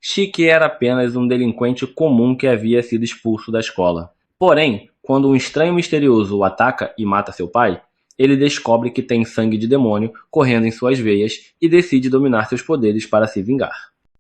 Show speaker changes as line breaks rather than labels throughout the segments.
Shiki era apenas um delinquente comum que havia sido expulso da escola. Porém, quando um estranho misterioso o ataca e mata seu pai, ele descobre que tem sangue de demônio correndo em suas veias e decide dominar seus poderes para se vingar.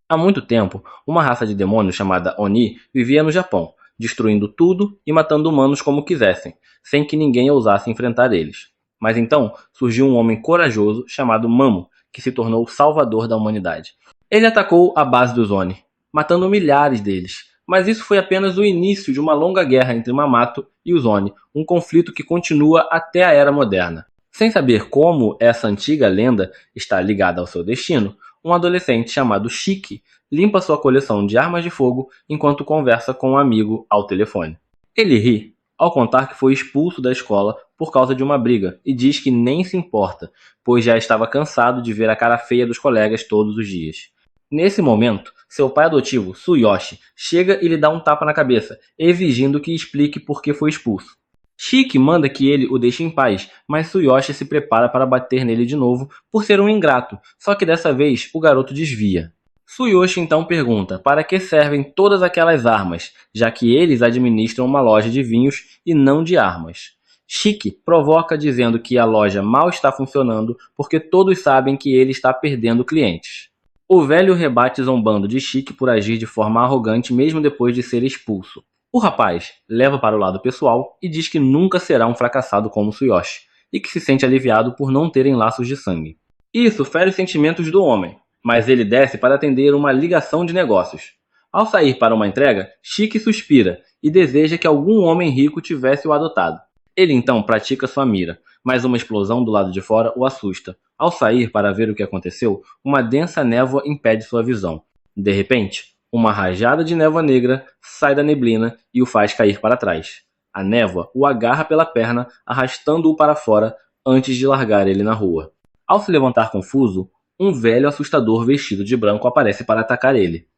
Há muito tempo, uma raça de demônios chamada Oni vivia no Japão, destruindo tudo e matando humanos como quisessem, sem que ninguém ousasse enfrentar eles. Mas então surgiu um homem corajoso chamado Mamo, que se tornou o salvador da humanidade. Ele atacou a base dos Oni, matando milhares deles, mas isso foi apenas o início de uma longa guerra entre Mamato e os Oni, um conflito que continua até a Era Moderna. Sem saber como essa antiga lenda está ligada ao seu destino, um adolescente chamado Shiki limpa sua coleção de armas de fogo enquanto conversa com um amigo ao telefone. Ele ri ao contar que foi expulso da escola por causa de uma briga e diz que nem se importa, pois já estava cansado de ver a cara feia dos colegas todos os dias. Nesse momento, seu pai adotivo, Tsuyoshi, chega e lhe dá um tapa na cabeça, exigindo que explique por que foi expulso. Shiki manda que ele o deixe em paz, mas Tsuyoshi se prepara para bater nele de novo por ser um ingrato, só que dessa vez o garoto desvia. Tsuyoshi então pergunta para que servem todas aquelas armas, já que eles administram uma loja de vinhos e não de armas. Shiki provoca dizendo que a loja mal está funcionando porque todos sabem que ele está perdendo clientes. O velho rebate zombando de Shiki por agir de forma arrogante mesmo depois de ser expulso. O rapaz leva para o lado pessoal e diz que nunca será um fracassado como Tsuyoshi, e que se sente aliviado por não terem laços de sangue. Isso fere os sentimentos do homem, mas ele desce para atender uma ligação de negócios. Ao sair para uma entrega, Shiki suspira e deseja que algum homem rico tivesse o adotado. Ele então pratica sua mira, mas uma explosão do lado de fora o assusta. Ao sair para ver o que aconteceu, uma densa névoa impede sua visão. De repente, uma rajada de névoa negra sai da neblina e o faz cair para trás. A névoa o agarra pela perna, arrastando-o para fora antes de largar ele na rua. Ao se levantar confuso, um velho assustador vestido de branco aparece para atacar ele.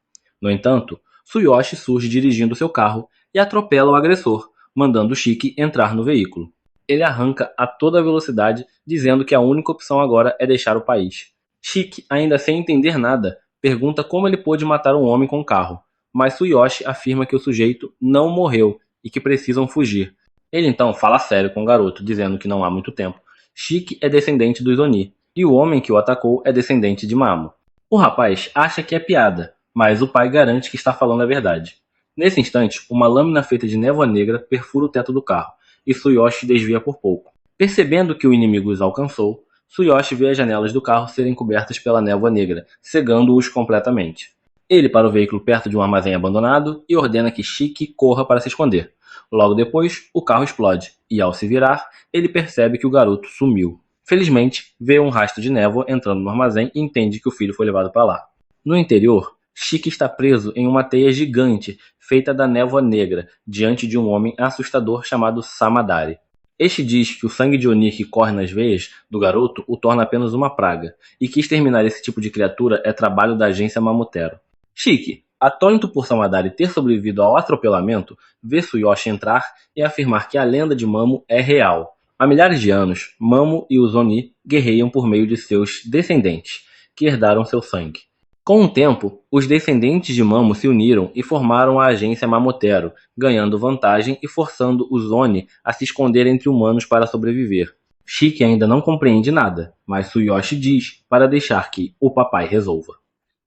No entanto, Tsuyoshi surge dirigindo seu carro e atropela o agressor, mandando Shiki entrar no veículo. Ele arranca a toda velocidade, dizendo que a única opção agora é deixar o país. Shiki, ainda sem entender nada, pergunta como ele pôde matar um homem com um carro, mas Tsuyoshi afirma que o sujeito não morreu e que precisam fugir. Ele então fala sério com o garoto, dizendo que não há muito tempo. Shiki é descendente dos Oni, e o homem que o atacou é descendente de Mamo. O rapaz acha que é piada, mas o pai garante que está falando a verdade. Nesse instante, uma lâmina feita de névoa negra perfura o teto do carro, e Tsuyoshi desvia por pouco. Percebendo que o inimigo os alcançou, Tsuyoshi vê as janelas do carro serem cobertas pela névoa negra, cegando-os completamente. Ele para o veículo perto de um armazém abandonado e ordena que Shiki corra para se esconder. Logo depois, o carro explode, e ao se virar, ele percebe que o garoto sumiu. Felizmente, vê um rastro de névoa entrando no armazém e entende que o filho foi levado para lá. No interior, Shiki está preso em uma teia gigante feita da névoa negra, diante de um homem assustador chamado Samadari. Este diz que o sangue de Oni que corre nas veias do garoto o torna apenas uma praga, e que exterminar esse tipo de criatura é trabalho da agência Mamotero. Shiki, atônito por Samadari ter sobrevivido ao atropelamento, vê Tsuyoshi entrar e afirmar que a lenda de Mamo é real. Há milhares de anos, Mamo e os Oni guerreiam por meio de seus descendentes, que herdaram seu sangue. Com o tempo, os descendentes de Mamo se uniram e formaram a agência Mamotero, ganhando vantagem e forçando os Oni a se esconder entre humanos para sobreviver. Shiki ainda não compreende nada, mas Tsuyoshi diz para deixar que o papai resolva.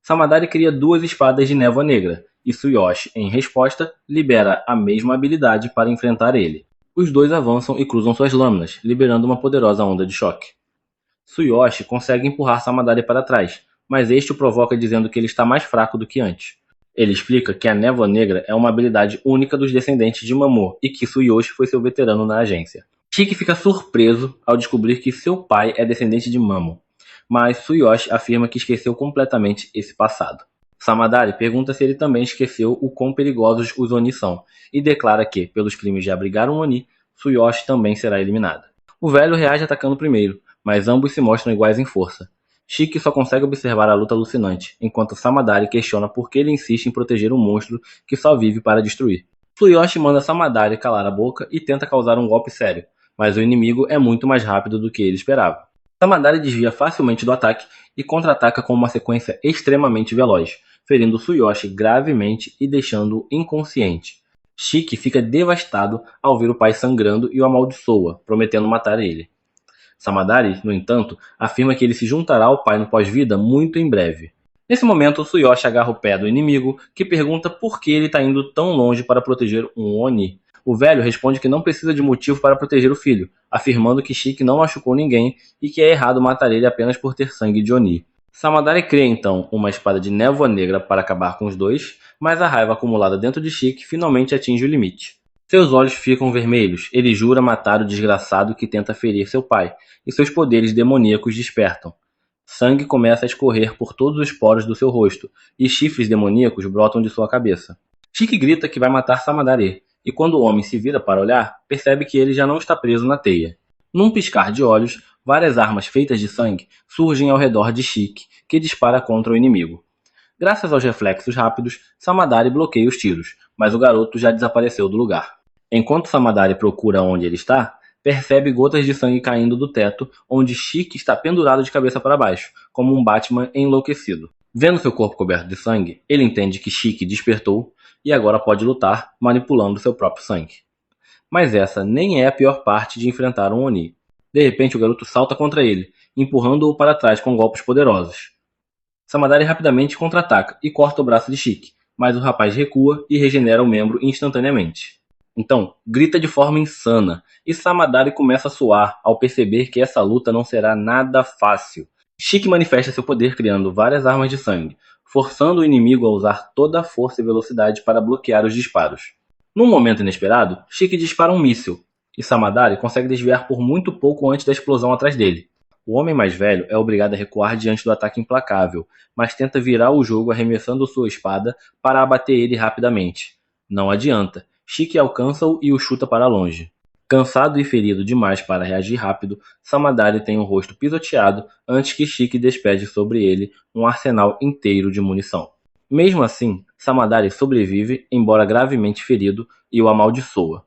Samadari cria 2 espadas de névoa negra, e Tsuyoshi, em resposta, libera a mesma habilidade para enfrentar ele. Os dois avançam e cruzam suas lâminas, liberando uma poderosa onda de choque. Tsuyoshi consegue empurrar Samadari para trás, mas este o provoca dizendo que ele está mais fraco do que antes. Ele explica que a névoa negra é uma habilidade única dos descendentes de Mamo e que Tsuyoshi foi seu veterano na agência. Shiki fica surpreso ao descobrir que seu pai é descendente de Mamo, mas Tsuyoshi afirma que esqueceu completamente esse passado. Samadari pergunta se ele também esqueceu o quão perigosos os Oni são, e declara que, pelos crimes de abrigar um Oni, Tsuyoshi também será eliminada. O velho reage atacando primeiro, mas ambos se mostram iguais em força. Shiki só consegue observar a luta alucinante, enquanto Samadari questiona por que ele insiste em proteger um monstro que só vive para destruir. Tsuyoshi manda Samadari calar a boca e tenta causar um golpe sério, mas o inimigo é muito mais rápido do que ele esperava. Samadari desvia facilmente do ataque e contra-ataca com uma sequência extremamente veloz, ferindo Tsuyoshi gravemente e deixando-o inconsciente. Shiki fica devastado ao ver o pai sangrando e o amaldiçoa, prometendo matar ele. Samadari, no entanto, afirma que ele se juntará ao pai no pós-vida muito em breve. Nesse momento, Tsuyoshi agarra o pé do inimigo, que pergunta por que ele está indo tão longe para proteger um Oni. O velho responde que não precisa de motivo para proteger o filho, afirmando que Shiki não machucou ninguém e que é errado matar ele apenas por ter sangue de Oni. Samadari cria então uma espada de névoa negra para acabar com os dois, mas a raiva acumulada dentro de Shiki finalmente atinge o limite. Seus olhos ficam vermelhos, ele jura matar o desgraçado que tenta ferir seu pai, e seus poderes demoníacos despertam. Sangue começa a escorrer por todos os poros do seu rosto, e chifres demoníacos brotam de sua cabeça. Shiki grita que vai matar Samadari, e quando o homem se vira para olhar, percebe que ele já não está preso na teia. Num piscar de olhos, várias armas feitas de sangue surgem ao redor de Shiki, que dispara contra o inimigo. Graças aos reflexos rápidos, Samadari bloqueia os tiros, mas o garoto já desapareceu do lugar. Enquanto Samadari procura onde ele está, percebe gotas de sangue caindo do teto, onde Shiki está pendurado de cabeça para baixo, como um Batman enlouquecido. Vendo seu corpo coberto de sangue, ele entende que Shiki despertou e agora pode lutar, manipulando seu próprio sangue. Mas essa nem é a pior parte de enfrentar um Oni. De repente, o garoto salta contra ele, empurrando-o para trás com golpes poderosos. Samadari rapidamente contra-ataca e corta o braço de Shiki, mas o rapaz recua e regenera o membro instantaneamente. Então, grita de forma insana, e Samadari começa a suar ao perceber que essa luta não será nada fácil. Shiki manifesta seu poder criando várias armas de sangue, forçando o inimigo a usar toda a força e velocidade para bloquear os disparos. Num momento inesperado, Shiki dispara um míssil, e Samadari consegue desviar por muito pouco antes da explosão atrás dele. O homem mais velho é obrigado a recuar diante do ataque implacável, mas tenta virar o jogo arremessando sua espada para abater ele rapidamente. Não adianta. Shiki alcança-o e o chuta para longe. Cansado e ferido demais para reagir rápido, Samadari tem o rosto pisoteado antes que Shiki despeje sobre ele um arsenal inteiro de munição. Mesmo assim, Samadari sobrevive, embora gravemente ferido, e o amaldiçoa.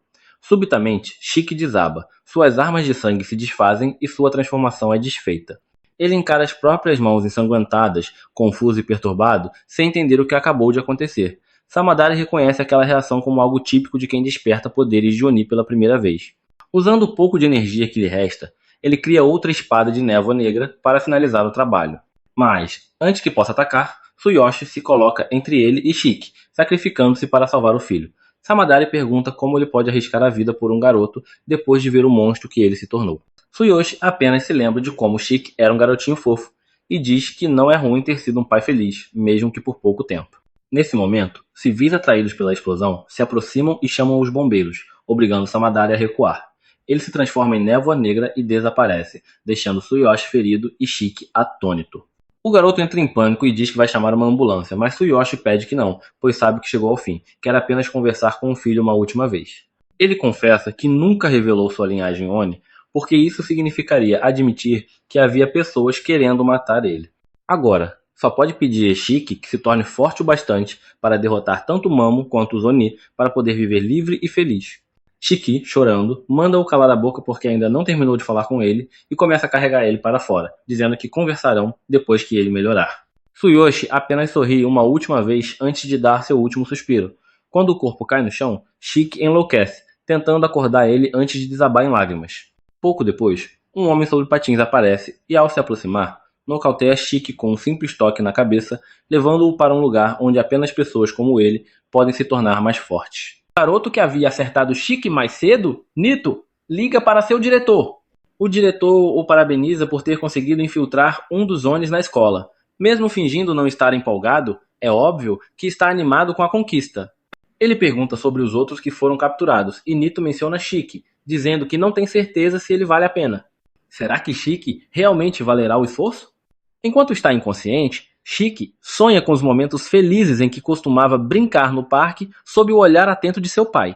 Subitamente, Shiki desaba, suas armas de sangue se desfazem e sua transformação é desfeita. Ele encara as próprias mãos ensanguentadas, confuso e perturbado, sem entender o que acabou de acontecer. Samadari reconhece aquela reação como algo típico de quem desperta poderes de Oni pela primeira vez. Usando o pouco de energia que lhe resta, ele cria outra espada de névoa negra para finalizar o trabalho. Mas, antes que possa atacar, Tsuyoshi se coloca entre ele e Shiki, sacrificando-se para salvar o filho. Samadari pergunta como ele pode arriscar a vida por um garoto depois de ver o monstro que ele se tornou. Tsuyoshi apenas se lembra de como Shiki era um garotinho fofo e diz que não é ruim ter sido um pai feliz, mesmo que por pouco tempo. Nesse momento, civis atraídos pela explosão se aproximam e chamam os bombeiros, obrigando Samadari a recuar. Ele se transforma em névoa negra e desaparece, deixando Tsuyoshi ferido e Shiki atônito. O garoto entra em pânico e diz que vai chamar uma ambulância, mas Tsuyoshi pede que não, pois sabe que chegou ao fim, quer apenas conversar com o filho uma última vez. Ele confessa que nunca revelou sua linhagem Oni, porque isso significaria admitir que havia pessoas querendo matar ele. Agora, só pode pedir a Shiki que se torne forte o bastante para derrotar tanto Mamo quanto os Oni para poder viver livre e feliz. Shiki, chorando, manda-o calar a boca porque ainda não terminou de falar com ele e começa a carregar ele para fora, dizendo que conversarão depois que ele melhorar. Tsuyoshi apenas sorri uma última vez antes de dar seu último suspiro. Quando o corpo cai no chão, Shiki enlouquece, tentando acordar ele antes de desabar em lágrimas. Pouco depois, um homem sobre patins aparece e, ao se aproximar, nocauteia Shiki com um simples toque na cabeça, levando-o para um lugar onde apenas pessoas como ele podem se tornar mais fortes. O garoto que havia acertado Shiki mais cedo, Nito, liga para seu diretor. O diretor o parabeniza por ter conseguido infiltrar um dos Onis na escola. Mesmo fingindo não estar empolgado, é óbvio que está animado com a conquista. Ele pergunta sobre os outros que foram capturados e Nito menciona Shiki, dizendo que não tem certeza se ele vale a pena. Será que Shiki realmente valerá o esforço? Enquanto está inconsciente, Shiki sonha com os momentos felizes em que costumava brincar no parque sob o olhar atento de seu pai.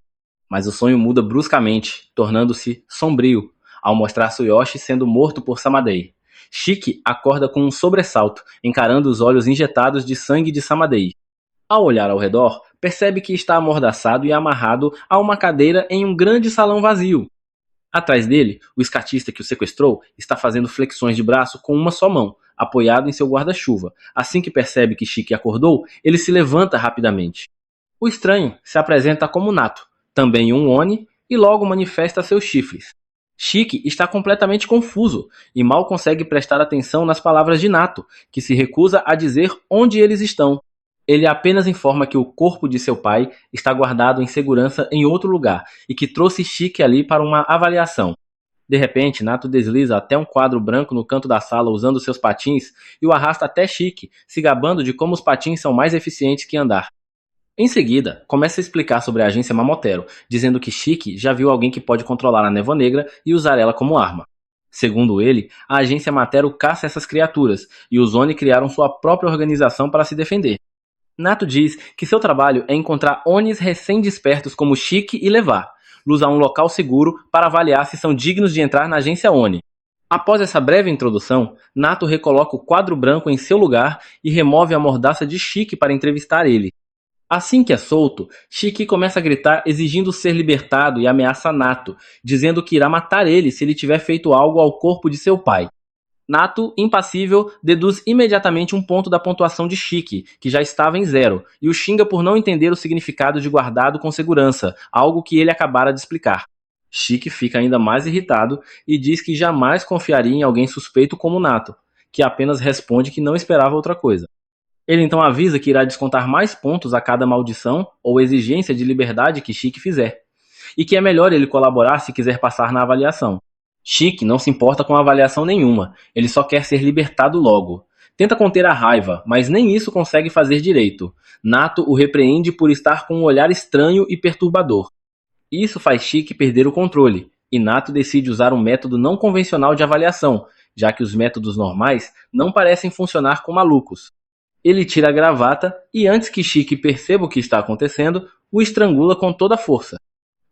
Mas o sonho muda bruscamente, tornando-se sombrio, ao mostrar Tsuyoshi sendo morto por Samadei. Shiki acorda com um sobressalto, encarando os olhos injetados de sangue de Samadei. Ao olhar ao redor, percebe que está amordaçado e amarrado a uma cadeira em um grande salão vazio. Atrás dele, o skatista que o sequestrou está fazendo flexões de braço com uma só mão, apoiado em seu guarda-chuva. Assim que percebe que Shiki acordou, ele se levanta rapidamente. O estranho se apresenta como Nato, também um Oni, e logo manifesta seus chifres. Shiki está completamente confuso e mal consegue prestar atenção nas palavras de Nato, que se recusa a dizer onde eles estão. Ele apenas informa que o corpo de seu pai está guardado em segurança em outro lugar e que trouxe Shiki ali para uma avaliação. De repente, Nato desliza até um quadro branco no canto da sala usando seus patins e o arrasta até Shiki, se gabando de como os patins são mais eficientes que andar. Em seguida, começa a explicar sobre a agência Mamotero, dizendo que Shiki já viu alguém que pode controlar a Névoa Negra e usar ela como arma. Segundo ele, a agência Matero caça essas criaturas e os Oni criaram sua própria organização para se defender. Nato diz que seu trabalho é encontrar Onis recém-despertos como Shiki e levar los a um local seguro para avaliar se são dignos de entrar na agência Oni. Após essa breve introdução, Nato recoloca o quadro branco em seu lugar e remove a mordaça de Shiki para entrevistar ele. Assim que é solto, Shiki começa a gritar exigindo ser libertado e ameaça Nato, dizendo que irá matar ele se ele tiver feito algo ao corpo de seu pai. Nato, impassível, deduz imediatamente um ponto da pontuação de Shiki, que já estava em 0, e o xinga por não entender o significado de guardado com segurança, algo que ele acabara de explicar. Shiki fica ainda mais irritado e diz que jamais confiaria em alguém suspeito como Nato, que apenas responde que não esperava outra coisa. Ele então avisa que irá descontar mais pontos a cada maldição ou exigência de liberdade que Shiki fizer, e que é melhor ele colaborar se quiser passar na avaliação. Shiki não se importa com avaliação nenhuma, ele só quer ser libertado logo. Tenta conter a raiva, mas nem isso consegue fazer direito. Nato o repreende por estar com um olhar estranho e perturbador. Isso faz Shiki perder o controle, e Nato decide usar um método não convencional de avaliação, já que os métodos normais não parecem funcionar com malucos. Ele tira a gravata e, antes que Shiki perceba o que está acontecendo, o estrangula com toda a força.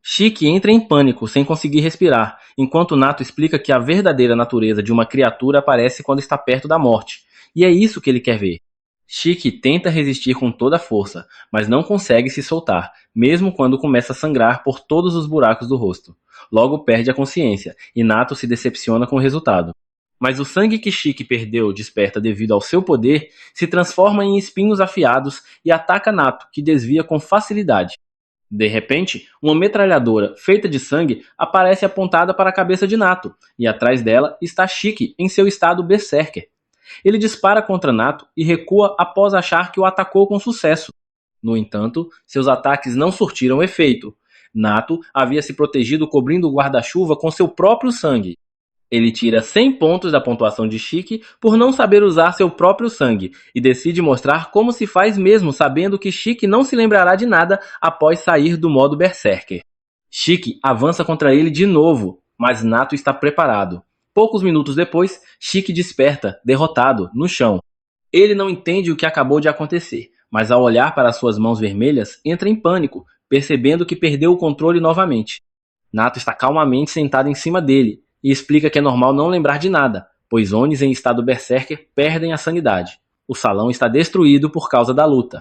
Shiki entra em pânico, sem conseguir respirar, enquanto Nato explica que a verdadeira natureza de uma criatura aparece quando está perto da morte, e é isso que ele quer ver. Shiki tenta resistir com toda a força, mas não consegue se soltar, mesmo quando começa a sangrar por todos os buracos do rosto. Logo perde a consciência, e Nato se decepciona com o resultado. Mas o sangue que Shiki perdeu desperta devido ao seu poder se transforma em espinhos afiados e ataca Nato, que desvia com facilidade. De repente, uma metralhadora feita de sangue aparece apontada para a cabeça de Nato, e atrás dela está Shiki em seu estado berserker. Ele dispara contra Nato e recua após achar que o atacou com sucesso. No entanto, seus ataques não surtiram efeito. Nato havia se protegido cobrindo o guarda-chuva com seu próprio sangue. Ele tira 100 pontos da pontuação de Shiki por não saber usar seu próprio sangue e decide mostrar como se faz mesmo sabendo que Shiki não se lembrará de nada após sair do modo Berserker. Shiki avança contra ele de novo, mas Nato está preparado. Poucos minutos depois, Shiki desperta, derrotado, no chão. Ele não entende o que acabou de acontecer, mas ao olhar para suas mãos vermelhas, entra em pânico, percebendo que perdeu o controle novamente. Nato está calmamente sentado em cima dele, e explica que é normal não lembrar de nada, pois Onis em estado berserker perdem a sanidade. O salão está destruído por causa da luta.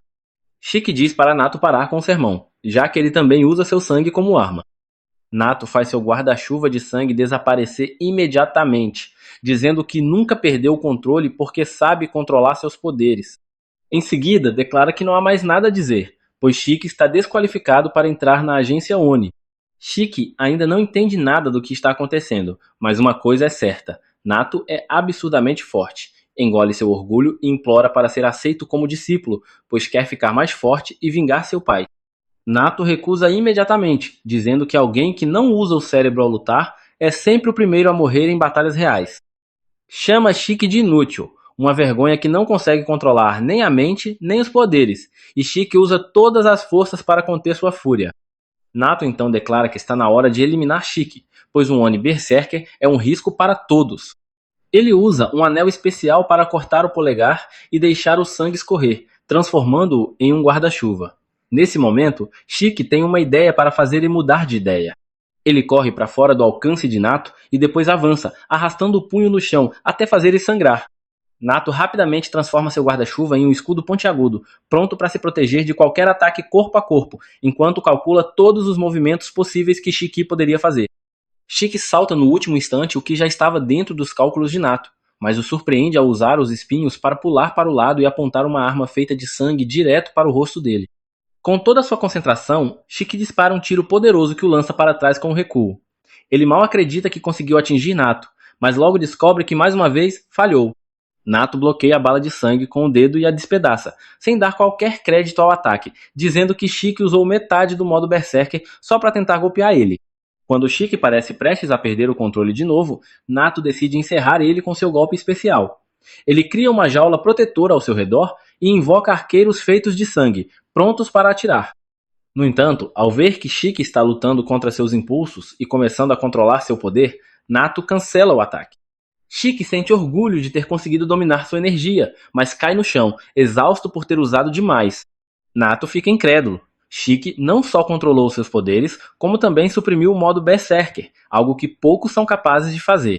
Shiki diz para Nato parar com o sermão, já que ele também usa seu sangue como arma. Nato faz seu guarda-chuva de sangue desaparecer imediatamente, dizendo que nunca perdeu o controle porque sabe controlar seus poderes. Em seguida, declara que não há mais nada a dizer, pois Shiki está desqualificado para entrar na agência Oni. Shiki ainda não entende nada do que está acontecendo, mas uma coisa é certa, Nato é absurdamente forte. Engole seu orgulho e implora para ser aceito como discípulo, pois quer ficar mais forte e vingar seu pai. Nato recusa imediatamente, dizendo que alguém que não usa o cérebro ao lutar é sempre o primeiro a morrer em batalhas reais. Chama Shiki de inútil, uma vergonha que não consegue controlar nem a mente nem os poderes, e Shiki usa todas as forças para conter sua fúria. Nato então declara que está na hora de eliminar Shiki, pois um Oni Berserker é um risco para todos. Ele usa um anel especial para cortar o polegar e deixar o sangue escorrer, transformando-o em um guarda-chuva. Nesse momento, Shiki tem uma ideia para fazer ele mudar de ideia. Ele corre para fora do alcance de Nato e depois avança, arrastando o punho no chão até fazer ele sangrar. Nato rapidamente transforma seu guarda-chuva em um escudo pontiagudo, pronto para se proteger de qualquer ataque corpo a corpo, enquanto calcula todos os movimentos possíveis que Shiki poderia fazer. Chique salta no último instante o que já estava dentro dos cálculos de Nato, mas o surpreende ao usar os espinhos para pular para o lado e apontar uma arma feita de sangue direto para o rosto dele. Com toda a sua concentração, Chique dispara um tiro poderoso que o lança para trás com um recuo. Ele mal acredita que conseguiu atingir Nato, mas logo descobre que mais uma vez falhou. Nato bloqueia a bala de sangue com o dedo e a despedaça, sem dar qualquer crédito ao ataque, dizendo que Chique usou metade do modo Berserker só para tentar golpear ele. Quando Chique parece prestes a perder o controle de novo, Nato decide encerrar ele com seu golpe especial. Ele cria uma jaula protetora ao seu redor e invoca arqueiros feitos de sangue, prontos para atirar. No entanto, ao ver que Chique está lutando contra seus impulsos e começando a controlar seu poder, Nato cancela o ataque. Chique sente orgulho de ter conseguido dominar sua energia, mas cai no chão, exausto por ter usado demais. Nato fica incrédulo. Chique não só controlou seus poderes, como também suprimiu o modo Berserker, algo que poucos são capazes de fazer.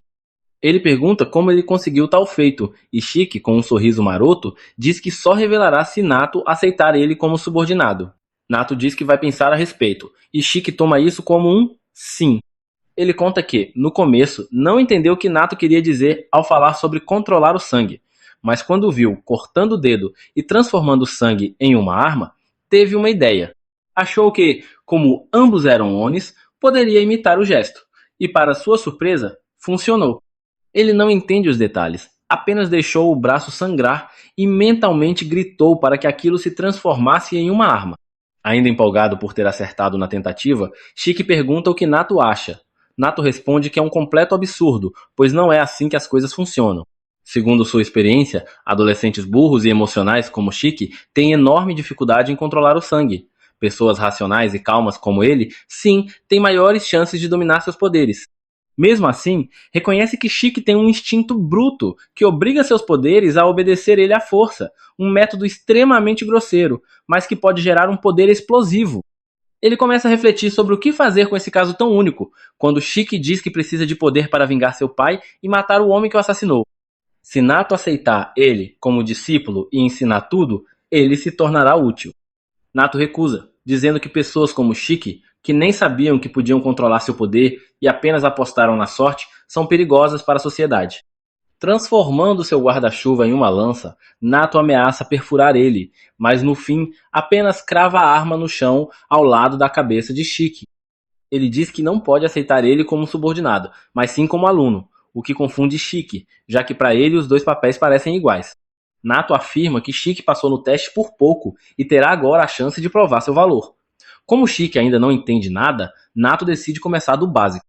Ele pergunta como ele conseguiu tal feito, e Chique, com um sorriso maroto, diz que só revelará se Nato aceitar ele como subordinado. Nato diz que vai pensar a respeito, e Chique toma isso como um sim. Ele conta que, no começo, não entendeu o que Nato queria dizer ao falar sobre controlar o sangue, mas quando viu cortando o dedo e transformando o sangue em uma arma, teve uma ideia. Achou que, como ambos eram Onis, poderia imitar o gesto, e para sua surpresa, funcionou. Ele não entende os detalhes, apenas deixou o braço sangrar e mentalmente gritou para que aquilo se transformasse em uma arma. Ainda empolgado por ter acertado na tentativa, Chique pergunta o que Nato acha. Nato responde que é um completo absurdo, pois não é assim que as coisas funcionam. Segundo sua experiência, adolescentes burros e emocionais como Chique têm enorme dificuldade em controlar o sangue. Pessoas racionais e calmas como ele, sim, têm maiores chances de dominar seus poderes. Mesmo assim, reconhece que Chique tem um instinto bruto que obriga seus poderes a obedecer ele à força, um método extremamente grosseiro, mas que pode gerar um poder explosivo. Ele começa a refletir sobre o que fazer com esse caso tão único, quando Chique diz que precisa de poder para vingar seu pai e matar o homem que o assassinou. Se Nato aceitar ele como discípulo e ensinar tudo, ele se tornará útil. Nato recusa, dizendo que pessoas como Chique, que nem sabiam que podiam controlar seu poder e apenas apostaram na sorte, são perigosas para a sociedade. Transformando seu guarda-chuva em uma lança, Nato ameaça perfurar ele, mas no fim apenas crava a arma no chão ao lado da cabeça de Chique. Ele diz que não pode aceitar ele como subordinado, mas sim como aluno, o que confunde Chique, já que para ele os dois papéis parecem iguais. Nato afirma que Chique passou no teste por pouco e terá agora a chance de provar seu valor. Como Chique ainda não entende nada, Nato decide começar do básico.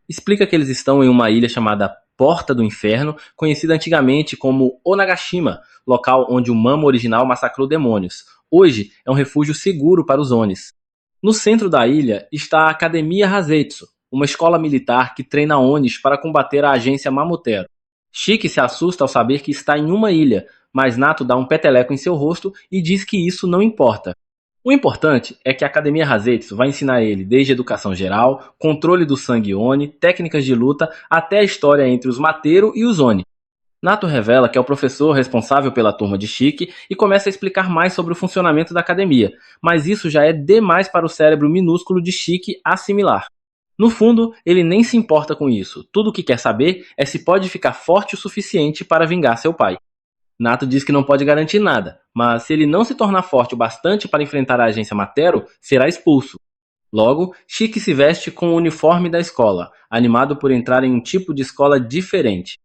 Explica que eles estão em uma ilha chamada Porta do Inferno, conhecida antigamente como Onagashima, local onde o Mamo original massacrou demônios. Hoje é um refúgio seguro para os Onis. No centro da ilha está a Academia Hazetsu, uma escola militar que treina Onis para combater a agência Mamotero. Chique se assusta ao saber que está em uma ilha, mas Nato dá um peteleco em seu rosto e diz que isso não importa. O importante é que a Academia Hazetsu vai ensinar ele desde educação geral, controle do sangue Oni, técnicas de luta, até a história entre os Materu e os Oni. Nato revela que é o professor responsável pela turma de Chique e começa a explicar mais sobre o funcionamento da academia, mas isso já é demais para o cérebro minúsculo de Chique assimilar. No fundo, ele nem se importa com isso, tudo o que quer saber é se pode ficar forte o suficiente para vingar seu pai. Nato diz que não pode garantir nada, mas se ele não se tornar forte o bastante para enfrentar a agência Matero, será expulso. Logo, Chique se veste com o uniforme da escola, animado por entrar em um tipo de escola diferente.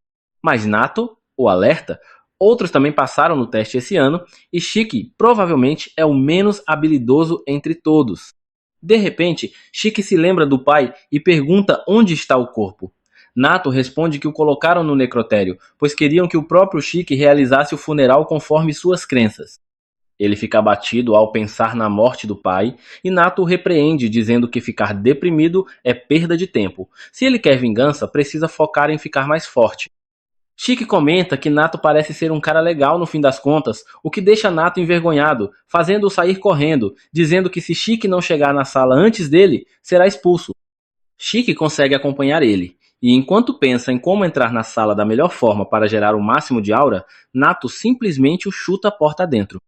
Mas Nato o alerta, outros também passaram no teste esse ano e Chique provavelmente é o menos habilidoso entre todos. De repente, Chique se lembra do pai e pergunta onde está o corpo. Nato responde que o colocaram no necrotério, pois queriam que o próprio Chique realizasse o funeral conforme suas crenças. Ele fica abatido ao pensar na morte do pai, e Nato o repreende, dizendo que ficar deprimido é perda de tempo. Se ele quer vingança, precisa focar em ficar mais forte. Chique comenta que Nato parece ser um cara legal no fim das contas, o que deixa Nato envergonhado, fazendo-o sair correndo, dizendo que se Chique não chegar na sala antes dele, será expulso. Chique consegue acompanhar ele. E enquanto pensa em como entrar na sala da melhor forma para gerar o máximo de aura, Nato simplesmente o chuta a porta dentro.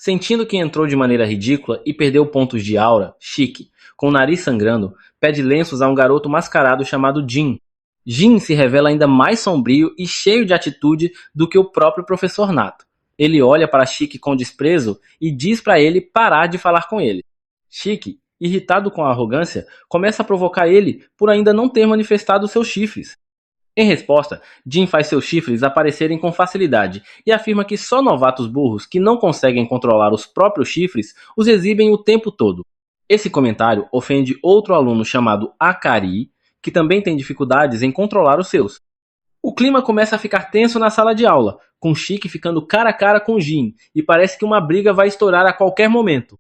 Sentindo que entrou de maneira ridícula e perdeu pontos de aura, Chique, com o nariz sangrando, pede lenços a um garoto mascarado chamado Jin. Jin se revela ainda mais sombrio e cheio de atitude do que o próprio professor Nato. Ele olha para Chique com desprezo e diz para ele parar de falar com ele. Chique, irritado com a arrogância, começa a provocar ele por ainda não ter manifestado seus chifres. Em resposta, Jin faz seus chifres aparecerem com facilidade e afirma que só novatos burros que não conseguem controlar os próprios chifres os exibem o tempo todo. Esse comentário ofende outro aluno chamado Akari, que também tem dificuldades em controlar os seus. O clima começa a ficar tenso na sala de aula, com Chique ficando cara a cara com Jin, e parece que uma briga vai estourar a qualquer momento.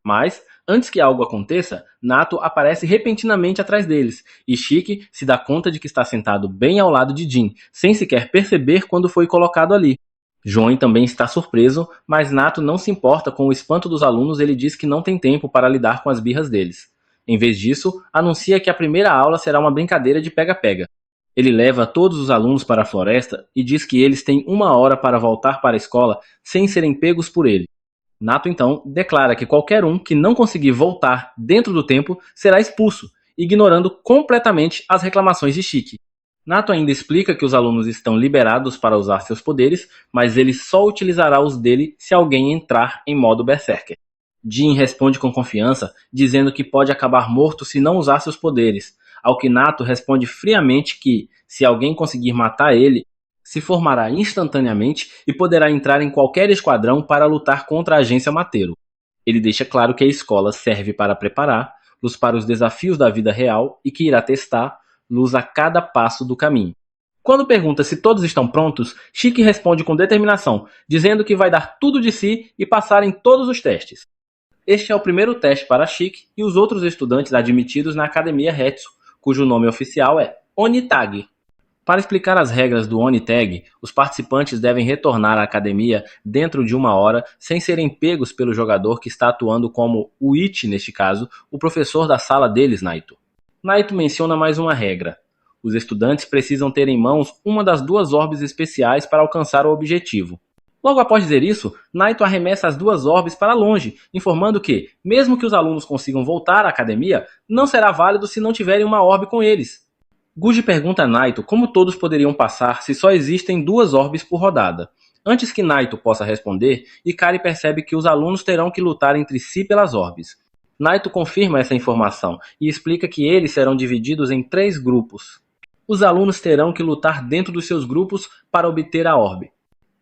Mas, antes que algo aconteça, Nato aparece repentinamente atrás deles, e Chique se dá conta de que está sentado bem ao lado de Jin, sem sequer perceber quando foi colocado ali. Joen também está surpreso, mas Nato não se importa com o espanto dos alunos e ele diz que não tem tempo para lidar com as birras deles. Em vez disso, anuncia que a primeira aula será uma brincadeira de pega-pega. Ele leva todos os alunos para a floresta e diz que eles têm 1 hora para voltar para a escola sem serem pegos por ele. Nato então declara que qualquer um que não conseguir voltar dentro do tempo será expulso, ignorando completamente as reclamações de Chique. Nato ainda explica que os alunos estão liberados para usar seus poderes, mas ele só utilizará os dele se alguém entrar em modo berserker. Jin responde com confiança, dizendo que pode acabar morto se não usar seus poderes, ao que Nato responde friamente que, se alguém conseguir matar ele, se formará instantaneamente e poderá entrar em qualquer esquadrão para lutar contra a agência Mateiro. Ele deixa claro que a escola serve para preparar-los para os desafios da vida real e que irá testá-los a cada passo do caminho. Quando pergunta se todos estão prontos, Chique responde com determinação, dizendo que vai dar tudo de si e passar em todos os testes. Este é o primeiro teste para Chique e os outros estudantes admitidos na Academia Hetsu, cujo nome oficial é Onitag. Para explicar as regras do Onitag, os participantes devem retornar à academia dentro de 1 hora sem serem pegos pelo jogador que está atuando como o Ichi, neste caso, o professor da sala deles, Naito. Naito menciona mais uma regra. Os estudantes precisam ter em mãos uma das 2 orbes especiais para alcançar o objetivo. Logo após dizer isso, Naito arremessa as 2 orbes para longe, informando que, mesmo que os alunos consigam voltar à academia, não será válido se não tiverem uma orbe com eles. Guji pergunta a Naito como todos poderiam passar se só existem 2 orbes por rodada. Antes que Naito possa responder, Ikari percebe que os alunos terão que lutar entre si pelas orbes. Naito confirma essa informação e explica que eles serão divididos em 3 grupos. Os alunos terão que lutar dentro dos seus grupos para obter a orbe.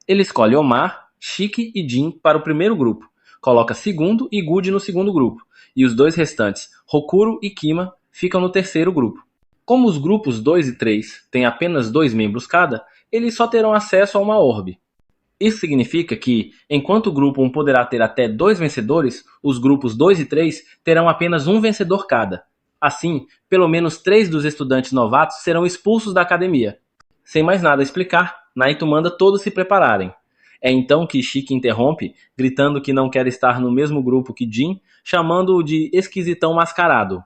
Ele escolhe Omar, Chique e Jin para o primeiro grupo, coloca Segundo e Guji no segundo grupo, e os 2 restantes, Rokuro e Kima, ficam no terceiro grupo. Como os grupos 2 e 3 têm apenas 2 membros cada, eles só terão acesso a uma orbe. Isso significa que, enquanto o grupo 1 poderá ter até 2 vencedores, os grupos 2 e 3 terão apenas 1 vencedor cada. Assim, pelo menos 3 dos estudantes novatos serão expulsos da academia. Sem mais nada a explicar, Naito manda todos se prepararem. É então que Chique interrompe, gritando que não quer estar no mesmo grupo que Jin, chamando-o de esquisitão mascarado.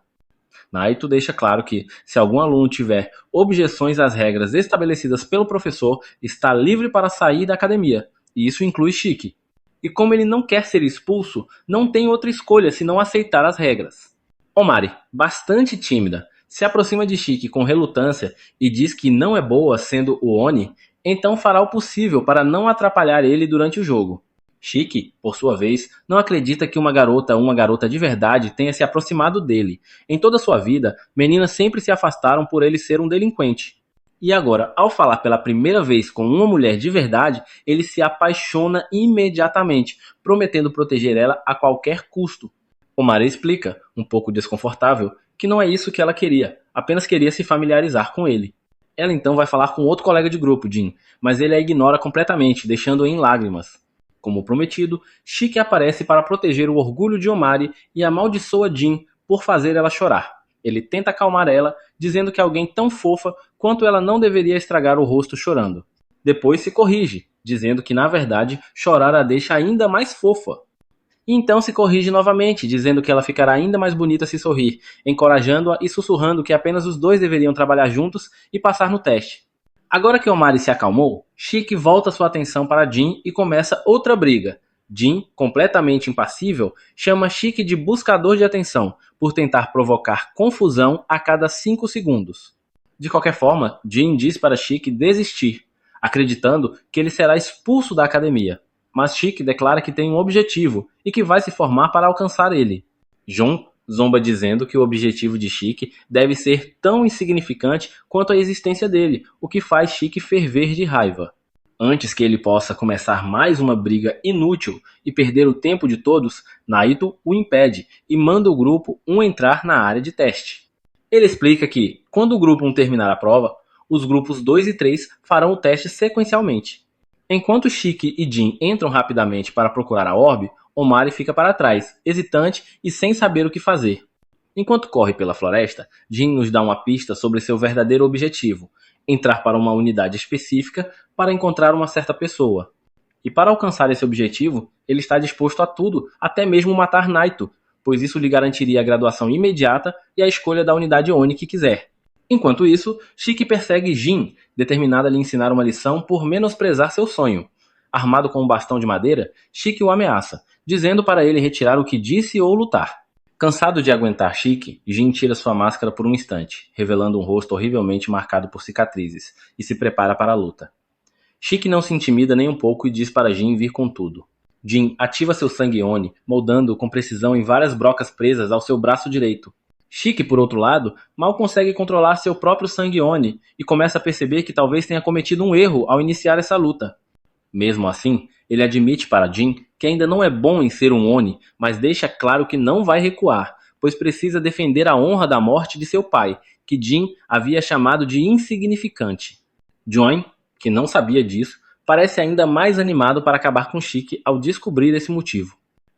Naito deixa claro que, se algum aluno tiver objeções às regras estabelecidas pelo professor, está livre para sair da academia, e isso inclui Chique. E como ele não quer ser expulso, não tem outra escolha senão aceitar as regras. Omari, bastante tímida, se aproxima de Chique com relutância e diz que não é boa sendo o Oni, então fará o possível para não atrapalhar ele durante o jogo. Chique, por sua vez, não acredita que uma garota de verdade tenha se aproximado dele. Em toda sua vida, meninas sempre se afastaram por ele ser um delinquente. E agora, ao falar pela primeira vez com uma mulher de verdade, ele se apaixona imediatamente, prometendo proteger ela a qualquer custo. Omari explica, um pouco desconfortável, que não é isso que ela queria, apenas queria se familiarizar com ele. Ela então vai falar com outro colega de grupo, Jin, mas ele a ignora completamente, deixando-a em lágrimas. Como prometido, Chique aparece para proteger o orgulho de Omari e amaldiçoa Jin por fazer ela chorar. Ele tenta acalmar ela, dizendo que alguém tão fofa quanto ela não deveria estragar o rosto chorando. Depois se corrige, dizendo que na verdade chorar a deixa ainda mais fofa. E então se corrige novamente, dizendo que ela ficará ainda mais bonita se sorrir, encorajando-a e sussurrando que apenas os 2 deveriam trabalhar juntos e passar no teste. Agora que Omari se acalmou, Chique volta sua atenção para Jin e começa outra briga. Jin, completamente impassível, chama Shiki de buscador de atenção, por tentar provocar confusão a cada 5 segundos. De qualquer forma, Jin diz para Shiki desistir, acreditando que ele será expulso da academia. Mas Shiki declara que tem um objetivo e que vai se formar para alcançar ele. Jun zomba dizendo que o objetivo de Shiki deve ser tão insignificante quanto a existência dele, o que faz Shiki ferver de raiva. Antes que ele possa começar mais uma briga inútil e perder o tempo de todos, Naito o impede e manda o grupo 1 entrar na área de teste. Ele explica que, quando o grupo 1 terminar a prova, os grupos 2 e 3 farão o teste sequencialmente. Enquanto Shiki e Jin entram rapidamente para procurar a orbe, Omari fica para trás, hesitante e sem saber o que fazer. Enquanto corre pela floresta, Jin nos dá uma pista sobre seu verdadeiro objetivo: entrar para uma unidade específica para encontrar uma certa pessoa. E para alcançar esse objetivo, ele está disposto a tudo, até mesmo matar Naito, pois isso lhe garantiria a graduação imediata e a escolha da unidade Oni que quiser. Enquanto isso, Shiki persegue Jin, determinado a lhe ensinar uma lição por menosprezar seu sonho. Armado com um bastão de madeira, Shiki o ameaça, dizendo para ele retirar o que disse ou lutar. Cansado de aguentar Shiki, Jin tira sua máscara por um instante, revelando um rosto horrivelmente marcado por cicatrizes, e se prepara para a luta. Shiki não se intimida nem um pouco e diz para Jin vir com tudo. Jin ativa seu sangue Oni, moldando-o com precisão em várias brocas presas ao seu braço direito. Shiki, por outro lado, mal consegue controlar seu próprio sangue Oni e começa a perceber que talvez tenha cometido um erro ao iniciar essa luta. Mesmo assim, ele admite para Jin que ainda não é bom em ser um Oni, mas deixa claro que não vai recuar, pois precisa defender a honra da morte de seu pai, que Jin havia chamado de insignificante. Join, que não sabia disso, parece ainda mais animado para acabar com Shiki ao descobrir esse motivo.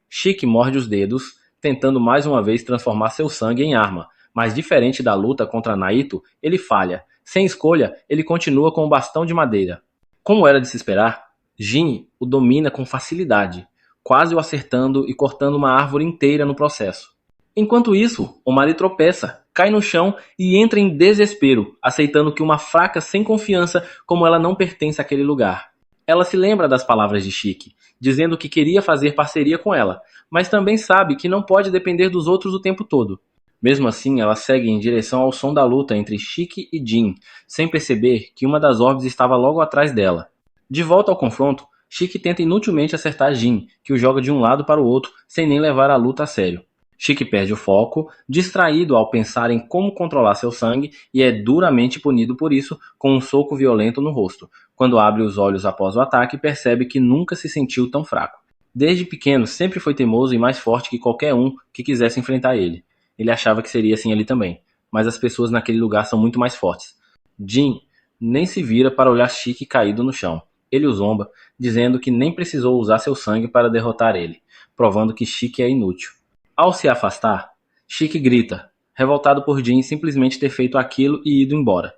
Shiki morde os dedos, tentando mais uma vez transformar seu sangue em arma, mas diferente da luta contra Naito, ele falha. Sem escolha, ele continua com o bastão de madeira. Como era de se esperar, Jin o domina com facilidade, quase o acertando e cortando uma árvore inteira no processo. Enquanto isso, Omari tropeça, cai no chão e entra em desespero, aceitando que uma fraca sem confiança como ela não pertence àquele lugar. Ela se lembra das palavras de Shiki, dizendo que queria fazer parceria com ela, mas também sabe que não pode depender dos outros o tempo todo. Mesmo assim, ela segue em direção ao som da luta entre Shiki e Jin, sem perceber que uma das orbes estava logo atrás dela. De volta ao confronto, Shiki tenta inutilmente acertar Jin, que o joga de um lado para o outro, sem nem levar a luta a sério. Shiki perde o foco, distraído ao pensar em como controlar seu sangue, e é duramente punido por isso com um soco violento no rosto. Quando abre os olhos após o ataque, percebe que nunca se sentiu tão fraco. Desde pequeno, sempre foi teimoso e mais forte que qualquer um que quisesse enfrentar ele. Ele achava que seria assim ali também, mas as pessoas naquele lugar são muito mais fortes. Jin nem se vira para olhar Shiki caído no chão. Ele o zomba, dizendo que nem precisou usar seu sangue para derrotar ele, provando que Shiki é inútil. Ao se afastar, Shiki grita, revoltado por Jin simplesmente ter feito aquilo e ido embora.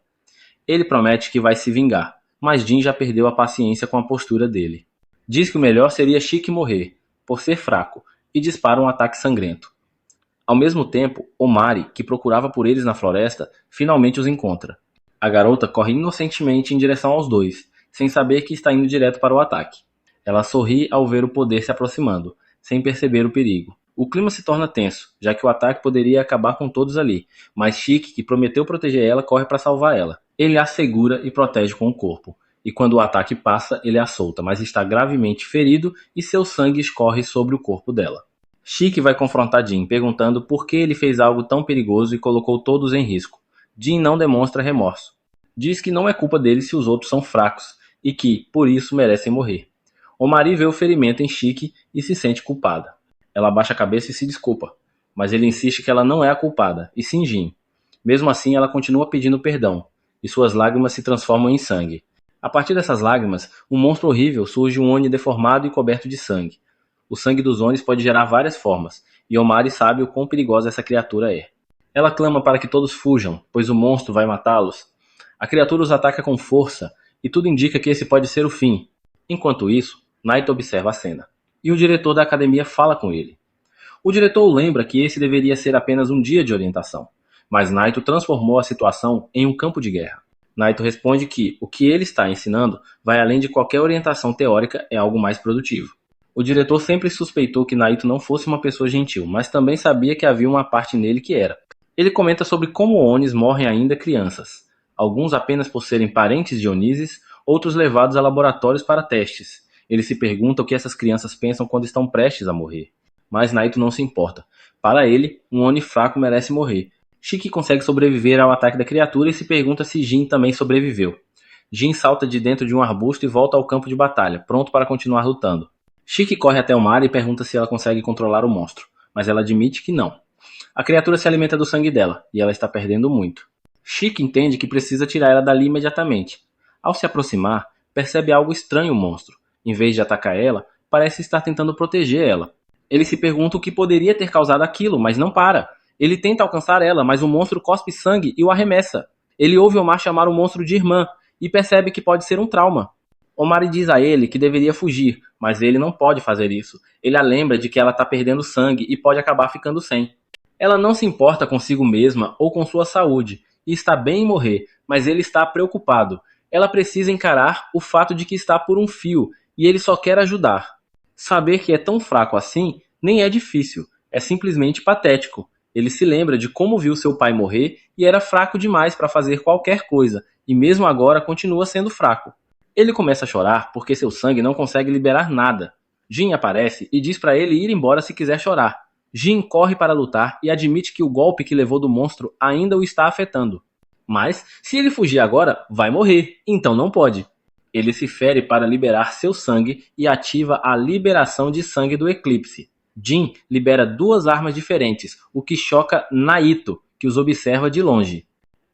Ele promete que vai se vingar, mas Jin já perdeu a paciência com a postura dele. Diz que o melhor seria Shiki morrer, por ser fraco, e dispara um ataque sangrento. Ao mesmo tempo, Omari, que procurava por eles na floresta, finalmente os encontra. A garota corre inocentemente em direção aos dois, sem saber que está indo direto para o ataque. Ela sorri ao ver o poder se aproximando, sem perceber o perigo. O clima se torna tenso, já que o ataque poderia acabar com todos ali, mas Shiki, que prometeu proteger ela, corre para salvar ela. Ele a segura e protege com o corpo, e quando o ataque passa, ele a solta, mas está gravemente ferido e seu sangue escorre sobre o corpo dela. Shiki vai confrontar Jin, perguntando por que ele fez algo tão perigoso e colocou todos em risco. Jin não demonstra remorso. Diz que não é culpa dele se os outros são fracos, e que, por isso, merecem morrer. Omari vê o ferimento em Shiki e se sente culpada. Ela abaixa a cabeça e se desculpa, mas ele insiste que ela não é a culpada, e sim Jin. Mesmo assim, ela continua pedindo perdão, e suas lágrimas se transformam em sangue. A partir dessas lágrimas, um monstro horrível surge um Oni deformado e coberto de sangue. O sangue dos Onis pode gerar várias formas, e Omari sabe o quão perigosa essa criatura é. Ela clama para que todos fujam, pois o monstro vai matá-los. A criatura os ataca com força, e tudo indica que esse pode ser o fim. Enquanto isso, Naito observa a cena, e o diretor da academia fala com ele. O diretor o lembra que esse deveria ser apenas um dia de orientação, mas Naito transformou a situação em um campo de guerra. Naito responde que o que ele está ensinando vai além de qualquer orientação teórica, é algo mais produtivo. O diretor sempre suspeitou que Naito não fosse uma pessoa gentil, mas também sabia que havia uma parte nele que era. Ele comenta sobre como Onis morrem ainda crianças, alguns apenas por serem parentes de Onises, outros levados a laboratórios para testes. Ele se pergunta o que essas crianças pensam quando estão prestes a morrer. Mas Naito não se importa. Para ele, um Oni fraco merece morrer. Shiki consegue sobreviver ao ataque da criatura e se pergunta se Jin também sobreviveu. Jin salta de dentro de um arbusto e volta ao campo de batalha, pronto para continuar lutando. Shiki corre até o mar e pergunta se ela consegue controlar o monstro, mas ela admite que não. A criatura se alimenta do sangue dela, e ela está perdendo muito. Shiki entende que precisa tirar ela dali imediatamente. Ao se aproximar, percebe algo estranho o monstro. Em vez de atacar ela, parece estar tentando proteger ela. Ele se pergunta o que poderia ter causado aquilo, mas não para. Ele tenta alcançar ela, mas o monstro cospe sangue e o arremessa. Ele ouve Omar chamar o monstro de irmã, e percebe que pode ser um trauma. Omar diz a ele que deveria fugir, mas ele não pode fazer isso. Ele a lembra de que ela está perdendo sangue e pode acabar ficando sem. Ela não se importa consigo mesma ou com sua saúde, e está bem em morrer, mas ele está preocupado. Ela precisa encarar o fato de que está por um fio, e ele só quer ajudar. Saber que é tão fraco assim nem é difícil, é simplesmente patético. Ele se lembra de como viu seu pai morrer e era fraco demais para fazer qualquer coisa, e mesmo agora continua sendo fraco. Ele começa a chorar porque seu sangue não consegue liberar nada. Jin aparece e diz para ele ir embora se quiser chorar. Jin corre para lutar e admite que o golpe que levou do monstro ainda o está afetando. Mas, se ele fugir agora, vai morrer, então não pode. Ele se fere para liberar seu sangue e ativa a liberação de sangue do Eclipse. Jin libera duas armas diferentes, o que choca Naito, que os observa de longe.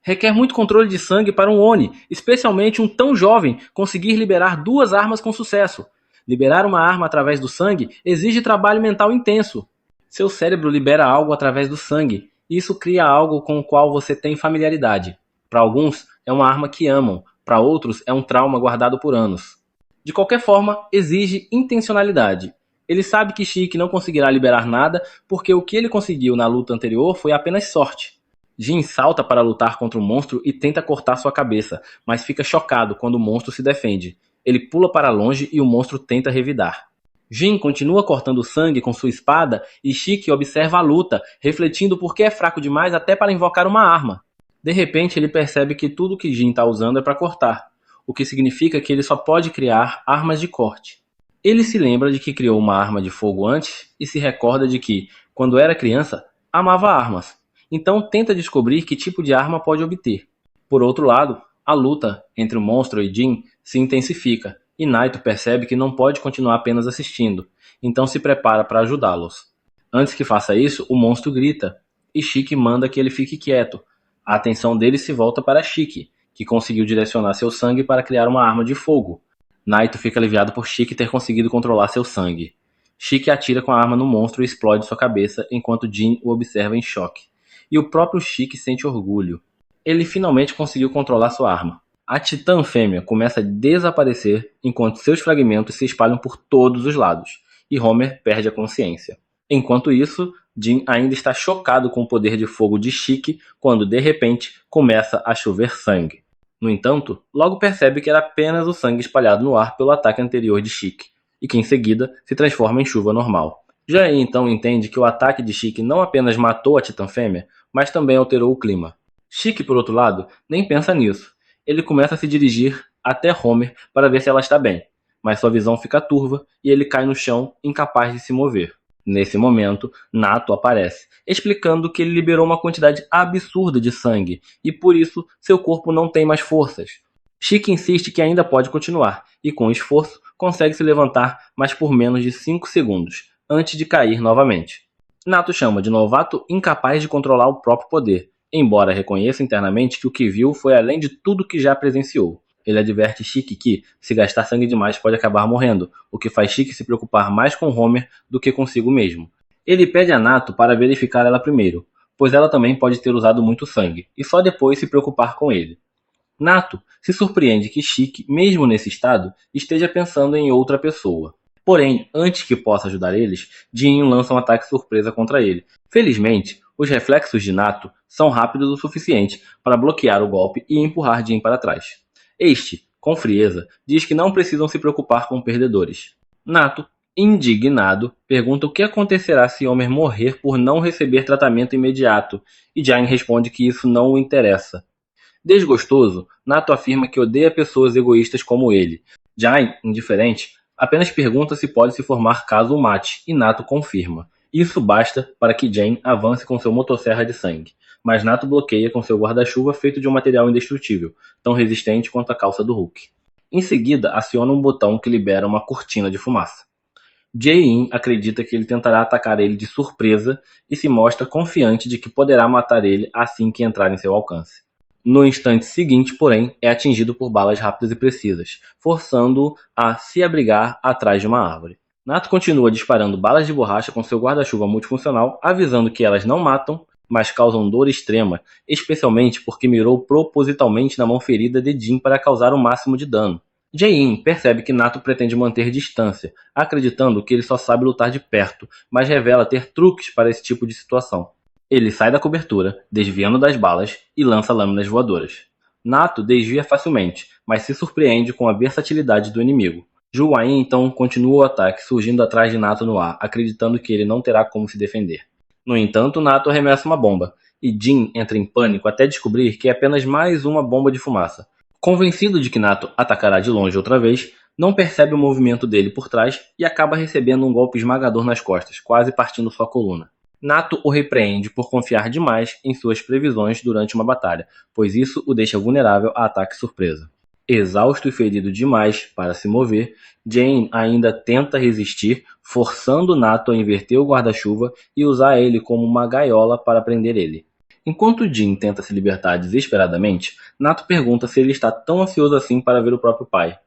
Requer muito controle de sangue para um Oni, especialmente um tão jovem, conseguir liberar duas armas com sucesso. Liberar uma arma através do sangue exige trabalho mental intenso. Seu cérebro libera algo através do sangue, e isso cria algo com o qual você tem familiaridade. Para alguns, é uma arma que amam, para outros, é um trauma guardado por anos. De qualquer forma, exige intencionalidade. Ele sabe que Shiki não conseguirá liberar nada, porque o que ele conseguiu na luta anterior foi apenas sorte. Jin salta para lutar contra o monstro e tenta cortar sua cabeça, mas fica chocado quando o monstro se defende. Ele pula para longe e o monstro tenta revidar. Jin continua cortando sangue com sua espada e Shiki observa a luta, refletindo por que é fraco demais até para invocar uma arma. De repente ele percebe que tudo que Jin está usando é para cortar, o que significa que ele só pode criar armas de corte. Ele se lembra de que criou uma arma de fogo antes e se recorda de que, quando era criança, amava armas. Então tenta descobrir que tipo de arma pode obter. Por outro lado, a luta entre o monstro e Jin se intensifica, e Naito percebe que não pode continuar apenas assistindo, então se prepara para ajudá-los. Antes que faça isso, o monstro grita, e Shiki manda que ele fique quieto. A atenção dele se volta para Shiki, que conseguiu direcionar seu sangue para criar uma arma de fogo. Naito fica aliviado por Shiki ter conseguido controlar seu sangue. Shiki atira com a arma no monstro e explode sua cabeça, enquanto Jin o observa em choque. E o próprio Shiki sente orgulho. Ele finalmente conseguiu controlar sua arma. A Titã fêmea começa a desaparecer enquanto seus fragmentos se espalham por todos os lados, e Homer perde a consciência. Enquanto isso, Jin ainda está chocado com o poder de fogo de Shiki quando, de repente, começa a chover sangue. No entanto, logo percebe que era apenas o sangue espalhado no ar pelo ataque anterior de Shiki, e que em seguida se transforma em chuva normal. Jae então entende que o ataque de Shiki não apenas matou a Titã fêmea, mas também alterou o clima. Shiki, por outro lado, nem pensa nisso. Ele começa a se dirigir até Homer para ver se ela está bem, mas sua visão fica turva e ele cai no chão, incapaz de se mover. Nesse momento, Nato aparece, explicando que ele liberou uma quantidade absurda de sangue e por isso seu corpo não tem mais forças. Shiki insiste que ainda pode continuar e, com esforço, consegue se levantar, mas por menos de 5 segundos, antes de cair novamente. Nato chama de novato incapaz de controlar o próprio poder, embora reconheça internamente que o que viu foi além de tudo que já presenciou. Ele adverte Shiki que, se gastar sangue demais, pode acabar morrendo, o que faz Shiki se preocupar mais com Homer do que consigo mesmo. Ele pede a Nato para verificar ela primeiro, pois ela também pode ter usado muito sangue, e só depois se preocupar com ele. Nato se surpreende que Shiki, mesmo nesse estado, esteja pensando em outra pessoa. Porém, antes que possa ajudar eles, Jin lança um ataque surpresa contra ele. Felizmente, os reflexos de Nato são rápidos o suficiente para bloquear o golpe e empurrar Jin para trás. Este, com frieza, diz que não precisam se preocupar com perdedores. Nato Indignado, pergunta o que acontecerá se Homer morrer por não receber tratamento imediato, e Jane responde que isso não o interessa. Desgostoso, Nato afirma que odeia pessoas egoístas como ele. Jane, indiferente, apenas pergunta se pode se formar caso o mate, e Nato confirma. Isso basta para que Jane avance com seu motosserra de sangue, mas Nato bloqueia com seu guarda-chuva feito de um material indestrutível, tão resistente quanto a calça do Hulk. Em seguida, aciona um botão que libera uma cortina de fumaça. Jae-in acredita que ele tentará atacar ele de surpresa e se mostra confiante de que poderá matar ele assim que entrar em seu alcance. No instante seguinte, porém, é atingido por balas rápidas e precisas, forçando-o a se abrigar atrás de uma árvore. Nato continua disparando balas de borracha com seu guarda-chuva multifuncional, avisando que elas não matam, mas causam dor extrema, especialmente porque mirou propositalmente na mão ferida de Jin para causar o máximo de dano. Jae-in percebe que Nato pretende manter distância, acreditando que ele só sabe lutar de perto, mas revela ter truques para esse tipo de situação. Ele sai da cobertura, desviando das balas, e lança lâminas voadoras. Nato desvia facilmente, mas se surpreende com a versatilidade do inimigo. Juwain então continua o ataque, surgindo atrás de Nato no ar, acreditando que ele não terá como se defender. No entanto, Nato arremessa uma bomba, e Jin entra em pânico até descobrir que é apenas mais uma bomba de fumaça. Convencido de que Nato atacará de longe outra vez, não percebe o movimento dele por trás e acaba recebendo um golpe esmagador nas costas, quase partindo sua coluna. Nato o repreende por confiar demais em suas previsões durante uma batalha, pois isso o deixa vulnerável a ataque surpresa. Exausto e ferido demais para se mover, Jane ainda tenta resistir, forçando Nato a inverter o guarda-chuva e usar ele como uma gaiola para prender ele. Enquanto Jin tenta se libertar desesperadamente, Nato pergunta se ele está tão ansioso assim para ver o próprio pai.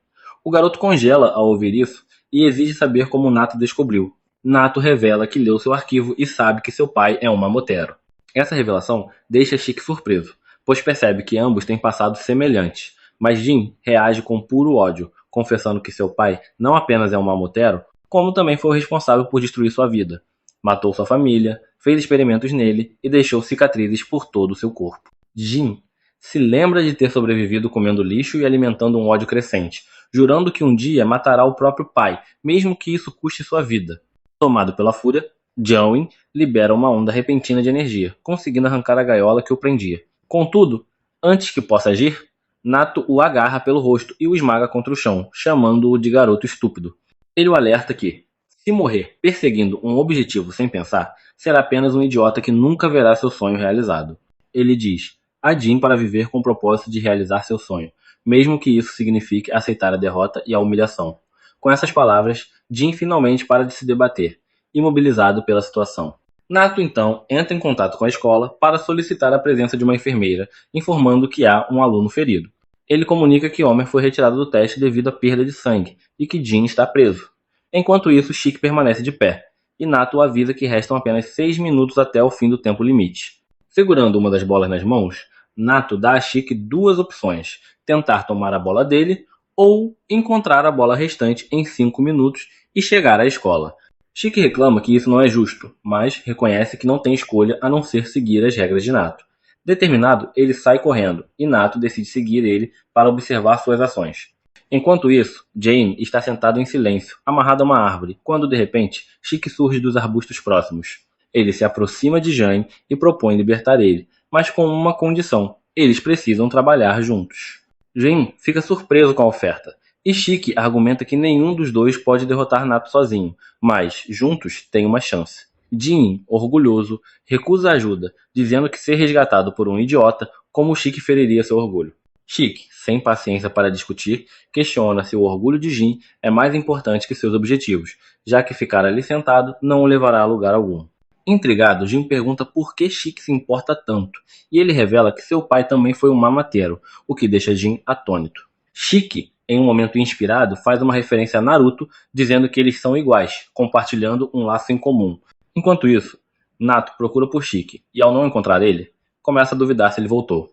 O garoto congela ao ouvir isso e exige saber como Nato descobriu. Nato revela que leu seu arquivo e sabe que seu pai é um mamotero. Essa revelação deixa Chique surpreso, pois percebe que ambos têm passados semelhantes, mas Jin reage com puro ódio, confessando que seu pai não apenas é um mamotero, como também foi o responsável por destruir sua vida. Matou sua família, fez experimentos nele e deixou cicatrizes por todo o seu corpo. Jin se lembra de ter sobrevivido comendo lixo e alimentando um ódio crescente, jurando que um dia matará o próprio pai, mesmo que isso custe sua vida. Tomado pela fúria, Joey libera uma onda repentina de energia, conseguindo arrancar a gaiola que o prendia. Contudo, antes que possa agir, Nato o agarra pelo rosto e o esmaga contra o chão, chamando-o de garoto estúpido. Ele o alerta que, se morrer perseguindo um objetivo sem pensar, será apenas um idiota que nunca verá seu sonho realizado. Ele diz a Jin para viver com o propósito de realizar seu sonho, mesmo que isso signifique aceitar a derrota e a humilhação. Com essas palavras, Jin finalmente para de se debater, imobilizado pela situação. Nato então entra em contato com a escola para solicitar a presença de uma enfermeira, informando que há um aluno ferido. Ele comunica que Homer foi retirado do teste devido à perda de sangue e que Jin está preso. Enquanto isso, Chique permanece de pé, e Nato avisa que restam apenas 6 minutos até o fim do tempo limite. Segurando uma das bolas nas mãos, Nato dá a Chique duas opções: tentar tomar a bola dele ou encontrar a bola restante em 5 minutos e chegar à escola. Chique reclama que isso não é justo, mas reconhece que não tem escolha a não ser seguir as regras de Nato. Determinado, ele sai correndo, e Nato decide seguir ele para observar suas ações. Enquanto isso, Jane está sentada em silêncio, amarrada a uma árvore, quando de repente, Chique surge dos arbustos próximos. Ele se aproxima de Jane e propõe libertar ele, mas com uma condição: eles precisam trabalhar juntos. Jane fica surpreso com a oferta, e Chique argumenta que nenhum dos dois pode derrotar Nato sozinho, mas, juntos, tem uma chance. Jin, orgulhoso, recusa ajuda, dizendo que ser resgatado por um idiota, como Chique feriria seu orgulho. Chique, sem paciência para discutir, questiona se o orgulho de Jin é mais importante que seus objetivos, já que ficar ali sentado não o levará a lugar algum. Intrigado, Jin pergunta por que Chique se importa tanto, e ele revela que seu pai também foi um mamatero, o que deixa Jin atônito. Chique, em um momento inspirado, faz uma referência a Naruto, dizendo que eles são iguais, compartilhando um laço em comum. Enquanto isso, Nato procura por Chique, e ao não encontrar ele, começa a duvidar se ele voltou.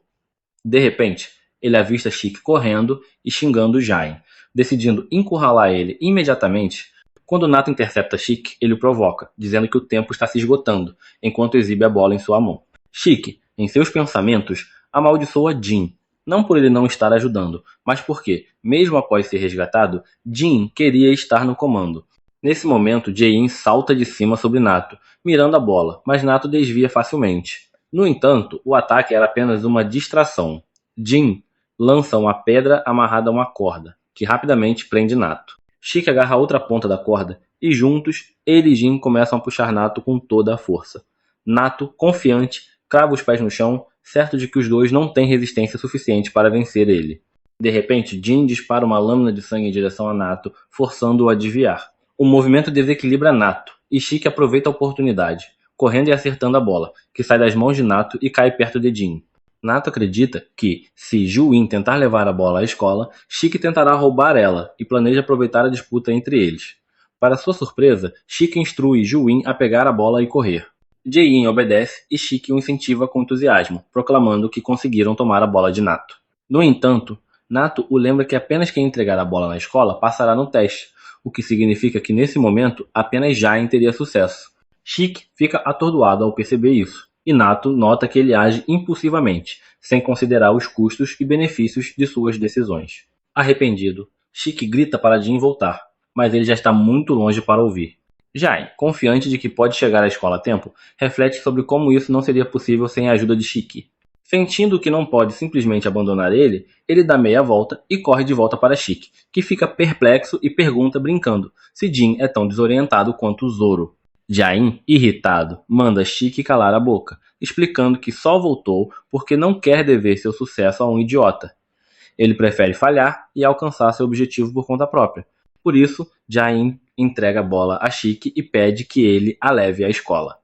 De repente, ele avista Chique correndo e xingando Jain, decidindo encurralar ele imediatamente. Quando Nato intercepta Chique, ele o provoca, dizendo que o tempo está se esgotando, enquanto exibe a bola em sua mão. Chique, em seus pensamentos, amaldiçoa Jin, não por ele não estar ajudando, mas porque, mesmo após ser resgatado, Jin queria estar no comando. Nesse momento, Jae-in salta de cima sobre Nato, mirando a bola, mas Nato desvia facilmente. No entanto, o ataque era apenas uma distração. Jin lança uma pedra amarrada a uma corda, que rapidamente prende Nato. Shiki agarra a outra ponta da corda e juntos, ele e Jin começam a puxar Nato com toda a força. Nato, confiante, crava os pés no chão, certo de que os dois não têm resistência suficiente para vencer ele. De repente, Jin dispara uma lâmina de sangue em direção a Nato, forçando-o a desviar. O movimento desequilibra Nato, e Shiki aproveita a oportunidade, correndo e acertando a bola, que sai das mãos de Nato e cai perto de Jin. Nato acredita que, se Ju-In tentar levar a bola à escola, Shiki tentará roubar ela e planeja aproveitar a disputa entre eles. Para sua surpresa, Shiki instrui Ju-In a pegar a bola e correr. Jae-in obedece e Shiki o incentiva com entusiasmo, proclamando que conseguiram tomar a bola de Nato. No entanto, Nato o lembra que apenas quem entregar a bola na escola passará no teste, o que significa que nesse momento apenas Jain teria sucesso. Shiki fica atordoado ao perceber isso, e Nato nota que ele age impulsivamente, sem considerar os custos e benefícios de suas decisões. Arrependido, Shiki grita para Jin voltar, mas ele já está muito longe para ouvir. Jain, confiante de que pode chegar à escola a tempo, reflete sobre como isso não seria possível sem a ajuda de Shiki. Sentindo que não pode simplesmente abandonar ele, ele dá meia volta e corre de volta para Shiki, que fica perplexo e pergunta brincando se Jin é tão desorientado quanto Zoro. Jain, irritado, manda Shiki calar a boca, explicando que só voltou porque não quer dever seu sucesso a um idiota. Ele prefere falhar e alcançar seu objetivo por conta própria. Por isso, Jain entrega a bola a Shiki e pede que ele a leve à escola.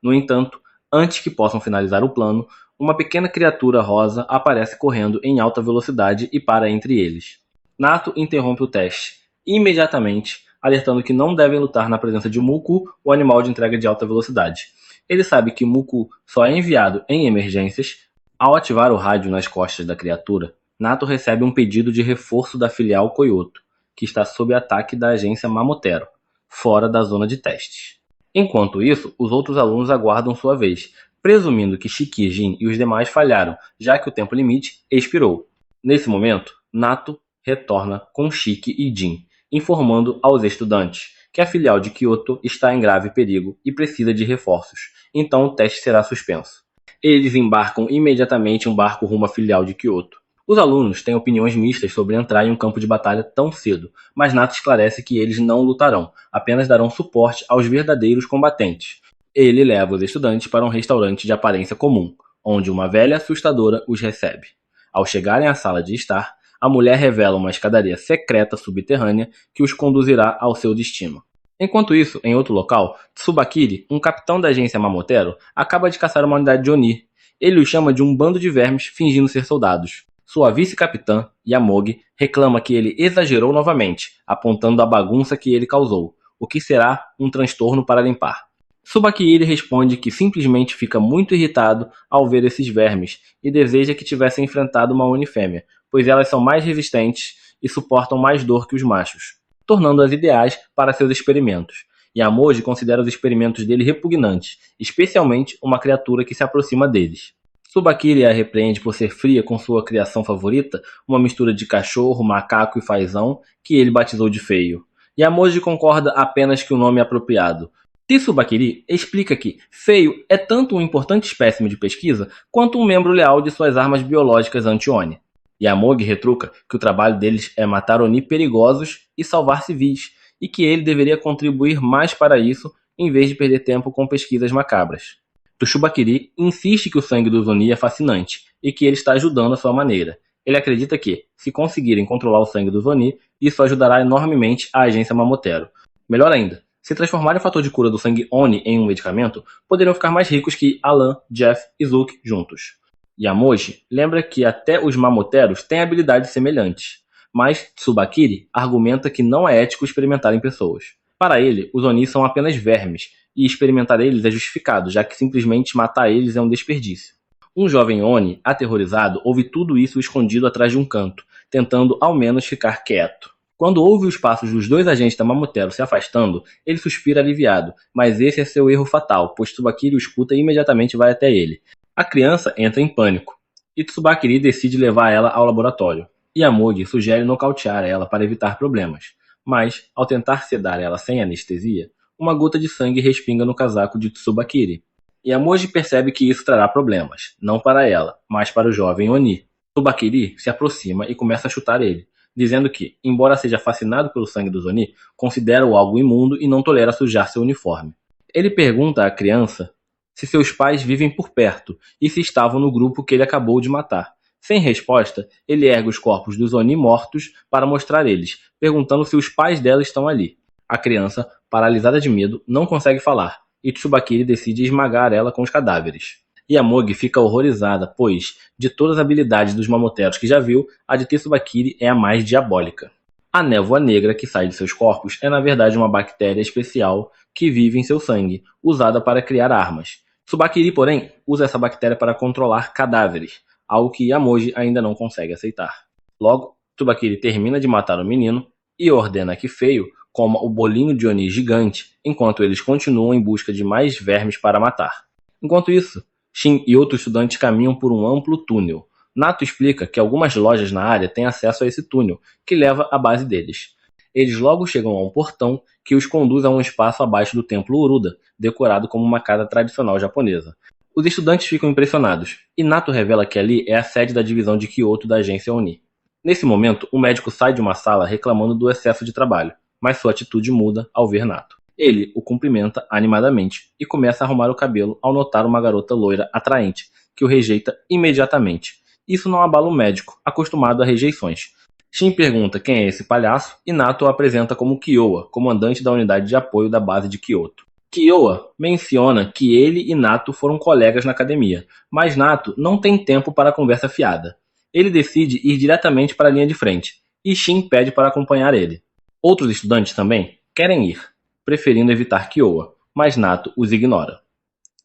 No entanto, antes que possam finalizar o plano, uma pequena criatura rosa aparece correndo em alta velocidade e para entre eles. Nato interrompe o teste, imediatamente, alertando que não devem lutar na presença de Muku, o animal de entrega de alta velocidade. Ele sabe que Muku só é enviado em emergências. Ao ativar o rádio nas costas da criatura, Nato recebe um pedido de reforço da filial Kyoto, que está sob ataque da agência Mamotero, fora da zona de testes. Enquanto isso, os outros alunos aguardam sua vez, presumindo que Shiki, Jin e os demais falharam, já que o tempo limite expirou. Nesse momento, Nato retorna com Shiki e Jin, informando aos estudantes que a filial de Kyoto está em grave perigo e precisa de reforços, então o teste será suspenso. Eles embarcam imediatamente em um barco rumo à filial de Kyoto. Os alunos têm opiniões mistas sobre entrar em um campo de batalha tão cedo, mas Nato esclarece que eles não lutarão, apenas darão suporte aos verdadeiros combatentes. Ele leva os estudantes para um restaurante de aparência comum, onde uma velha assustadora os recebe. Ao chegarem à sala de estar, a mulher revela uma escadaria secreta subterrânea que os conduzirá ao seu destino. Enquanto isso, em outro local, Tsubakiri, um capitão da agência Mamotero, acaba de caçar uma unidade de Oni. Ele os chama de um bando de vermes fingindo ser soldados. Sua vice-capitã, Yamogi, reclama que ele exagerou novamente, apontando a bagunça que ele causou, o que será um transtorno para limpar. Tsubakiri responde que simplesmente fica muito irritado ao ver esses vermes e deseja que tivessem enfrentado uma Oni fêmea, pois elas são mais resistentes e suportam mais dor que os machos, tornando-as ideais para seus experimentos. Yamogi considera os experimentos dele repugnantes, especialmente uma criatura que se aproxima deles. Tsubakiri a repreende por ser fria com sua criação favorita, uma mistura de cachorro, macaco e fazão, que ele batizou de feio. Yamoji concorda apenas que o nome é apropriado. Tsubakiri explica que feio é tanto um importante espécime de pesquisa quanto um membro leal de suas armas biológicas anti-Oni. Yamogi retruca que o trabalho deles é matar Oni perigosos e salvar civis, e que ele deveria contribuir mais para isso em vez de perder tempo com pesquisas macabras. Tsubakiri insiste que o sangue dos Oni é fascinante e que ele está ajudando à sua maneira. Ele acredita que, se conseguirem controlar o sangue dos Oni, isso ajudará enormemente a agência Mamotero. Melhor ainda, se transformarem o fator de cura do sangue Oni em um medicamento, poderiam ficar mais ricos que Alan, Jeff e Zook juntos. Yamoji lembra que até os Mamoteros têm habilidades semelhantes, mas Tsubakiri argumenta que não é ético experimentar em pessoas. Para ele, os Oni são apenas vermes, e experimentar eles é justificado, já que simplesmente matar eles é um desperdício. Um jovem Oni, aterrorizado, ouve tudo isso escondido atrás de um canto, tentando ao menos ficar quieto. Quando ouve os passos dos dois agentes da Mamotero se afastando, ele suspira aliviado, mas esse é seu erro fatal, pois Tsubakiri o escuta e imediatamente vai até ele. A criança entra em pânico, e Tsubakiri decide levar ela ao laboratório. Yamogi sugere nocautear ela para evitar problemas, mas, ao tentar sedar ela sem anestesia, uma gota de sangue respinga no casaco de Tsubakiri. Yamoji percebe que isso trará problemas, não para ela, mas para o jovem Oni. Tsubakiri se aproxima e começa a chutar ele, dizendo que, embora seja fascinado pelo sangue dos Oni, considera-o algo imundo e não tolera sujar seu uniforme. Ele pergunta à criança se seus pais vivem por perto e se estavam no grupo que ele acabou de matar. Sem resposta, ele ergue os corpos dos Oni mortos para mostrar eles, perguntando se os pais dela estão ali. A criança, paralisada de medo, não consegue falar, e Tsubakiri decide esmagar ela com os cadáveres. Yamogi fica horrorizada, pois, de todas as habilidades dos mamoteros que já viu, a de Tsubakiri é a mais diabólica. A névoa negra que sai de seus corpos é na verdade uma bactéria especial que vive em seu sangue, usada para criar armas. Tsubakiri, porém, usa essa bactéria para controlar cadáveres, algo que Yamoji ainda não consegue aceitar. Logo, Tsubakiri termina de matar o menino e ordena que Feio coma o bolinho de Oni gigante, enquanto eles continuam em busca de mais vermes para matar. Enquanto isso, Shin e outros estudantes caminham por um amplo túnel. Nato explica que algumas lojas na área têm acesso a esse túnel, que leva à base deles. Eles logo chegam a um portão que os conduz a um espaço abaixo do templo Uruda, decorado como uma casa tradicional japonesa. Os estudantes ficam impressionados, e Nato revela que ali é a sede da divisão de Kyoto da agência Oni. Nesse momento, o médico sai de uma sala reclamando do excesso de trabalho, mas sua atitude muda ao ver Nato. Ele o cumprimenta animadamente e começa a arrumar o cabelo ao notar uma garota loira atraente, que o rejeita imediatamente. Isso não abala o médico, acostumado a rejeições. Shin pergunta quem é esse palhaço e Nato o apresenta como Kyoa, comandante da unidade de apoio da base de Kyoto. Kyoa menciona que ele e Nato foram colegas na academia, mas Nato não tem tempo para a conversa fiada. Ele decide ir diretamente para a linha de frente, e Shin pede para acompanhar ele. Outros estudantes também querem ir, preferindo evitar Kyoa, mas Nato os ignora.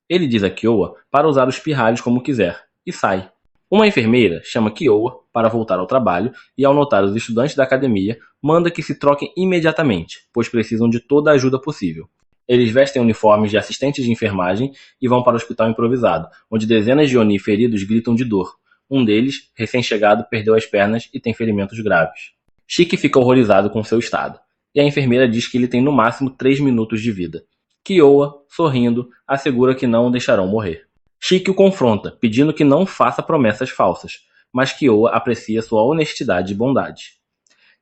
Ele diz a Kyoa para usar os pirralhos como quiser, e sai. Uma enfermeira chama Kyoa para voltar ao trabalho e, ao notar os estudantes da academia, manda que se troquem imediatamente, pois precisam de toda a ajuda possível. Eles vestem uniformes de assistentes de enfermagem e vão para o hospital improvisado, onde dezenas de Oni feridos gritam de dor. Um deles, recém-chegado, perdeu as pernas e tem ferimentos graves. Shiki fica horrorizado com seu estado, e a enfermeira diz que ele tem no máximo 3 minutos de vida. Kyoa, sorrindo, assegura que não o deixarão morrer. Shiki o confronta, pedindo que não faça promessas falsas, mas Kyoa aprecia sua honestidade e bondade.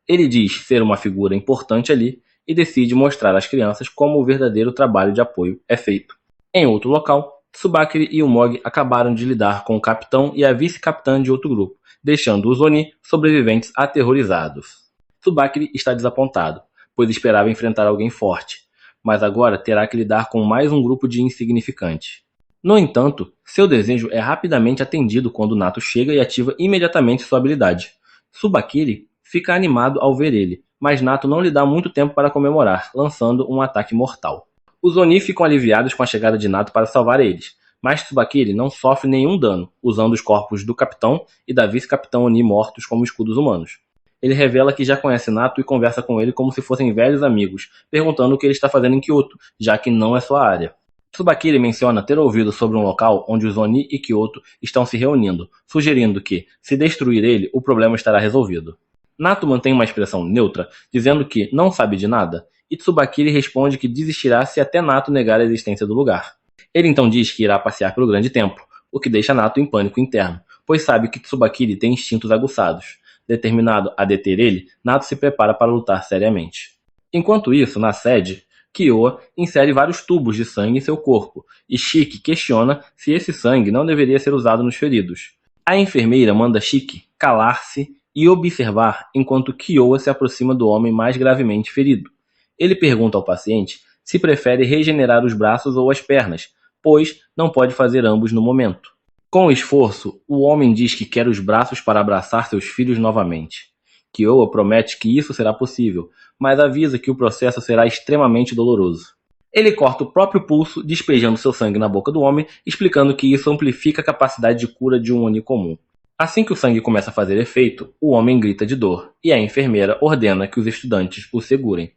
Ele diz ser uma figura importante ali e decide mostrar às crianças como o verdadeiro trabalho de apoio é feito. Em outro local, Tsubakiri e Umogi acabaram de lidar com o capitão e a vice-capitã de outro grupo, deixando os Oni sobreviventes aterrorizados. Tsubakiri está desapontado, pois esperava enfrentar alguém forte, mas agora terá que lidar com mais um grupo de insignificantes. No entanto, seu desejo é rapidamente atendido quando Nato chega e ativa imediatamente sua habilidade. Tsubakiri fica animado ao ver ele, mas Nato não lhe dá muito tempo para comemorar, lançando um ataque mortal. Os Oni ficam aliviados com a chegada de Nato para salvar eles, mas Tsubakiri não sofre nenhum dano, usando os corpos do capitão e da vice-capitã Oni mortos como escudos humanos. Ele revela que já conhece Nato e conversa com ele como se fossem velhos amigos, perguntando o que ele está fazendo em Kyoto, já que não é sua área. Tsubakiri menciona ter ouvido sobre um local onde os Oni e Kyoto estão se reunindo, sugerindo que, se destruir ele, o problema estará resolvido. Nato mantém uma expressão neutra, dizendo que não sabe de nada, e Tsubakiri responde que desistirá se até Nato negar a existência do lugar. Ele então diz que irá passear pelo grande templo, o que deixa Nato em pânico interno, pois sabe que Tsubakiri tem instintos aguçados. Determinado a deter ele, Nato se prepara para lutar seriamente. Enquanto isso, na sede, Kyoa insere vários tubos de sangue em seu corpo, e Shiki questiona se esse sangue não deveria ser usado nos feridos. A enfermeira manda Shiki calar-se e observar enquanto Kyoa se aproxima do homem mais gravemente ferido. Ele pergunta ao paciente se prefere regenerar os braços ou as pernas, pois não pode fazer ambos no momento. Com esforço, o homem diz que quer os braços para abraçar seus filhos novamente. Kyoa promete que isso será possível, mas avisa que o processo será extremamente doloroso. Ele corta o próprio pulso, despejando seu sangue na boca do homem, explicando que isso amplifica a capacidade de cura de um Oni comum. Assim que o sangue começa a fazer efeito, o homem grita de dor, e a enfermeira ordena que os estudantes o segurem.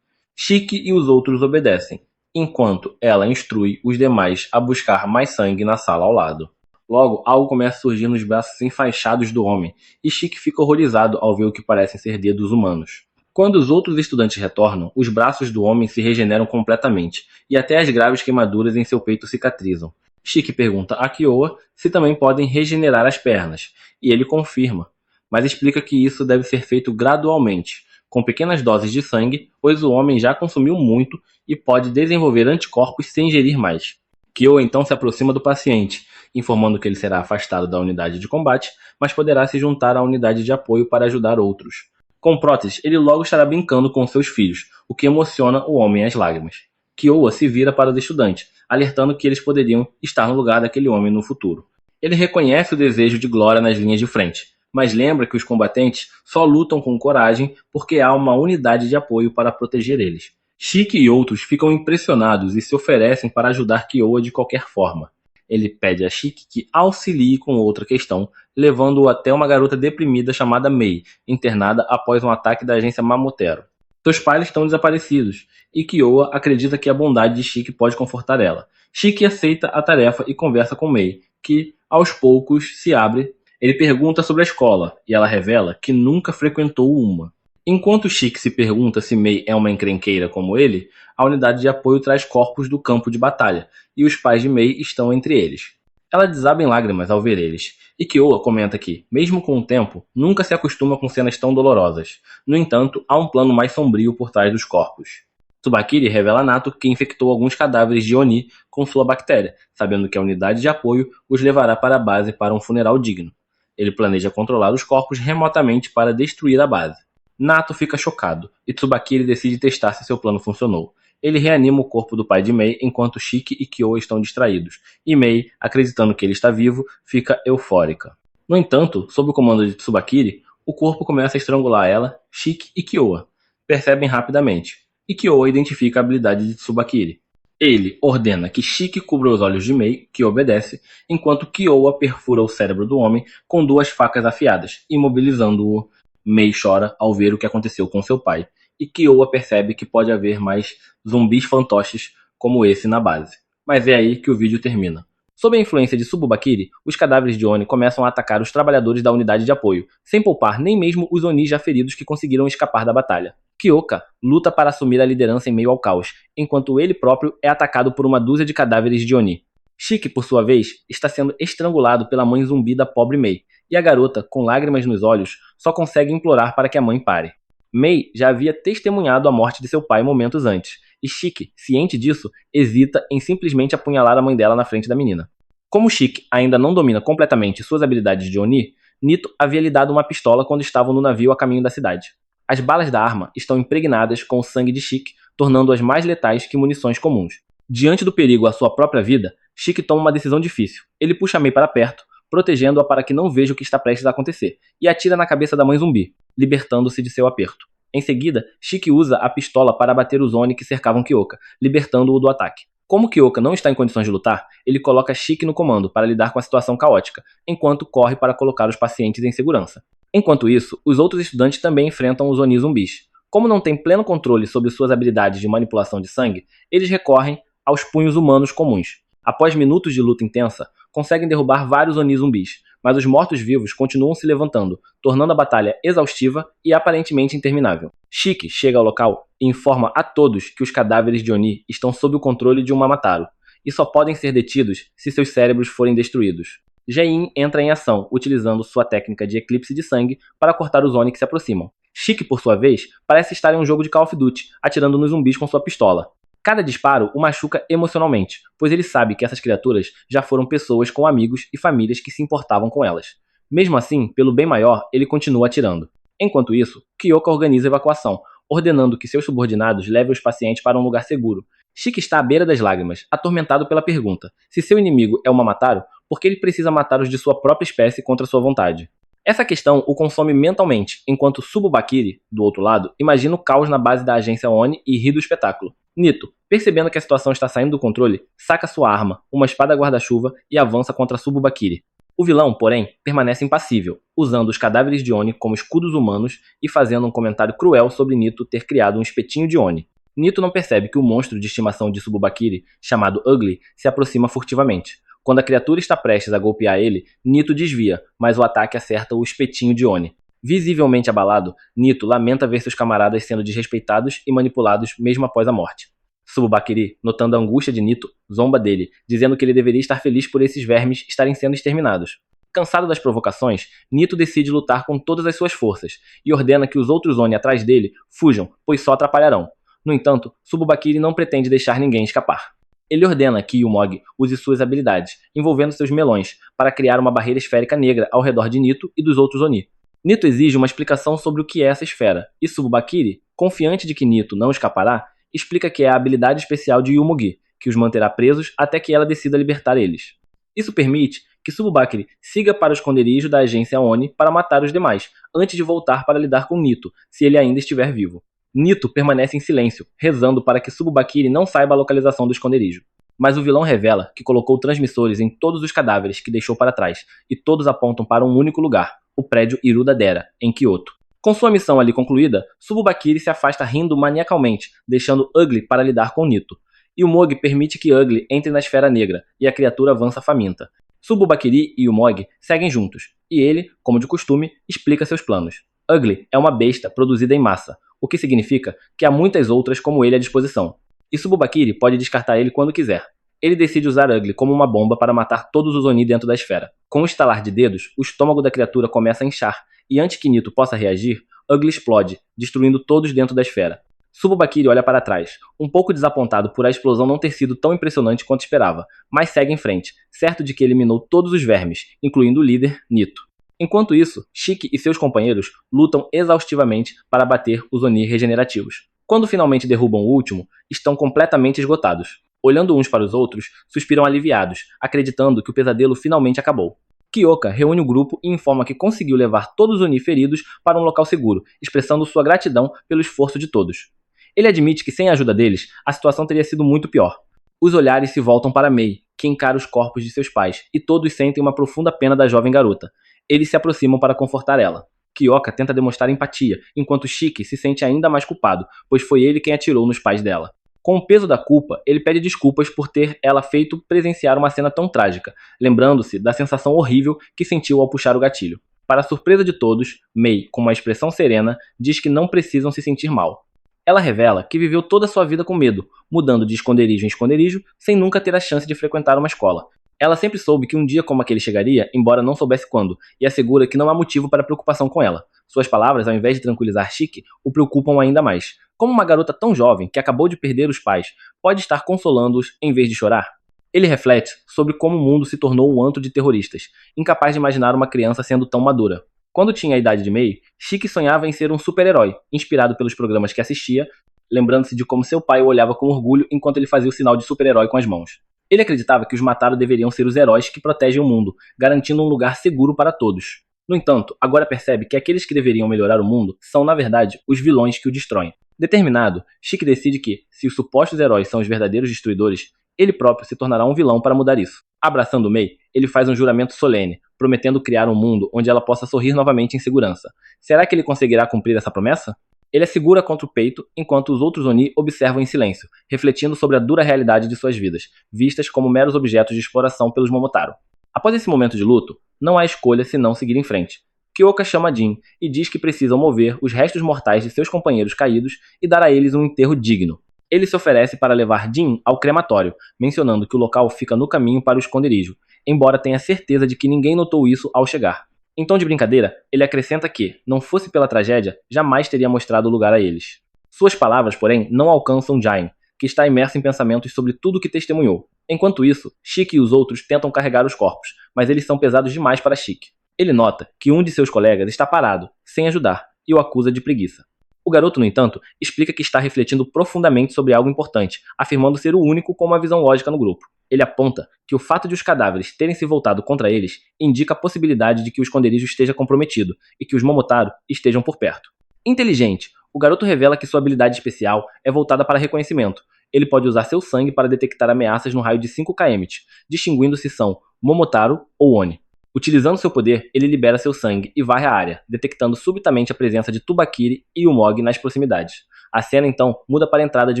Shiki e os outros obedecem, enquanto ela instrui os demais a buscar mais sangue na sala ao lado. Logo, algo começa a surgir nos braços enfaixados do homem, e Shiki fica horrorizado ao ver o que parecem ser dedos humanos. Quando os outros estudantes retornam, os braços do homem se regeneram completamente, e até as graves queimaduras em seu peito cicatrizam. Shiki pergunta a Kyoa se também podem regenerar as pernas, e ele confirma, mas explica que isso deve ser feito gradualmente, com pequenas doses de sangue, pois o homem já consumiu muito e pode desenvolver anticorpos sem ingerir mais. Kyoa então se aproxima do paciente, informando que ele será afastado da unidade de combate, mas poderá se juntar à unidade de apoio para ajudar outros. Com próteses, ele logo estará brincando com seus filhos, o que emociona o homem às lágrimas. Kyoa se vira para os estudantes, alertando que eles poderiam estar no lugar daquele homem no futuro. Ele reconhece o desejo de glória nas linhas de frente, mas lembra que os combatentes só lutam com coragem porque há uma unidade de apoio para proteger eles. Shiki e outros ficam impressionados e se oferecem para ajudar Kyoa de qualquer forma. Ele pede a Shiki que auxilie com outra questão, levando-o até uma garota deprimida chamada Mei, internada após um ataque da agência Mamotero. Seus pais estão desaparecidos, e Kyoa acredita que a bondade de Shiki pode confortar ela. Shiki aceita a tarefa e conversa com Mei, que, aos poucos, se abre. Ele pergunta sobre a escola, e ela revela que nunca frequentou uma. Enquanto Shiki se pergunta se Mei é uma encrenqueira como ele, a unidade de apoio traz corpos do campo de batalha, e os pais de Mei estão entre eles. Ela desaba em lágrimas ao ver eles, e Kyoa comenta que, mesmo com o tempo, nunca se acostuma com cenas tão dolorosas. No entanto, há um plano mais sombrio por trás dos corpos. Tsubakiri revela a Nato que infectou alguns cadáveres de Oni com sua bactéria, sabendo que a unidade de apoio os levará para a base para um funeral digno. Ele planeja controlar os corpos remotamente para destruir a base. Nato fica chocado, e Tsubakiri decide testar se seu plano funcionou. Ele reanima o corpo do pai de Mei enquanto Shiki e Kyoa estão distraídos, e Mei, acreditando que ele está vivo, fica eufórica. No entanto, sob o comando de Tsubakiri, o corpo começa a estrangular ela, Shiki e Kyoa. Percebem rapidamente, e Kyoa identifica a habilidade de Tsubakiri. Ele ordena que Shiki cubra os olhos de Mei, que obedece, enquanto Kyoa perfura o cérebro do homem com 2 facas afiadas, imobilizando-o. Mei chora ao ver o que aconteceu com seu pai, e Kyoa percebe que pode haver mais zumbis fantoches como esse na base. Mas é aí que o vídeo termina. Sob a influência de Tsubakiri, os cadáveres de Oni começam a atacar os trabalhadores da unidade de apoio, sem poupar nem mesmo os Oni já feridos que conseguiram escapar da batalha. Kyoka luta para assumir a liderança em meio ao caos, enquanto ele próprio é atacado por uma dúzia de cadáveres de Oni. Shiki, por sua vez, está sendo estrangulado pela mãe zumbi da pobre Mei, e a garota, com lágrimas nos olhos, só consegue implorar para que a mãe pare. Mei já havia testemunhado a morte de seu pai momentos antes, e Shiki, ciente disso, hesita em simplesmente apunhalar a mãe dela na frente da menina. Como Shiki ainda não domina completamente suas habilidades de Oni, Nito havia lhe dado uma pistola quando estavam no navio a caminho da cidade. As balas da arma estão impregnadas com o sangue de Shiki, tornando-as mais letais que munições comuns. Diante do perigo à sua própria vida, Shiki toma uma decisão difícil. Ele puxa Mei para perto, protegendo-a para que não veja o que está prestes a acontecer, e atira na cabeça da mãe zumbi, libertando-se de seu aperto. Em seguida, Shiki usa a pistola para abater os Oni que cercavam Kyoka, libertando-o do ataque. Como Kyoka não está em condições de lutar, ele coloca Shiki no comando para lidar com a situação caótica, enquanto corre para colocar os pacientes em segurança. Enquanto isso, os outros estudantes também enfrentam os Oni zumbis. Como não têm pleno controle sobre suas habilidades de manipulação de sangue, eles recorrem aos punhos humanos comuns. Após minutos de luta intensa, conseguem derrubar vários Oni zumbis, mas os mortos-vivos continuam se levantando, tornando a batalha exaustiva e aparentemente interminável. Shiki chega ao local e informa a todos que os cadáveres de Oni estão sob o controle de um Mamataro, e só podem ser detidos se seus cérebros forem destruídos. Jain entra em ação, utilizando sua técnica de eclipse de sangue para cortar os Oni que se aproximam. Shiki, por sua vez, parece estar em um jogo de Call of Duty, atirando nos zumbis com sua pistola. Cada disparo o machuca emocionalmente, pois ele sabe que essas criaturas já foram pessoas com amigos e famílias que se importavam com elas. Mesmo assim, pelo bem maior, ele continua atirando. Enquanto isso, Kyoka organiza a evacuação, ordenando que seus subordinados levem os pacientes para um lugar seguro. Shiki está à beira das lágrimas, atormentado pela pergunta: se seu inimigo é o Mamataro, por que ele precisa matar os de sua própria espécie contra sua vontade? Essa questão o consome mentalmente, enquanto Tsubakiri, do outro lado, imagina o caos na base da agência Oni e ri do espetáculo. Nito, percebendo que a situação está saindo do controle, saca sua arma, uma espada guarda-chuva, e avança contra Tsubakiri. O vilão, porém, permanece impassível, usando os cadáveres de Oni como escudos humanos e fazendo um comentário cruel sobre Nito ter criado um espetinho de Oni. Nito não percebe que o monstro de estimação de Tsubakiri, chamado Ugly, se aproxima furtivamente. Quando a criatura está prestes a golpear ele, Nito desvia, mas o ataque acerta o espetinho de Oni. Visivelmente abalado, Nito lamenta ver seus camaradas sendo desrespeitados e manipulados mesmo após a morte. Sububakiri, notando a angústia de Nito, zomba dele, dizendo que ele deveria estar feliz por esses vermes estarem sendo exterminados. Cansado das provocações, Nito decide lutar com todas as suas forças e ordena que os outros Oni atrás dele fujam, pois só atrapalharão. No entanto, Sububakiri não pretende deixar ninguém escapar. Ele ordena que Yumog use suas habilidades, envolvendo seus melões, para criar uma barreira esférica negra ao redor de Nito e dos outros Oni. Nito exige uma explicação sobre o que é essa esfera, e Sububakiri, confiante de que Nito não escapará, explica que é a habilidade especial de Yumogi, que os manterá presos até que ela decida libertar eles. Isso permite que Sububakiri siga para o esconderijo da agência Oni para matar os demais, antes de voltar para lidar com Nito, se ele ainda estiver vivo. Nito permanece em silêncio, rezando para que Sububakiri não saiba a localização do esconderijo. Mas o vilão revela que colocou transmissores em todos os cadáveres que deixou para trás, e todos apontam para um único lugar, o prédio Iruda Dera, em Kyoto. Com sua missão ali concluída, Sububakiri se afasta rindo maniacalmente, deixando Ugly para lidar com Nito. Yumog permite que Ugly entre na esfera negra, e a criatura avança faminta. Sububakiri e Yumog seguem juntos, e ele, como de costume, explica seus planos. Ugly é uma besta produzida em massa, o que significa que há muitas outras como ele à disposição. E Sububakiri pode descartar ele quando quiser. Ele decide usar Ugly como uma bomba para matar todos os Oni dentro da esfera. Com um estalar de dedos, o estômago da criatura começa a inchar, e antes que Nito possa reagir, Ugly explode, destruindo todos dentro da esfera. Sububakiri olha para trás, um pouco desapontado por a explosão não ter sido tão impressionante quanto esperava, mas segue em frente, certo de que eliminou todos os vermes, incluindo o líder, Nito. Enquanto isso, Shiki e seus companheiros lutam exaustivamente para bater os Oni regenerativos. Quando finalmente derrubam o último, estão completamente esgotados. Olhando uns para os outros, suspiram aliviados, acreditando que o pesadelo finalmente acabou. Kyoka reúne o grupo e informa que conseguiu levar todos os Oni feridos para um local seguro, expressando sua gratidão pelo esforço de todos. Ele admite que sem a ajuda deles, a situação teria sido muito pior. Os olhares se voltam para Mei, que encara os corpos de seus pais, e todos sentem uma profunda pena da jovem garota. Eles se aproximam para confortar ela. Kyoka tenta demonstrar empatia, enquanto Shiki se sente ainda mais culpado, pois foi ele quem atirou nos pais dela. Com o peso da culpa, ele pede desculpas por ter ela feito presenciar uma cena tão trágica, lembrando-se da sensação horrível que sentiu ao puxar o gatilho. Para a surpresa de todos, Mei, com uma expressão serena, diz que não precisam se sentir mal. Ela revela que viveu toda a sua vida com medo, mudando de esconderijo em esconderijo, sem nunca ter a chance de frequentar uma escola. Ela sempre soube que um dia como aquele chegaria, embora não soubesse quando, e assegura que não há motivo para preocupação com ela. Suas palavras, ao invés de tranquilizar Shiki, o preocupam ainda mais. Como uma garota tão jovem, que acabou de perder os pais, pode estar consolando-os em vez de chorar? Ele reflete sobre como o mundo se tornou um antro de terroristas, incapaz de imaginar uma criança sendo tão madura. Quando tinha a idade de Mei, Shiki sonhava em ser um super-herói, inspirado pelos programas que assistia, lembrando-se de como seu pai o olhava com orgulho enquanto ele fazia o sinal de super-herói com as mãos. Ele acreditava que os Mataru deveriam ser os heróis que protegem o mundo, garantindo um lugar seguro para todos. No entanto, agora percebe que aqueles que deveriam melhorar o mundo são, na verdade, os vilões que o destroem. Determinado, Shiki decide que, se os supostos heróis são os verdadeiros destruidores, ele próprio se tornará um vilão para mudar isso. Abraçando Mei, ele faz um juramento solene, prometendo criar um mundo onde ela possa sorrir novamente em segurança. Será que ele conseguirá cumprir essa promessa? Ele a segura contra o peito, enquanto os outros Oni observam em silêncio, refletindo sobre a dura realidade de suas vidas, vistas como meros objetos de exploração pelos Momotaro. Após esse momento de luto, não há escolha senão seguir em frente. Kyoka chama Jin e diz que precisam mover os restos mortais de seus companheiros caídos e dar a eles um enterro digno. Ele se oferece para levar Jin ao crematório, mencionando que o local fica no caminho para o esconderijo, embora tenha certeza de que ninguém notou isso ao chegar. Em tom de brincadeira, ele acrescenta que, não fosse pela tragédia, jamais teria mostrado o lugar a eles. Suas palavras, porém, não alcançam Jain, que está imerso em pensamentos sobre tudo o que testemunhou. Enquanto isso, Shiki e os outros tentam carregar os corpos, mas eles são pesados demais para Shiki. Ele nota que um de seus colegas está parado, sem ajudar, e o acusa de preguiça. O garoto, no entanto, explica que está refletindo profundamente sobre algo importante, afirmando ser o único com uma visão lógica no grupo. Ele aponta que o fato de os cadáveres terem se voltado contra eles indica a possibilidade de que o esconderijo esteja comprometido e que os Momotaro estejam por perto. Inteligente, o garoto revela que sua habilidade especial é voltada para reconhecimento. Ele pode usar seu sangue para detectar ameaças no raio de 5 km, distinguindo se são Momotaro ou Oni. Utilizando seu poder, ele libera seu sangue e varre a área, detectando subitamente a presença de Tubakiri e Yumog nas proximidades. A cena então muda para a entrada de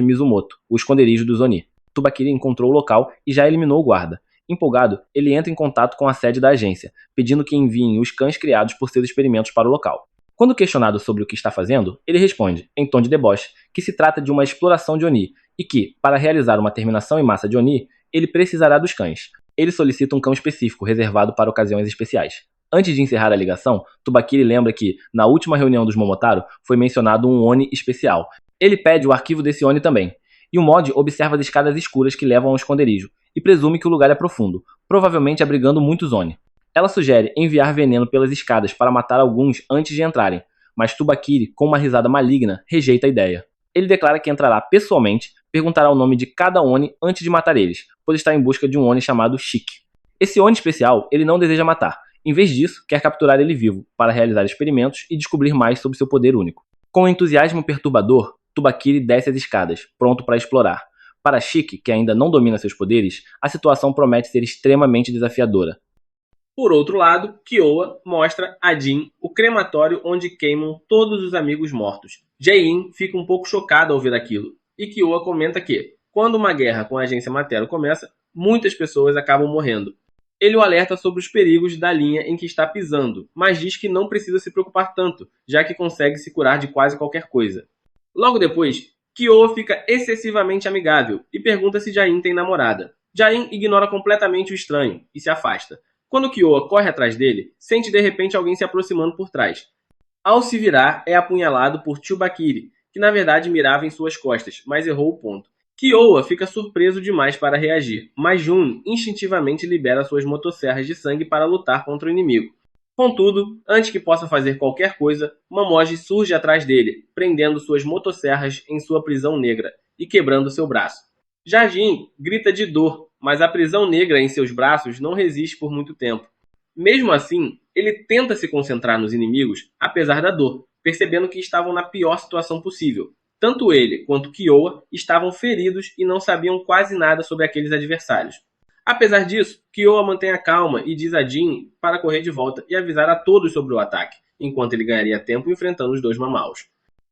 Mizumoto, o esconderijo dos Oni. Tubakiri encontrou o local e já eliminou o guarda. Empolgado, ele entra em contato com a sede da agência, pedindo que enviem os cães criados por seus experimentos para o local. Quando questionado sobre o que está fazendo, ele responde, em tom de deboche, que se trata de uma exploração de Oni e que, para realizar uma terminação em massa de Oni, ele precisará dos cães. Ele solicita um cão específico reservado para ocasiões especiais. Antes de encerrar a ligação, Tsubakiri lembra que, na última reunião dos Momotaro, foi mencionado um Oni especial. Ele pede o arquivo desse Oni também. E o Mod observa as escadas escuras que levam ao esconderijo e presume que o lugar é profundo, provavelmente abrigando muitos Oni. Ela sugere enviar veneno pelas escadas para matar alguns antes de entrarem, mas Tsubakiri, com uma risada maligna, rejeita a ideia. Ele declara que entrará pessoalmente, perguntará o nome de cada Oni antes de matar eles, pois está em busca de um Oni chamado Shiki. Esse Oni especial ele não deseja matar, em vez disso, quer capturar ele vivo, para realizar experimentos e descobrir mais sobre seu poder único. Com um entusiasmo perturbador, Tsubakiri desce as escadas, pronto para explorar. Para Shiki, que ainda não domina seus poderes, a situação promete ser extremamente desafiadora. Por outro lado, Kyowa mostra a Jin o crematório onde queimam todos os amigos mortos. Jae-in fica um pouco chocado ao ver aquilo, e Kyowa comenta que, quando uma guerra com a agência Matero começa, muitas pessoas acabam morrendo. Ele o alerta sobre os perigos da linha em que está pisando, mas diz que não precisa se preocupar tanto, já que consegue se curar de quase qualquer coisa. Logo depois, Kyowa fica excessivamente amigável e pergunta se Jae-in tem namorada. Jae-in ignora completamente o estranho e se afasta. Quando Kyowa corre atrás dele, sente de repente alguém se aproximando por trás. Ao se virar, é apunhalado por Tsubakiri, que na verdade mirava em suas costas, mas errou o ponto. Kyowa fica surpreso demais para reagir, mas Jun instintivamente libera suas motosserras de sangue para lutar contra o inimigo. Contudo, antes que possa fazer qualquer coisa, Mamoji surge atrás dele, prendendo suas motosserras em sua prisão negra e quebrando seu braço. Jin grita de dor, mas a prisão negra em seus braços não resiste por muito tempo. Mesmo assim, ele tenta se concentrar nos inimigos, apesar da dor, percebendo que estavam na pior situação possível. Tanto ele quanto Kyowa estavam feridos e não sabiam quase nada sobre aqueles adversários. Apesar disso, Kyowa mantém a calma e diz a Jin para correr de volta e avisar a todos sobre o ataque, enquanto ele ganharia tempo enfrentando os dois Mamaus.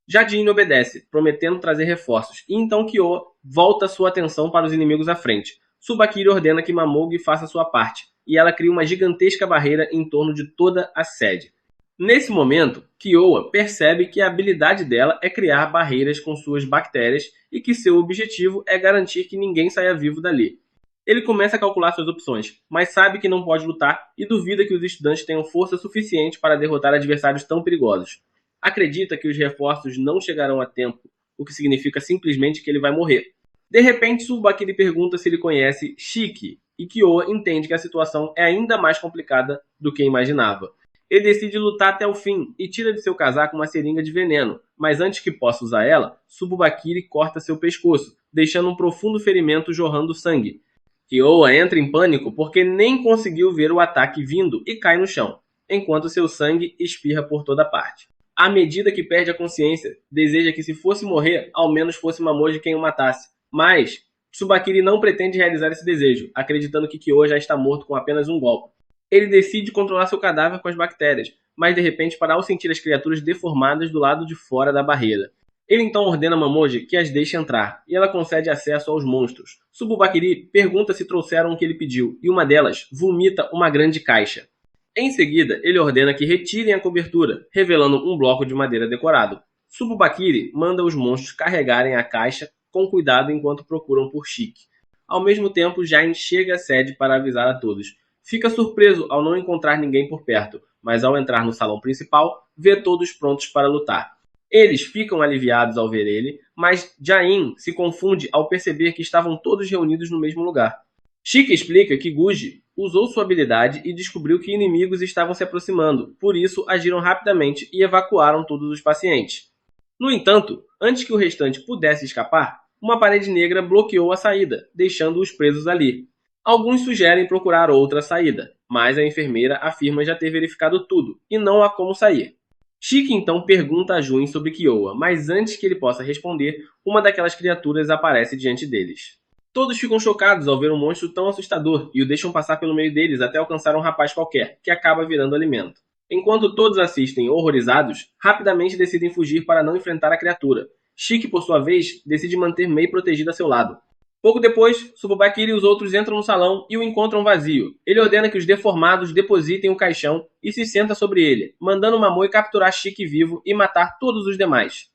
Jin obedece, prometendo trazer reforços, e então Kyowa volta sua atenção para os inimigos à frente. Tsubakiri ordena que Mamogi faça sua parte, e ela cria uma gigantesca barreira em torno de toda a sede. Nesse momento, Kyowa percebe que a habilidade dela é criar barreiras com suas bactérias e que seu objetivo é garantir que ninguém saia vivo dali. Ele começa a calcular suas opções, mas sabe que não pode lutar e duvida que os estudantes tenham força suficiente para derrotar adversários tão perigosos. Acredita que os reforços não chegarão a tempo, o que significa simplesmente que ele vai morrer. De repente, Tsubakiri pergunta se ele conhece Shiki, e Kyowa entende que a situação é ainda mais complicada do que imaginava. Ele decide lutar até o fim e tira de seu casaco uma seringa de veneno, mas antes que possa usar ela, Tsubakiri corta seu pescoço, deixando um profundo ferimento jorrando sangue. Kyowa entra em pânico porque nem conseguiu ver o ataque vindo e cai no chão, enquanto seu sangue espirra por toda parte. À medida que perde a consciência, deseja que se fosse morrer, ao menos fosse Mamoji quem o matasse. Mas Tsubakiri não pretende realizar esse desejo, acreditando que Kyowa já está morto com apenas um golpe. Ele decide controlar seu cadáver com as bactérias, mas de repente para ao sentir as criaturas deformadas do lado de fora da barreira. Ele então ordena a Mamoji que as deixe entrar, e ela concede acesso aos monstros. Tsubakiri pergunta se trouxeram o que ele pediu, e uma delas vomita uma grande caixa. Em seguida, ele ordena que retirem a cobertura, revelando um bloco de madeira decorado. Tsubakiri manda os monstros carregarem a caixa com cuidado enquanto procuram por Shiki. Ao mesmo tempo, Jain chega à sede para avisar a todos. Fica surpreso ao não encontrar ninguém por perto, mas ao entrar no salão principal, vê todos prontos para lutar. Eles ficam aliviados ao ver ele, mas Jain se confunde ao perceber que estavam todos reunidos no mesmo lugar. Shiki explica que Guji usou sua habilidade e descobriu que inimigos estavam se aproximando, por isso agiram rapidamente e evacuaram todos os pacientes. No entanto, antes que o restante pudesse escapar, uma parede negra bloqueou a saída, deixando-os presos ali. Alguns sugerem procurar outra saída, mas a enfermeira afirma já ter verificado tudo e não há como sair. Shiki então pergunta a Jun sobre Kyowa, mas antes que ele possa responder, uma daquelas criaturas aparece diante deles. Todos ficam chocados ao ver um monstro tão assustador e o deixam passar pelo meio deles até alcançar um rapaz qualquer, que acaba virando alimento. Enquanto todos assistem horrorizados, rapidamente decidem fugir para não enfrentar a criatura. Shiki, por sua vez, decide manter Mei protegida a seu lado. Pouco depois, Tsubakiri e os outros entram no salão e o encontram vazio. Ele ordena que os deformados depositem o caixão e se senta sobre ele, mandando Mamoi capturar Shiki vivo e matar todos os demais.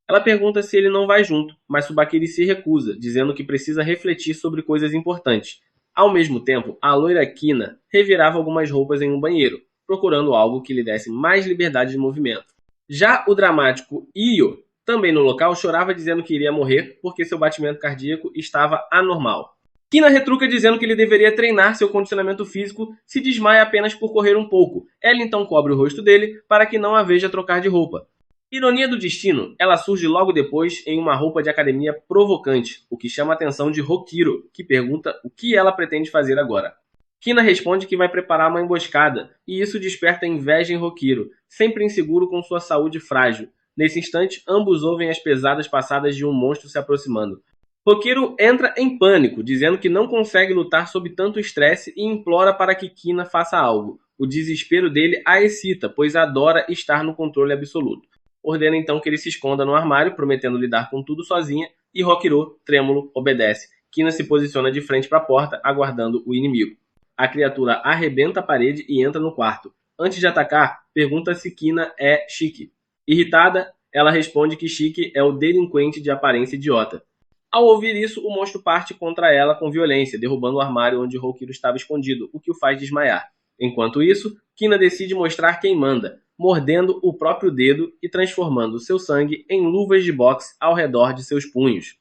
Ela pergunta se ele não vai junto, mas Tsubakiri se recusa, dizendo que precisa refletir sobre coisas importantes. Ao mesmo tempo, a loira Kina revirava algumas roupas em um banheiro, procurando algo que lhe desse mais liberdade de movimento. Já o dramático Io, também no local, chorava dizendo que iria morrer porque seu batimento cardíaco estava anormal. Kina retruca dizendo que ele deveria treinar seu condicionamento físico, se desmaia apenas por correr um pouco. Ela então cobre o rosto dele para que não a veja trocar de roupa. Ironia do destino, ela surge logo depois em uma roupa de academia provocante, o que chama a atenção de Hokiro, que pergunta o que ela pretende fazer agora. Kina responde que vai preparar uma emboscada, e isso desperta inveja em Hokiro, sempre inseguro com sua saúde frágil. Nesse instante, ambos ouvem as pesadas passadas de um monstro se aproximando. Hokiro entra em pânico, dizendo que não consegue lutar sob tanto estresse e implora para que Kina faça algo. O desespero dele a excita, pois adora estar no controle absoluto. Ordena então que ele se esconda no armário, prometendo lidar com tudo sozinha, e Hokiro, trêmulo, obedece. Kina se posiciona de frente para a porta, aguardando o inimigo. A criatura arrebenta a parede e entra no quarto. Antes de atacar, pergunta se Kina é Shiki. Irritada, ela responde que Shiki é o delinquente de aparência idiota. Ao ouvir isso, o monstro parte contra ela com violência, derrubando o armário onde Hokiro estava escondido, o que o faz desmaiar. Enquanto isso, Kina decide mostrar quem manda, mordendo o próprio dedo e transformando seu sangue em luvas de boxe ao redor de seus punhos.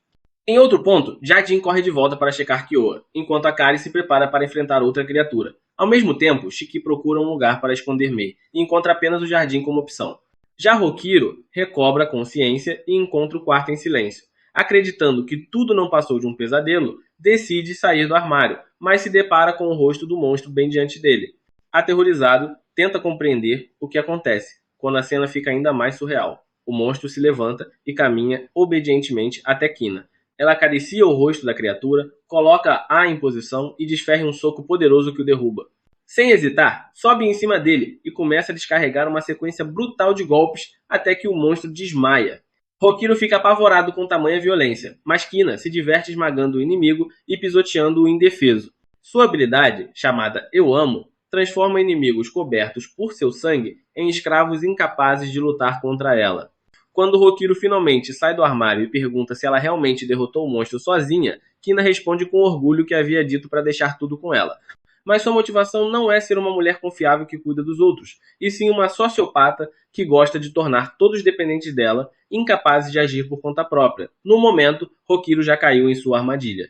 Em outro ponto, Jajin corre de volta para checar Kyoa, enquanto Akari se prepara para enfrentar outra criatura. Ao mesmo tempo, Shiki procura um lugar para esconder Mei e encontra apenas o jardim como opção. Já Hokiro recobra a consciência e encontra o quarto em silêncio. Acreditando que tudo não passou de um pesadelo, decide sair do armário, mas se depara com o rosto do monstro bem diante dele. Aterrorizado, tenta compreender o que acontece, quando a cena fica ainda mais surreal. O monstro se levanta e caminha obedientemente até Kina. Ela acaricia o rosto da criatura, coloca-a em posição e desferra um soco poderoso que o derruba. Sem hesitar, sobe em cima dele e começa a descarregar uma sequência brutal de golpes até que o monstro desmaia. Hokiro fica apavorado com tamanha violência, mas Kina se diverte esmagando o inimigo e pisoteando o indefeso. Sua habilidade, chamada Eu Amo, transforma inimigos cobertos por seu sangue em escravos incapazes de lutar contra ela. Quando Hokiro finalmente sai do armário e pergunta se ela realmente derrotou o monstro sozinha, Kina responde com orgulho que havia dito para deixar tudo com ela. Mas sua motivação não é ser uma mulher confiável que cuida dos outros, e sim uma sociopata que gosta de tornar todos dependentes dela, incapazes de agir por conta própria. No momento, Hokiro já caiu em sua armadilha.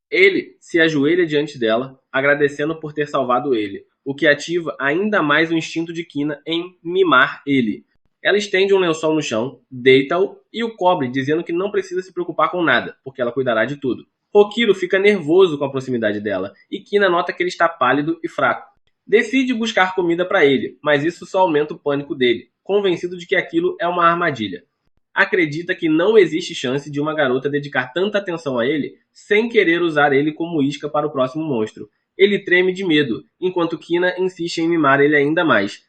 Ele se ajoelha diante dela, agradecendo por ter salvado ele, o que ativa ainda mais o instinto de Kina em mimar ele. Ela estende um lençol no chão, deita-o e o cobre, dizendo que não precisa se preocupar com nada, porque ela cuidará de tudo. Hokiro fica nervoso com a proximidade dela, e Kina nota que ele está pálido e fraco. Decide buscar comida para ele, mas isso só aumenta o pânico dele, convencido de que aquilo é uma armadilha. Acredita que não existe chance de uma garota dedicar tanta atenção a ele sem querer usar ele como isca para o próximo monstro. Ele treme de medo, enquanto Kina insiste em mimar ele ainda mais.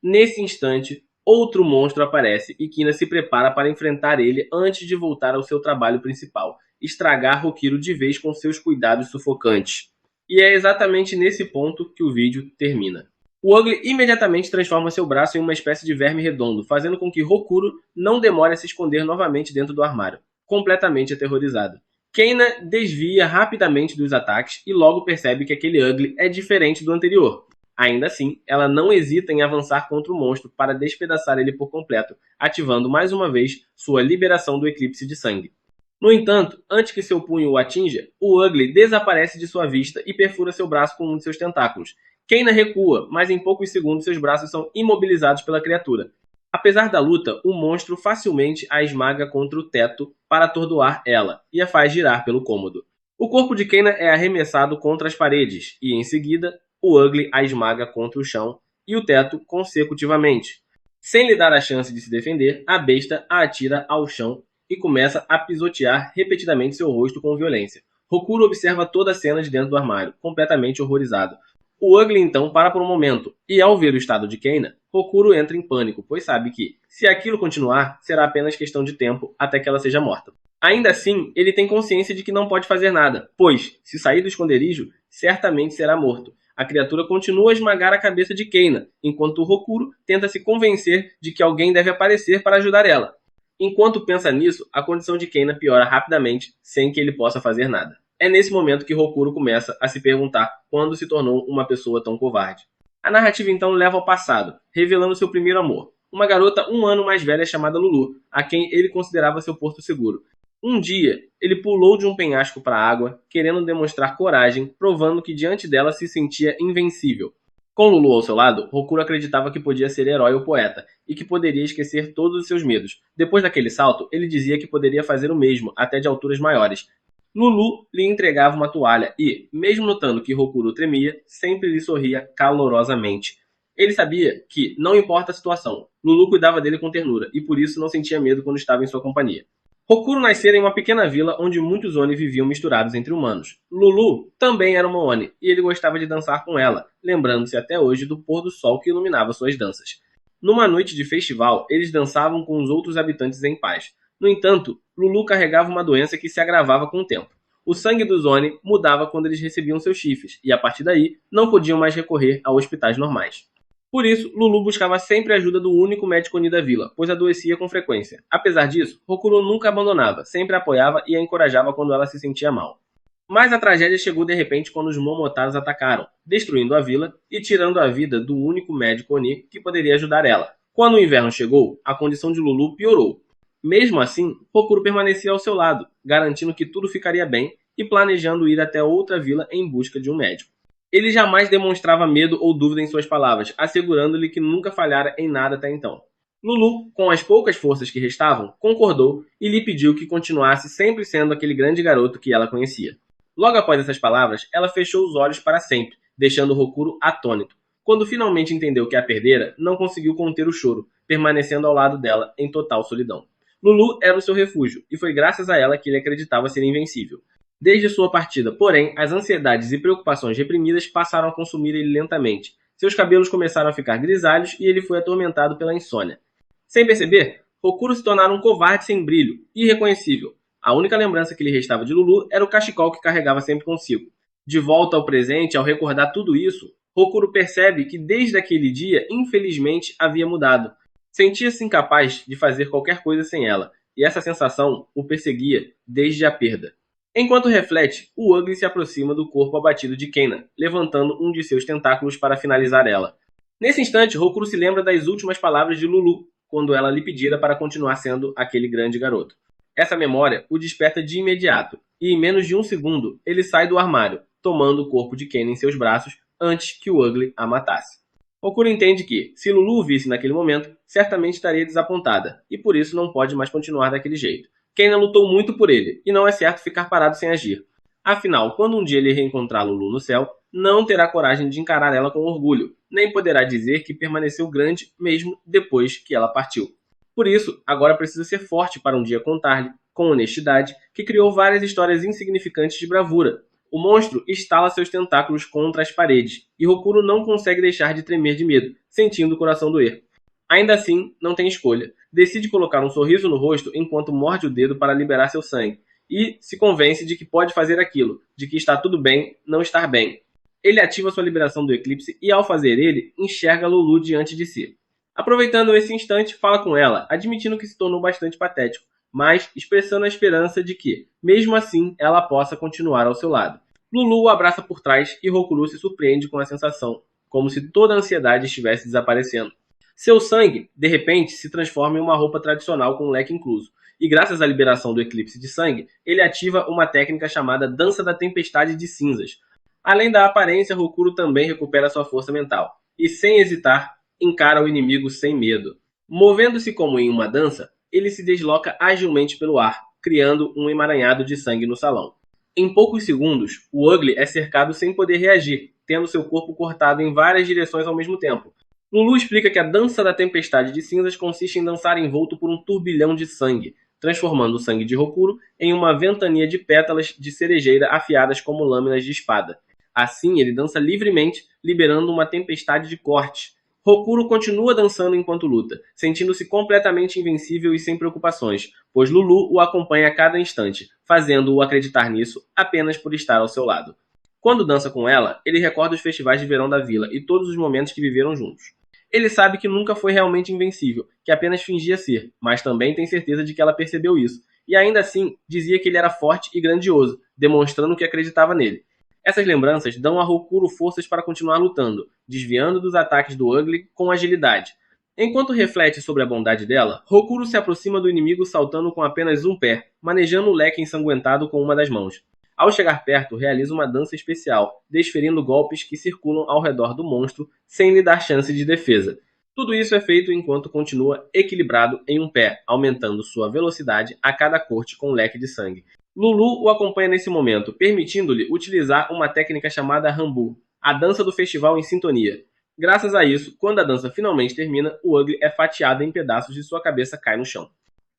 Nesse instante, outro monstro aparece e Kina se prepara para enfrentar ele antes de voltar ao seu trabalho principal, estragar Hokiro de vez com seus cuidados sufocantes. E é exatamente nesse ponto que o vídeo termina. O Ugly imediatamente transforma seu braço em uma espécie de verme redondo, fazendo com que Hokuro não demore a se esconder novamente dentro do armário, completamente aterrorizado. Kena desvia rapidamente dos ataques e logo percebe que aquele Ugly é diferente do anterior. Ainda assim, ela não hesita em avançar contra o monstro para despedaçar ele por completo, ativando mais uma vez sua liberação do eclipse de sangue. No entanto, antes que seu punho o atinja, o Ugly desaparece de sua vista e perfura seu braço com um de seus tentáculos. Kena recua, mas em poucos segundos seus braços são imobilizados pela criatura. Apesar da luta, o monstro facilmente a esmaga contra o teto para atordoar ela e a faz girar pelo cômodo. O corpo de Kena é arremessado contra as paredes e, em seguida, o Ugly a esmaga contra o chão e o teto consecutivamente. Sem lhe dar a chance de se defender, a besta a atira ao chão e começa a pisotear repetidamente seu rosto com violência. Hokuro observa toda a cena de dentro do armário, completamente horrorizado. O Ugly então para por um momento, e ao ver o estado de Kena, Hokuro entra em pânico, pois sabe que, se aquilo continuar, será apenas questão de tempo até que ela seja morta. Ainda assim, ele tem consciência de que não pode fazer nada, pois, se sair do esconderijo, certamente será morto. A criatura continua a esmagar a cabeça de Keina, enquanto Hokuro tenta se convencer de que alguém deve aparecer para ajudar ela. Enquanto pensa nisso, a condição de Keina piora rapidamente, sem que ele possa fazer nada. É nesse momento que Hokuro começa a se perguntar quando se tornou uma pessoa tão covarde. A narrativa então leva ao passado, revelando seu primeiro amor, uma garota um ano mais velha chamada Lulu, a quem ele considerava seu porto seguro. Um dia, ele pulou de um penhasco para a água, querendo demonstrar coragem, provando que diante dela se sentia invencível. Com Lulu ao seu lado, Hokuro acreditava que podia ser herói ou poeta, e que poderia esquecer todos os seus medos. Depois daquele salto, ele dizia que poderia fazer o mesmo, até de alturas maiores. Lulu lhe entregava uma toalha e, mesmo notando que Hokuro tremia, sempre lhe sorria calorosamente. Ele sabia que, não importa a situação, Lulu cuidava dele com ternura, e por isso não sentia medo quando estava em sua companhia. Hokuro nascera em uma pequena vila onde muitos Oni viviam misturados entre humanos. Lulu também era uma Oni, e ele gostava de dançar com ela, lembrando-se até hoje do pôr do sol que iluminava suas danças. Numa noite de festival, eles dançavam com os outros habitantes em paz. No entanto, Lulu carregava uma doença que se agravava com o tempo. O sangue dos Oni mudava quando eles recebiam seus chifres, e a partir daí não podiam mais recorrer a hospitais normais. Por isso, Lulu buscava sempre a ajuda do único médico Oni da vila, pois adoecia com frequência. Apesar disso, Hokuro nunca abandonava, sempre apoiava e a encorajava quando ela se sentia mal. Mas a tragédia chegou de repente quando os Momotaros atacaram, destruindo a vila e tirando a vida do único médico Oni que poderia ajudar ela. Quando o inverno chegou, a condição de Lulu piorou. Mesmo assim, Hokuro permanecia ao seu lado, garantindo que tudo ficaria bem e planejando ir até outra vila em busca de um médico. Ele jamais demonstrava medo ou dúvida em suas palavras, assegurando-lhe que nunca falhara em nada até então. Lulu, com as poucas forças que restavam, concordou e lhe pediu que continuasse sempre sendo aquele grande garoto que ela conhecia. Logo após essas palavras, ela fechou os olhos para sempre, deixando Hokuro atônito. Quando finalmente entendeu que a perdera, não conseguiu conter o choro, permanecendo ao lado dela em total solidão. Lulu era o seu refúgio, e foi graças a ela que ele acreditava ser invencível. Desde sua partida, porém, as ansiedades e preocupações reprimidas passaram a consumir ele lentamente. Seus cabelos começaram a ficar grisalhos e ele foi atormentado pela insônia. Sem perceber, Hokuro se tornara um covarde sem brilho, irreconhecível. A única lembrança que lhe restava de Lulu era o cachecol que carregava sempre consigo. De volta ao presente, ao recordar tudo isso, Hokuro percebe que desde aquele dia, infelizmente, havia mudado. Sentia-se incapaz de fazer qualquer coisa sem ela, e essa sensação o perseguia desde a perda. Enquanto reflete, o Ugly se aproxima do corpo abatido de Keina, levantando um de seus tentáculos para finalizar ela. Nesse instante, Hokuro se lembra das últimas palavras de Lulu, quando ela lhe pedira para continuar sendo aquele grande garoto. Essa memória o desperta de imediato, e em menos de um segundo, ele sai do armário, tomando o corpo de Keina em seus braços antes que o Ugly a matasse. Hokuro entende que, se Lulu o visse naquele momento, certamente estaria desapontada, e por isso não pode mais continuar daquele jeito. Keina lutou muito por ele, e não é certo ficar parado sem agir. Afinal, quando um dia ele reencontrar Lulu no céu, não terá coragem de encarar ela com orgulho, nem poderá dizer que permaneceu grande mesmo depois que ela partiu. Por isso, agora precisa ser forte para um dia contar-lhe, com honestidade, que criou várias histórias insignificantes de bravura. O monstro estala seus tentáculos contra as paredes, e Hokuro não consegue deixar de tremer de medo, sentindo o coração doer. Ainda assim, não tem escolha. Decide colocar um sorriso no rosto enquanto morde o dedo para liberar seu sangue, e se convence de que pode fazer aquilo, de que está tudo bem, não estar bem. Ele ativa sua liberação do eclipse e, ao fazer ele, enxerga Lulu diante de si. Aproveitando esse instante, fala com ela, admitindo que se tornou bastante patético, mas expressando a esperança de que, mesmo assim, ela possa continuar ao seu lado. Lulu o abraça por trás e Hokuro se surpreende com a sensação, como se toda a ansiedade estivesse desaparecendo. Seu sangue, de repente, se transforma em uma roupa tradicional com um leque incluso, e graças à liberação do eclipse de sangue, ele ativa uma técnica chamada Dança da Tempestade de Cinzas. Além da aparência, Hokuro também recupera sua força mental, e sem hesitar, encara o inimigo sem medo. Movendo-se como em uma dança, ele se desloca agilmente pelo ar, criando um emaranhado de sangue no salão. Em poucos segundos, o Ugly é cercado sem poder reagir, tendo seu corpo cortado em várias direções ao mesmo tempo. Lulu explica que a dança da tempestade de cinzas consiste em dançar envolto por um turbilhão de sangue, transformando o sangue de Hokuro em uma ventania de pétalas de cerejeira afiadas como lâminas de espada. Assim, ele dança livremente, liberando uma tempestade de cortes. Hokuro continua dançando enquanto luta, sentindo-se completamente invencível e sem preocupações, pois Lulu o acompanha a cada instante, fazendo-o acreditar nisso apenas por estar ao seu lado. Quando dança com ela, ele recorda os festivais de verão da vila e todos os momentos que viveram juntos. Ele sabe que nunca foi realmente invencível, que apenas fingia ser, mas também tem certeza de que ela percebeu isso, e ainda assim dizia que ele era forte e grandioso, demonstrando que acreditava nele. Essas lembranças dão a Hokuro forças para continuar lutando, desviando dos ataques do Ugly com agilidade. Enquanto reflete sobre a bondade dela, Hokuro se aproxima do inimigo saltando com apenas um pé, manejando o leque ensanguentado com uma das mãos. Ao chegar perto, realiza uma dança especial, desferindo golpes que circulam ao redor do monstro sem lhe dar chance de defesa. Tudo isso é feito enquanto continua equilibrado em um pé, aumentando sua velocidade a cada corte com um leque de sangue. Lulu o acompanha nesse momento, permitindo-lhe utilizar uma técnica chamada Hambu, a dança do festival em sintonia. Graças a isso, quando a dança finalmente termina, o Ugly é fatiado em pedaços e sua cabeça cai no chão.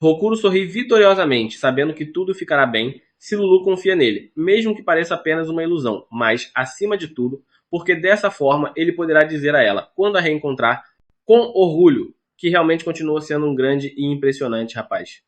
Hokuro sorri vitoriosamente, sabendo que tudo ficará bem se Lulu confia nele, mesmo que pareça apenas uma ilusão, mas, acima de tudo, porque dessa forma ele poderá dizer a ela, quando a reencontrar, com orgulho, que realmente continuou sendo um grande e impressionante rapaz.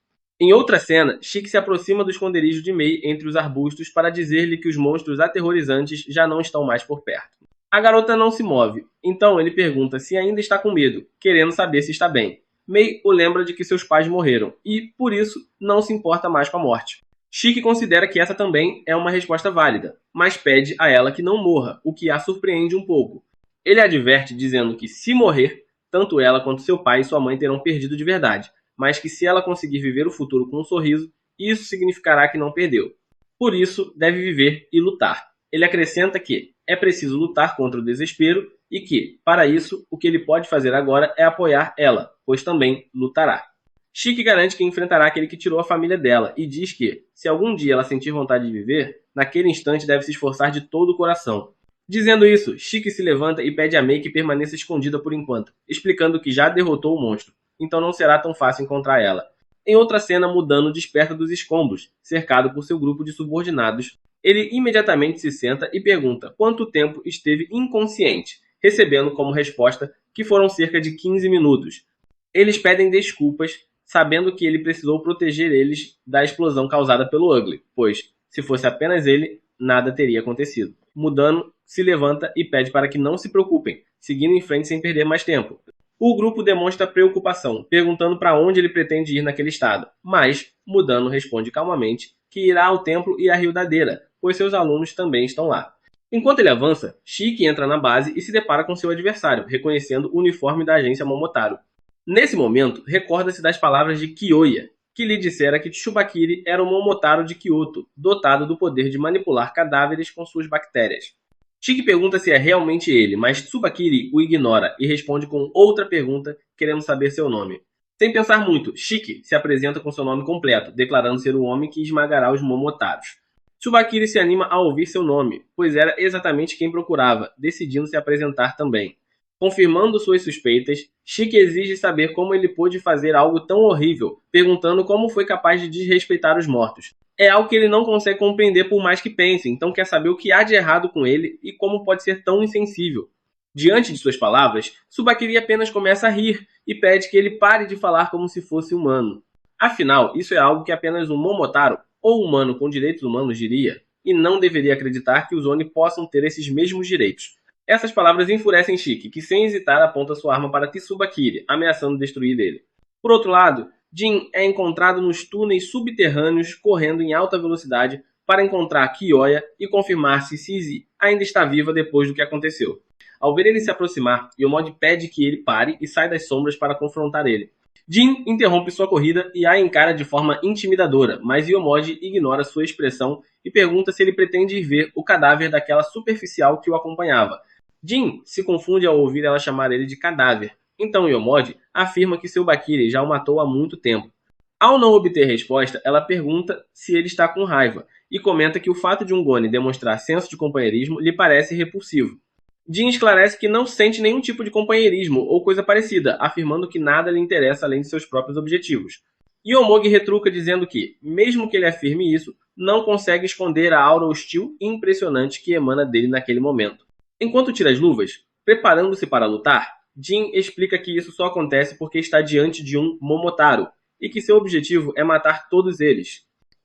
Em outra cena, Chique se aproxima do esconderijo de Mei entre os arbustos para dizer-lhe que os monstros aterrorizantes já não estão mais por perto. A garota não se move, então ele pergunta se ainda está com medo, querendo saber se está bem. Mei o lembra de que seus pais morreram e, por isso, não se importa mais com a morte. Chique considera que essa também é uma resposta válida, mas pede a ela que não morra, o que a surpreende um pouco. Ele adverte dizendo que, se morrer, tanto ela quanto seu pai e sua mãe terão perdido de verdade, mas que se ela conseguir viver o futuro com um sorriso, isso significará que não perdeu. Por isso, deve viver e lutar. Ele acrescenta que é preciso lutar contra o desespero e que, para isso, o que ele pode fazer agora é apoiar ela, pois também lutará. Chique garante que enfrentará aquele que tirou a família dela e diz que, se algum dia ela sentir vontade de viver, naquele instante deve se esforçar de todo o coração. Dizendo isso, Chique se levanta e pede a Mei que permaneça escondida por enquanto, explicando que já derrotou o monstro, então não será tão fácil encontrar ela. Em outra cena, Mudano desperta dos escombros, cercado por seu grupo de subordinados. Ele imediatamente se senta e pergunta quanto tempo esteve inconsciente, recebendo como resposta que foram cerca de 15 minutos. Eles pedem desculpas, sabendo que ele precisou proteger eles da explosão causada pelo Ugly, pois, se fosse apenas ele, nada teria acontecido. Mudano se levanta e pede para que não se preocupem, seguindo em frente sem perder mais tempo. O grupo demonstra preocupação, perguntando para onde ele pretende ir naquele estado, mas Mudano responde calmamente que irá ao templo e à Ryudadeira, pois seus alunos também estão lá. Enquanto ele avança, Shiki entra na base e se depara com seu adversário, reconhecendo o uniforme da agência Momotaro. Nesse momento, recorda-se das palavras de Kyoya, que lhe dissera que Tsubakiri era o Momotaro de Kyoto, dotado do poder de manipular cadáveres com suas bactérias. Shiki pergunta se é realmente ele, mas Tsubakiri o ignora e responde com outra pergunta, querendo saber seu nome. Sem pensar muito, Shiki se apresenta com seu nome completo, declarando ser o homem que esmagará os Momotaros. Tsubakiri se anima a ouvir seu nome, pois era exatamente quem procurava, decidindo se apresentar também. Confirmando suas suspeitas, Shiki exige saber como ele pôde fazer algo tão horrível, perguntando como foi capaz de desrespeitar os mortos. É algo que ele não consegue compreender por mais que pense, então quer saber o que há de errado com ele e como pode ser tão insensível. Diante de suas palavras, Tsubakiri apenas começa a rir e pede que ele pare de falar como se fosse humano. Afinal, isso é algo que apenas um Momotaro, ou humano com direitos humanos, diria, e não deveria acreditar que os Oni possam ter esses mesmos direitos. Essas palavras enfurecem Shiki, que sem hesitar aponta sua arma para Tsubakiri, ameaçando destruir ele. Por outro lado, Jin é encontrado nos túneis subterrâneos correndo em alta velocidade para encontrar Kyoya e confirmar se Cizi ainda está viva depois do que aconteceu. Ao ver ele se aproximar, Yomod pede que ele pare e saia das sombras para confrontar ele. Jin interrompe sua corrida e a encara de forma intimidadora, mas Yomod ignora sua expressão e pergunta se ele pretende ver o cadáver daquela superficial que o acompanhava. Jin se confunde ao ouvir ela chamar ele de cadáver, então Yomod afirma que seu Bakiri já o matou há muito tempo. Ao não obter resposta, ela pergunta se ele está com raiva e comenta que o fato de um Goni demonstrar senso de companheirismo lhe parece repulsivo. Jin esclarece que não sente nenhum tipo de companheirismo ou coisa parecida, afirmando que nada lhe interessa além de seus próprios objetivos. Yomogi retruca dizendo que, mesmo que ele afirme isso, não consegue esconder a aura hostil e impressionante que emana dele naquele momento. Enquanto tira as luvas, preparando-se para lutar, Jin explica que isso só acontece porque está diante de um Momotaro, e que seu objetivo é matar todos eles.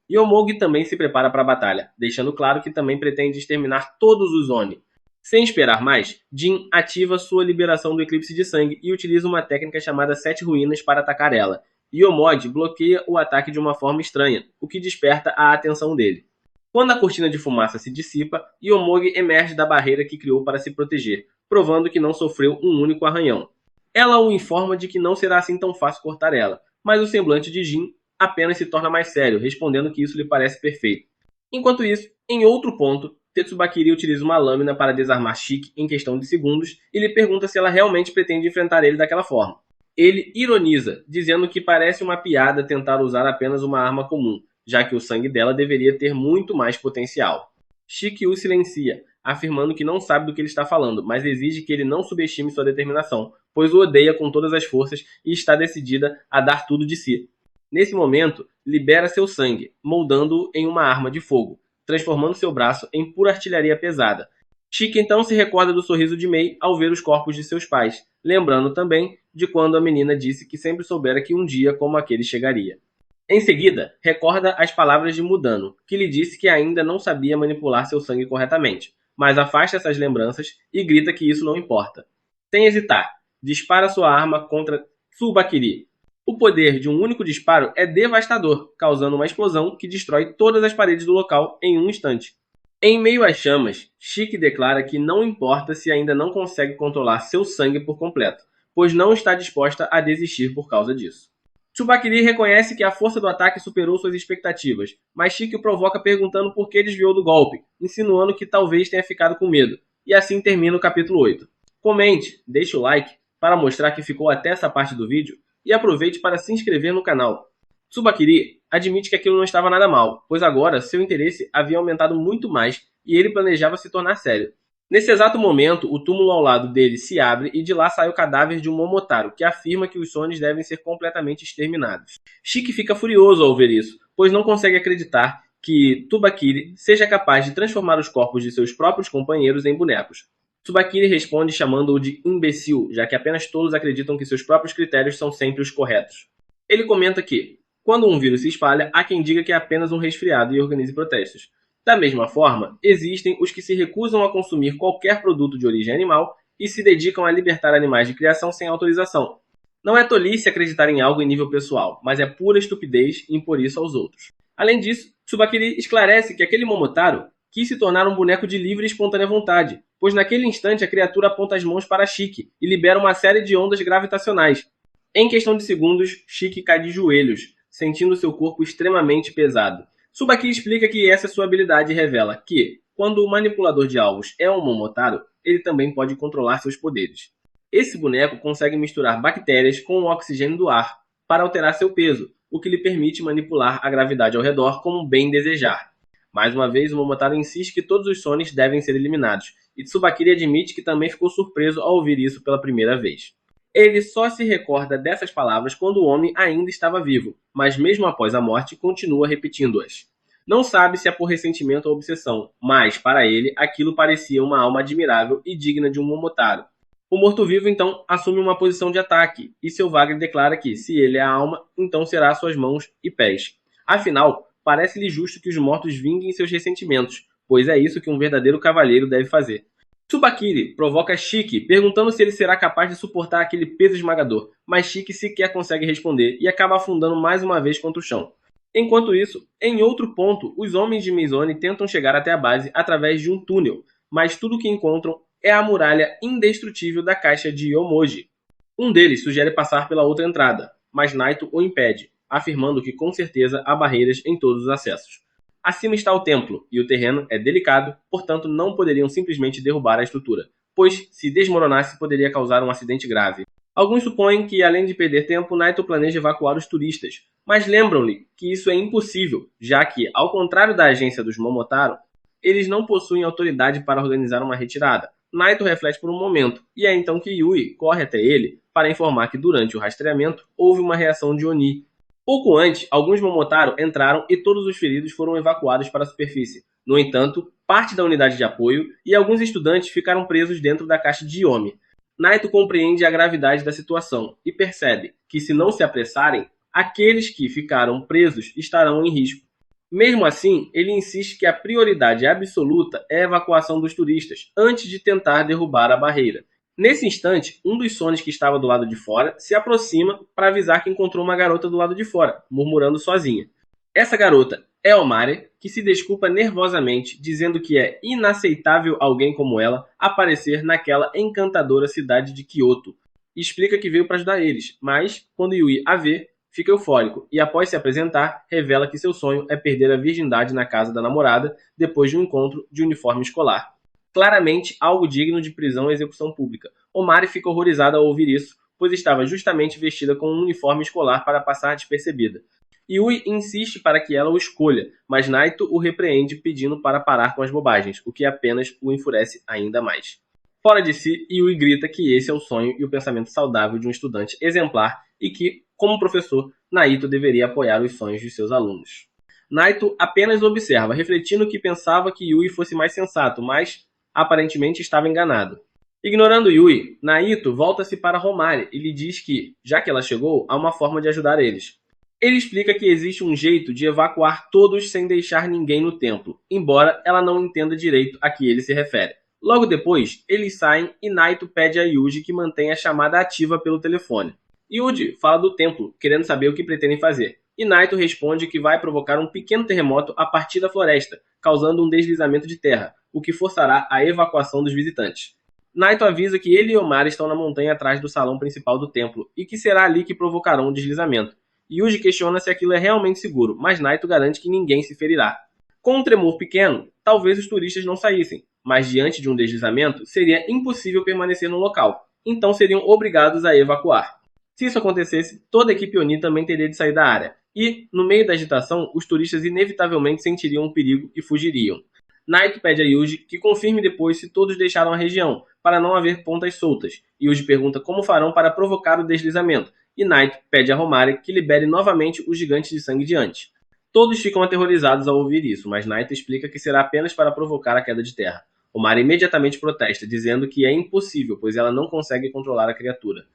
Yomogi também se prepara para a batalha, deixando claro que também pretende exterminar todos os Oni. Sem esperar mais, Jin ativa sua liberação do eclipse de sangue e utiliza uma técnica chamada Sete Ruínas para atacar ela. Yomogi bloqueia o ataque de uma forma estranha, o que desperta a atenção dele. Quando a cortina de fumaça se dissipa, Yomogi emerge da barreira que criou para se proteger, provando que não sofreu um único arranhão. Ela o informa de que não será assim tão fácil cortar ela, mas o semblante de Jin apenas se torna mais sério, respondendo que isso lhe parece perfeito. Enquanto isso, em outro ponto, Tetsubakiri utiliza uma lâmina para desarmar Shiki em questão de segundos e lhe pergunta se ela realmente pretende enfrentar ele daquela forma. Ele ironiza, dizendo que parece uma piada tentar usar apenas uma arma comum, já que o sangue dela deveria ter muito mais potencial. Shiki o silencia, afirmando que não sabe do que ele está falando, mas exige que ele não subestime sua determinação, pois o odeia com todas as forças e está decidida a dar tudo de si. Nesse momento, libera seu sangue, moldando-o em uma arma de fogo, transformando seu braço em pura artilharia pesada. Shiki então se recorda do sorriso de Mei ao ver os corpos de seus pais, lembrando também de quando a menina disse que sempre soubera que um dia como aquele chegaria. Em seguida, recorda as palavras de Mudano, que lhe disse que ainda não sabia manipular seu sangue corretamente, mas afasta essas lembranças e grita que isso não importa. Sem hesitar, dispara sua arma contra Tsubakiri. O poder de um único disparo é devastador, causando uma explosão que destrói todas as paredes do local em um instante. Em meio às chamas, Shiki declara que não importa se ainda não consegue controlar seu sangue por completo, pois não está disposta a desistir por causa disso. Tsubakiri reconhece que a força do ataque superou suas expectativas, mas Shiki o provoca perguntando por que desviou do golpe, insinuando que talvez tenha ficado com medo, e assim termina o capítulo 8. Comente, deixe o like para mostrar que ficou até essa parte do vídeo e aproveite para se inscrever no canal. Tsubakiri admite que aquilo não estava nada mal, pois agora seu interesse havia aumentado muito mais e ele planejava se tornar sério. Nesse exato momento, o túmulo ao lado dele se abre e de lá sai o cadáver de um Momotaro, que afirma que os Sonis devem ser completamente exterminados. Shiki fica furioso ao ver isso, pois não consegue acreditar que Tsubakiri seja capaz de transformar os corpos de seus próprios companheiros em bonecos. Tsubakiri responde chamando-o de imbecil, já que apenas tolos acreditam que seus próprios critérios são sempre os corretos. Ele comenta que, quando um vírus se espalha, há quem diga que é apenas um resfriado e organize protestos. Da mesma forma, existem os que se recusam a consumir qualquer produto de origem animal e se dedicam a libertar animais de criação sem autorização. Não é tolice acreditar em algo em nível pessoal, mas é pura estupidez impor isso aos outros. Além disso, Tsubakiri esclarece que aquele Momotaro quis se tornar um boneco de livre e espontânea vontade, pois naquele instante a criatura aponta as mãos para Shiki e libera uma série de ondas gravitacionais. Em questão de segundos, Shiki cai de joelhos, sentindo seu corpo extremamente pesado. Tsubakiri explica que essa sua habilidade revela que, quando o manipulador de alvos é um Momotaro, ele também pode controlar seus poderes. Esse boneco consegue misturar bactérias com o oxigênio do ar para alterar seu peso, o que lhe permite manipular a gravidade ao redor como bem desejar. Mais uma vez, o Momotaro insiste que todos os Sonis devem ser eliminados, e Tsubakiri admite que também ficou surpreso ao ouvir isso pela primeira vez. Ele só se recorda dessas palavras quando o homem ainda estava vivo, mas mesmo após a morte continua repetindo-as. Não sabe se é por ressentimento ou obsessão, mas, para ele, aquilo parecia uma alma admirável e digna de um Momotaro. O morto-vivo, então, assume uma posição de ataque, e seu Wagner declara que, se ele é a alma, então será suas mãos e pés. Afinal, parece-lhe justo que os mortos vinguem seus ressentimentos, pois é isso que um verdadeiro cavalheiro deve fazer. Tsubakiri provoca Shiki, perguntando se ele será capaz de suportar aquele peso esmagador, mas Shiki sequer consegue responder e acaba afundando mais uma vez contra o chão. Enquanto isso, em outro ponto, os homens de Mizone tentam chegar até a base através de um túnel, mas tudo o que encontram é a muralha indestrutível da caixa de Yomogi. Um deles sugere passar pela outra entrada, mas Naito o impede, afirmando que com certeza há barreiras em todos os acessos. Acima está o templo, e o terreno é delicado, portanto não poderiam simplesmente derrubar a estrutura, pois, se desmoronasse, poderia causar um acidente grave. Alguns supõem que, além de perder tempo, Naito planeja evacuar os turistas, mas lembram-lhe que isso é impossível, já que, ao contrário da agência dos Momotaro, eles não possuem autoridade para organizar uma retirada. Naito reflete por um momento, e é então que Yui corre até ele para informar que durante o rastreamento houve uma reação de Oni. Pouco antes, alguns Momotaro entraram e todos os feridos foram evacuados para a superfície. No entanto, parte da unidade de apoio e alguns estudantes ficaram presos dentro da caixa de Yomi. Naito compreende a gravidade da situação e percebe que, se não se apressarem, aqueles que ficaram presos estarão em risco. Mesmo assim, ele insiste que a prioridade absoluta é a evacuação dos turistas, antes de tentar derrubar a barreira. Nesse instante, um dos Sonis que estava do lado de fora se aproxima para avisar que encontrou uma garota do lado de fora, murmurando sozinha. Essa garota é Omari, que se desculpa nervosamente, dizendo que é inaceitável alguém como ela aparecer naquela encantadora cidade de Kyoto. E explica que veio para ajudar eles, mas, quando Yui a vê, fica eufórico e, após se apresentar, revela que seu sonho é perder a virgindade na casa da namorada depois de um encontro de uniforme escolar. Claramente algo digno de prisão e execução pública. Omari fica horrorizada ao ouvir isso, pois estava justamente vestida com um uniforme escolar para passar despercebida. Yui insiste para que ela o escolha, mas Naito o repreende pedindo para parar com as bobagens, o que apenas o enfurece ainda mais. Fora de si, Yui grita que esse é o sonho e o pensamento saudável de um estudante exemplar e que, como professor, Naito deveria apoiar os sonhos de seus alunos. Naito apenas observa, refletindo que pensava que Yui fosse mais sensato, mas aparentemente estava enganado. Ignorando Yui, Naito volta-se para Homari e lhe diz que, já que ela chegou, há uma forma de ajudar eles. Ele explica que existe um jeito de evacuar todos sem deixar ninguém no templo, embora ela não entenda direito a que ele se refere. Logo depois, eles saem e Naito pede a Yuji que mantenha a chamada ativa pelo telefone. Yuji fala do templo, querendo saber o que pretendem fazer, e Naito responde que vai provocar um pequeno terremoto a partir da floresta, causando um deslizamento de terra, o que forçará a evacuação dos visitantes. Naito avisa que ele e Omari estão na montanha atrás do salão principal do templo, e que será ali que provocarão o deslizamento. Yuji questiona se aquilo é realmente seguro, mas Naito garante que ninguém se ferirá. Com um tremor pequeno, talvez os turistas não saíssem, mas diante de um deslizamento, seria impossível permanecer no local, então seriam obrigados a evacuar. Se isso acontecesse, toda a equipe Oni também teria de sair da área, e, no meio da agitação, os turistas inevitavelmente sentiriam um perigo e fugiriam. Naito pede a Yuji que confirme depois se todos deixaram a região, para não haver pontas soltas. Yuji pergunta como farão para provocar o deslizamento, e Naito pede a Homari que libere novamente os gigantes de sangue de antes. Todos ficam aterrorizados ao ouvir isso, mas Naito explica que será apenas para provocar a queda de terra. Homari imediatamente protesta, dizendo que é impossível, pois ela não consegue controlar a criatura.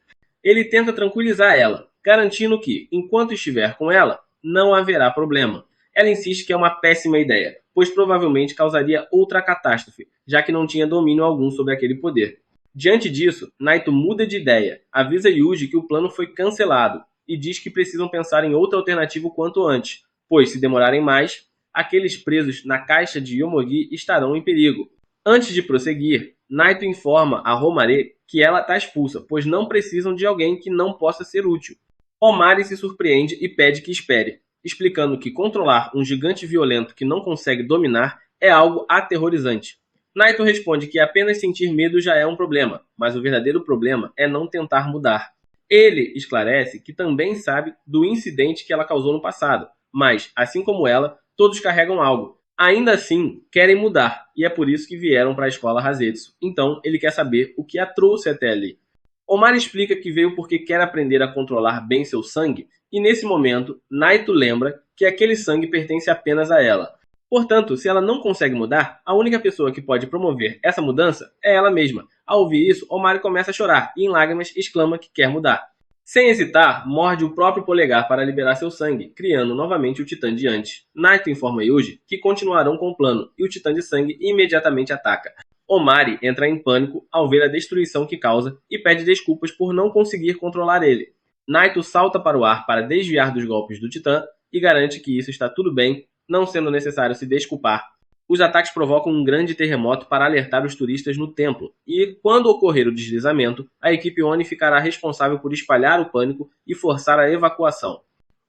Ele tenta tranquilizar ela, garantindo que, enquanto estiver com ela, não haverá problema. Ela insiste que é uma péssima ideia, pois provavelmente causaria outra catástrofe, já que não tinha domínio algum sobre aquele poder. Diante disso, Naito muda de ideia, avisa Yuji que o plano foi cancelado e diz que precisam pensar em outra alternativa o quanto antes, pois se demorarem mais, aqueles presos na caixa de Yomogi estarão em perigo. Antes de prosseguir, Naito informa a Homari que ela está expulsa, pois não precisam de alguém que não possa ser útil. Homari se surpreende e pede que espere, explicando que controlar um gigante violento que não consegue dominar é algo aterrorizante. Naito responde que apenas sentir medo já é um problema, mas o verdadeiro problema é não tentar mudar. Ele esclarece que também sabe do incidente que ela causou no passado, mas, assim como ela, todos carregam algo. Ainda assim, querem mudar, e é por isso que vieram para a escola Hazetsu. Então, ele quer saber o que a trouxe até ali. Omar explica que veio porque quer aprender a controlar bem seu sangue, e nesse momento, Naito lembra que aquele sangue pertence apenas a ela. Portanto, se ela não consegue mudar, a única pessoa que pode promover essa mudança é ela mesma. Ao ouvir isso, Omari começa a chorar e, em lágrimas, exclama que quer mudar. Sem hesitar, morde o próprio polegar para liberar seu sangue, criando novamente o Titã de antes. Naito informa Yuji que continuarão com o plano, e o Titã de sangue imediatamente ataca. Omari entra em pânico ao ver a destruição que causa e pede desculpas por não conseguir controlar ele. Naito salta para o ar para desviar dos golpes do Titã e garante que isso está tudo bem, não sendo necessário se desculpar. Os ataques provocam um grande terremoto para alertar os turistas no templo, e, quando ocorrer o deslizamento, a equipe Oni ficará responsável por espalhar o pânico e forçar a evacuação.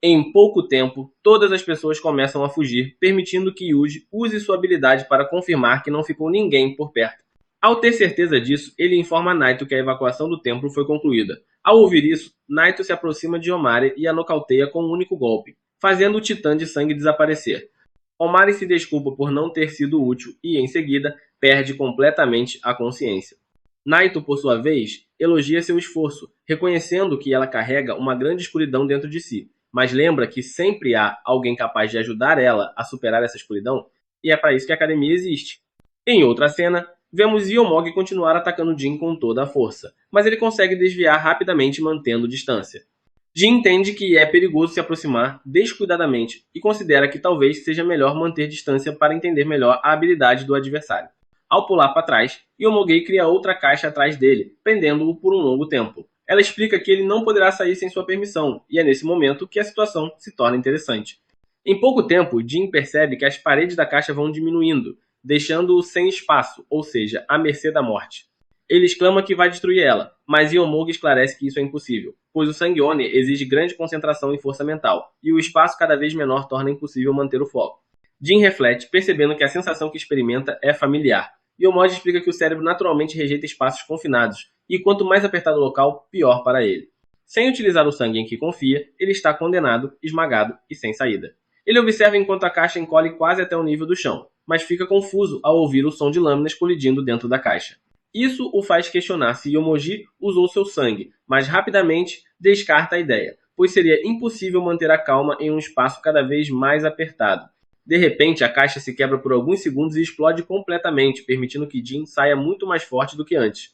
Em pouco tempo, todas as pessoas começam a fugir, permitindo que Yuji use sua habilidade para confirmar que não ficou ninguém por perto. Ao ter certeza disso, ele informa Naito que a evacuação do templo foi concluída. Ao ouvir isso, Naito se aproxima de Omari e a nocauteia com um único golpe, fazendo o Titã de sangue desaparecer. Omari se desculpa por não ter sido útil e, em seguida, perde completamente a consciência. Naito, por sua vez, elogia seu esforço, reconhecendo que ela carrega uma grande escuridão dentro de si, mas lembra que sempre há alguém capaz de ajudar ela a superar essa escuridão, e é para isso que a academia existe. Em outra cena, Vemos Yomogi continuar atacando Jin com toda a força, mas ele consegue desviar rapidamente mantendo distância. Jin entende que é perigoso se aproximar descuidadamente e considera que talvez seja melhor manter distância para entender melhor a habilidade do adversário. Ao pular para trás, Yomogi cria outra caixa atrás dele, prendendo-o por um longo tempo. Ela explica que ele não poderá sair sem sua permissão, e é nesse momento que a situação se torna interessante. Em pouco tempo, Jin percebe que as paredes da caixa vão diminuindo, deixando-o sem espaço, ou seja, à mercê da morte. Ele exclama que vai destruir ela, mas Yomogi esclarece que isso é impossível, pois o sangue Oni exige grande concentração e força mental, e o espaço cada vez menor torna impossível manter o foco. Jin reflete, percebendo que a sensação que experimenta é familiar. Yomogi explica que o cérebro naturalmente rejeita espaços confinados, e quanto mais apertado o local, pior para ele. Sem utilizar o sangue em que confia, ele está condenado, esmagado e sem saída. Ele observa enquanto a caixa encolhe quase até o nível do chão, mas fica confuso ao ouvir o som de lâminas colidindo dentro da caixa. Isso o faz questionar se Yomogi usou seu sangue, mas rapidamente descarta a ideia, pois seria impossível manter a calma em um espaço cada vez mais apertado. De repente, a caixa se quebra por alguns segundos e explode completamente, permitindo que Jin saia muito mais forte do que antes.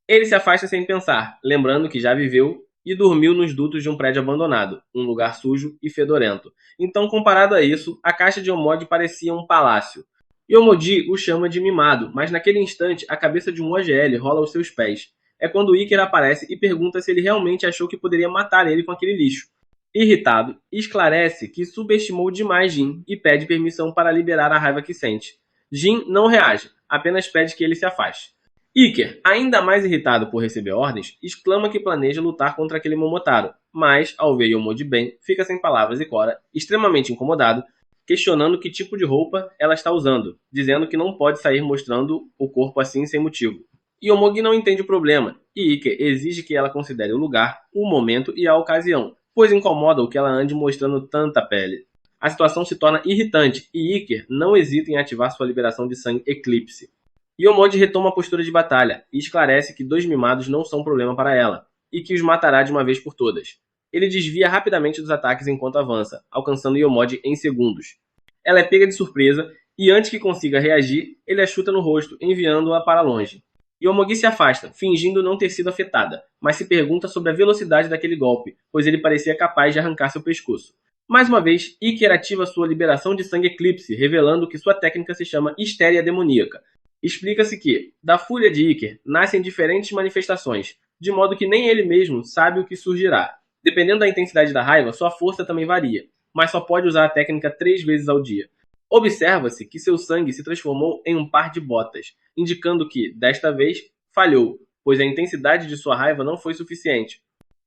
Ele se afasta sem pensar, lembrando que já viveu e dormiu nos dutos de um prédio abandonado, um lugar sujo e fedorento. Então, comparado a isso, a caixa de Yomogi parecia um palácio. Yomogi o chama de mimado, mas naquele instante a cabeça de um OGL rola aos seus pés. É quando Iker aparece e pergunta se ele realmente achou que poderia matar ele com aquele lixo. Irritado, esclarece que subestimou demais Jin e pede permissão para liberar a raiva que sente. Jin não reage, apenas pede que ele se afaste. Iker, ainda mais irritado por receber ordens, exclama que planeja lutar contra aquele Momotaro, mas, ao ver Yomogi bem, fica sem palavras e Cora, extremamente incomodado, questionando que tipo de roupa ela está usando, dizendo que não pode sair mostrando o corpo assim sem motivo. Yomogi não entende o problema, e Iker exige que ela considere o lugar, o momento e a ocasião, pois incomoda o que ela ande mostrando tanta pele. A situação se torna irritante, e Iker não hesita em ativar sua liberação de sangue Eclipse. Yomogi retoma a postura de batalha e esclarece que dois mimados não são problema para ela, e que os matará de uma vez por todas. Ele desvia rapidamente dos ataques enquanto avança, alcançando Yomogi em segundos. Ela é pega de surpresa e antes que consiga reagir, ele a chuta no rosto, enviando-a para longe. Yomogi se afasta, fingindo não ter sido afetada, mas se pergunta sobre a velocidade daquele golpe, pois ele parecia capaz de arrancar seu pescoço. Mais uma vez, Iker ativa sua liberação de sangue Eclipse, revelando que sua técnica se chama Histéria Demoníaca. Explica-se que, da fúria de Iker, nascem diferentes manifestações, de modo que nem ele mesmo sabe o que surgirá. Dependendo da intensidade da raiva, sua força também varia, mas só pode usar a técnica 3 vezes ao dia. Observa-se que seu sangue se transformou em um par de botas, indicando que, desta vez, falhou, pois a intensidade de sua raiva não foi suficiente.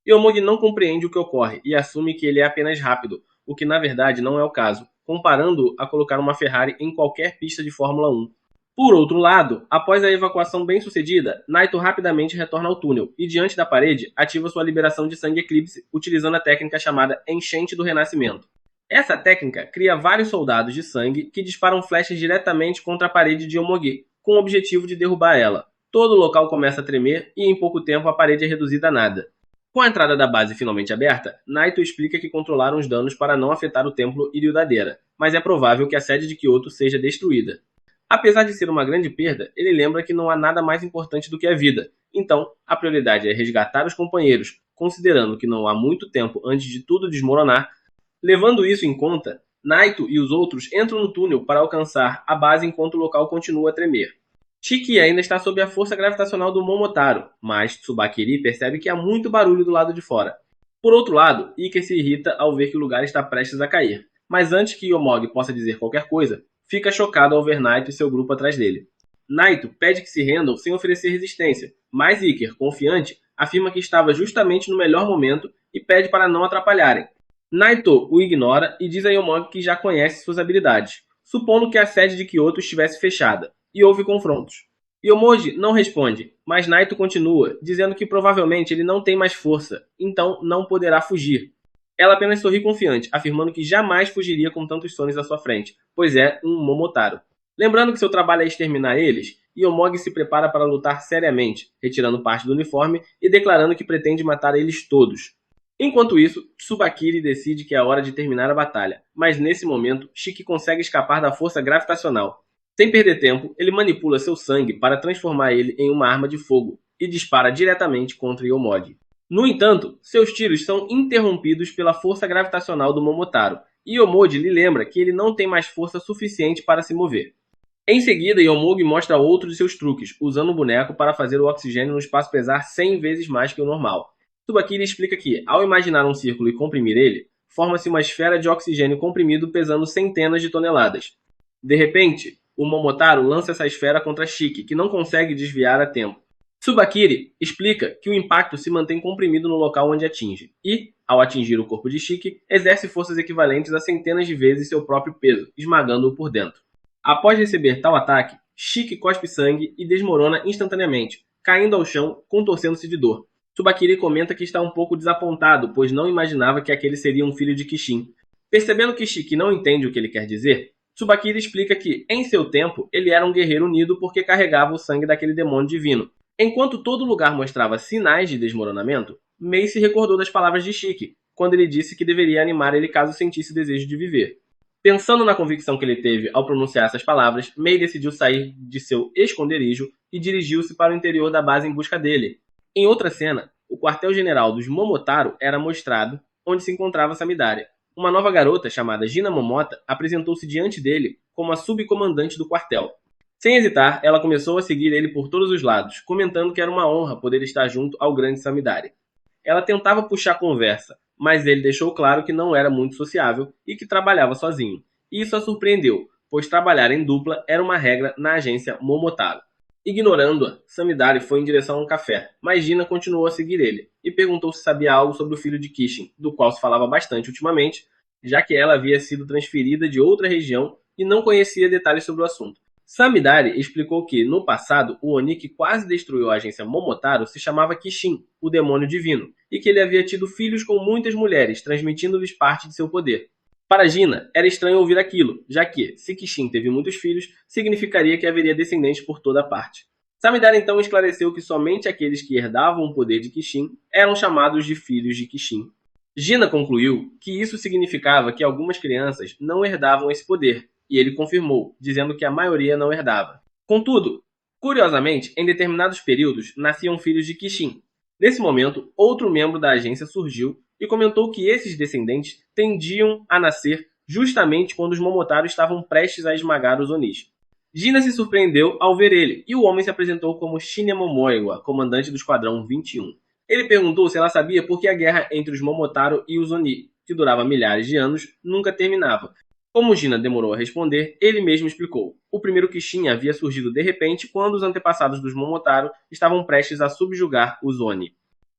Yomogi não compreende o que ocorre e assume que ele é apenas rápido, o que na verdade não é o caso, comparando-o a colocar uma Ferrari em qualquer pista de Fórmula 1. Por outro lado, após a evacuação bem-sucedida, Naito rapidamente retorna ao túnel e, diante da parede, ativa sua liberação de sangue Eclipse, utilizando a técnica chamada Enchente do Renascimento. Essa técnica cria vários soldados de sangue que disparam flechas diretamente contra a parede de Yomogi, com o objetivo de derrubar ela. Todo o local começa a tremer e, em pouco tempo, a parede é reduzida a nada. Com a entrada da base finalmente aberta, Naito explica que controlaram os danos para não afetar o templo Iriodadeira, mas é provável que a sede de Kyoto seja destruída. Apesar de ser uma grande perda, ele lembra que não há nada mais importante do que a vida. Então, a prioridade é resgatar os companheiros, considerando que não há muito tempo antes de tudo desmoronar. Levando isso em conta, Naito e os outros entram no túnel para alcançar a base enquanto o local continua a tremer. Shiki ainda está sob a força gravitacional do Momotaro, mas Tsubakiri percebe que há muito barulho do lado de fora. Por outro lado, Iker se irrita ao ver que o lugar está prestes a cair, mas antes que Yomogi possa dizer qualquer coisa, fica chocado ao ver Naito e seu grupo atrás dele. Naito pede que se rendam sem oferecer resistência, mas Iker, confiante, afirma que estava justamente no melhor momento e pede para não atrapalharem. Naito o ignora e diz a Yomogi que já conhece suas habilidades, supondo que a sede de Kyoto estivesse fechada, e houve confrontos. Yomogi não responde, mas Naito continua, dizendo que provavelmente ele não tem mais força, então não poderá fugir. Ela apenas sorri confiante, afirmando que jamais fugiria com tantos sonhos à sua frente, pois é um Momotaro. Lembrando que seu trabalho é exterminar eles, Yomogi se prepara para lutar seriamente, retirando parte do uniforme e declarando que pretende matar eles todos. Enquanto isso, Tsubakiri decide que é hora de terminar a batalha, mas nesse momento, Shiki consegue escapar da força gravitacional. Sem perder tempo, ele manipula seu sangue para transformar ele em uma arma de fogo e dispara diretamente contra Yomogi. No entanto, seus tiros são interrompidos pela força gravitacional do Momotaro, e Yomogi lhe lembra que ele não tem mais força suficiente para se mover. Em seguida, Yomogi mostra outro de seus truques, usando o boneco para fazer o oxigênio no espaço pesar 100 vezes mais que o normal. Tsubakiri explica que, ao imaginar um círculo e comprimir ele, forma-se uma esfera de oxigênio comprimido pesando centenas de toneladas. De repente, o Momotaro lança essa esfera contra Shiki, que não consegue desviar a tempo. Tsubakiri explica que o impacto se mantém comprimido no local onde atinge, e, ao atingir o corpo de Shiki, exerce forças equivalentes a centenas de vezes seu próprio peso, esmagando-o por dentro. Após receber tal ataque, Shiki cospe sangue e desmorona instantaneamente, caindo ao chão, contorcendo-se de dor. Tsubakiri comenta que está um pouco desapontado, pois não imaginava que aquele seria um filho de Kishin. Percebendo que Shiki não entende o que ele quer dizer, Tsubakiri explica que, em seu tempo, ele era um guerreiro unido porque carregava o sangue daquele demônio divino. Enquanto todo lugar mostrava sinais de desmoronamento, Mei se recordou das palavras de Shiki, quando ele disse que deveria animar ele caso sentisse desejo de viver. Pensando na convicção que ele teve ao pronunciar essas palavras, Mei decidiu sair de seu esconderijo e dirigiu-se para o interior da base em busca dele. Em outra cena, o quartel-general dos Momotaro era mostrado, onde se encontrava Samidari. Uma nova garota, chamada Gina Momota, apresentou-se diante dele como a subcomandante do quartel. Sem hesitar, ela começou a seguir ele por todos os lados, comentando que era uma honra poder estar junto ao grande Samidari. Ela tentava puxar conversa, mas ele deixou claro que não era muito sociável e que trabalhava sozinho. E isso a surpreendeu, pois trabalhar em dupla era uma regra na agência Momotaro. Ignorando-a, Samidari foi em direção a um café, mas Gina continuou a seguir ele, e perguntou se sabia algo sobre o filho de Kishin, do qual se falava bastante ultimamente, já que ela havia sido transferida de outra região e não conhecia detalhes sobre o assunto. Samidari explicou que, no passado, o Oni que quase destruiu a agência Momotaro se chamava Kishin, o demônio divino, e que ele havia tido filhos com muitas mulheres, transmitindo-lhes parte de seu poder. Para Gina, era estranho ouvir aquilo, já que, se Kishin teve muitos filhos, significaria que haveria descendentes por toda parte. Samidari então esclareceu que somente aqueles que herdavam o poder de Kishin eram chamados de filhos de Kishin. Gina concluiu que isso significava que algumas crianças não herdavam esse poder, e ele confirmou, dizendo que a maioria não herdava. Contudo, curiosamente, em determinados períodos, nasciam filhos de Kishin. Nesse momento, outro membro da agência surgiu e comentou que esses descendentes tendiam a nascer justamente quando os Momotaro estavam prestes a esmagar os Onis. Gina se surpreendeu ao ver ele, e o homem se apresentou como Shinya Momoiwa, comandante do Esquadrão 21. Ele perguntou se ela sabia por que a guerra entre os Momotaro e os Oni, que durava milhares de anos, nunca terminava. Como Gina demorou a responder, ele mesmo explicou. O primeiro Kishin havia surgido de repente quando os antepassados dos Momotaro estavam prestes a subjugar os Oni.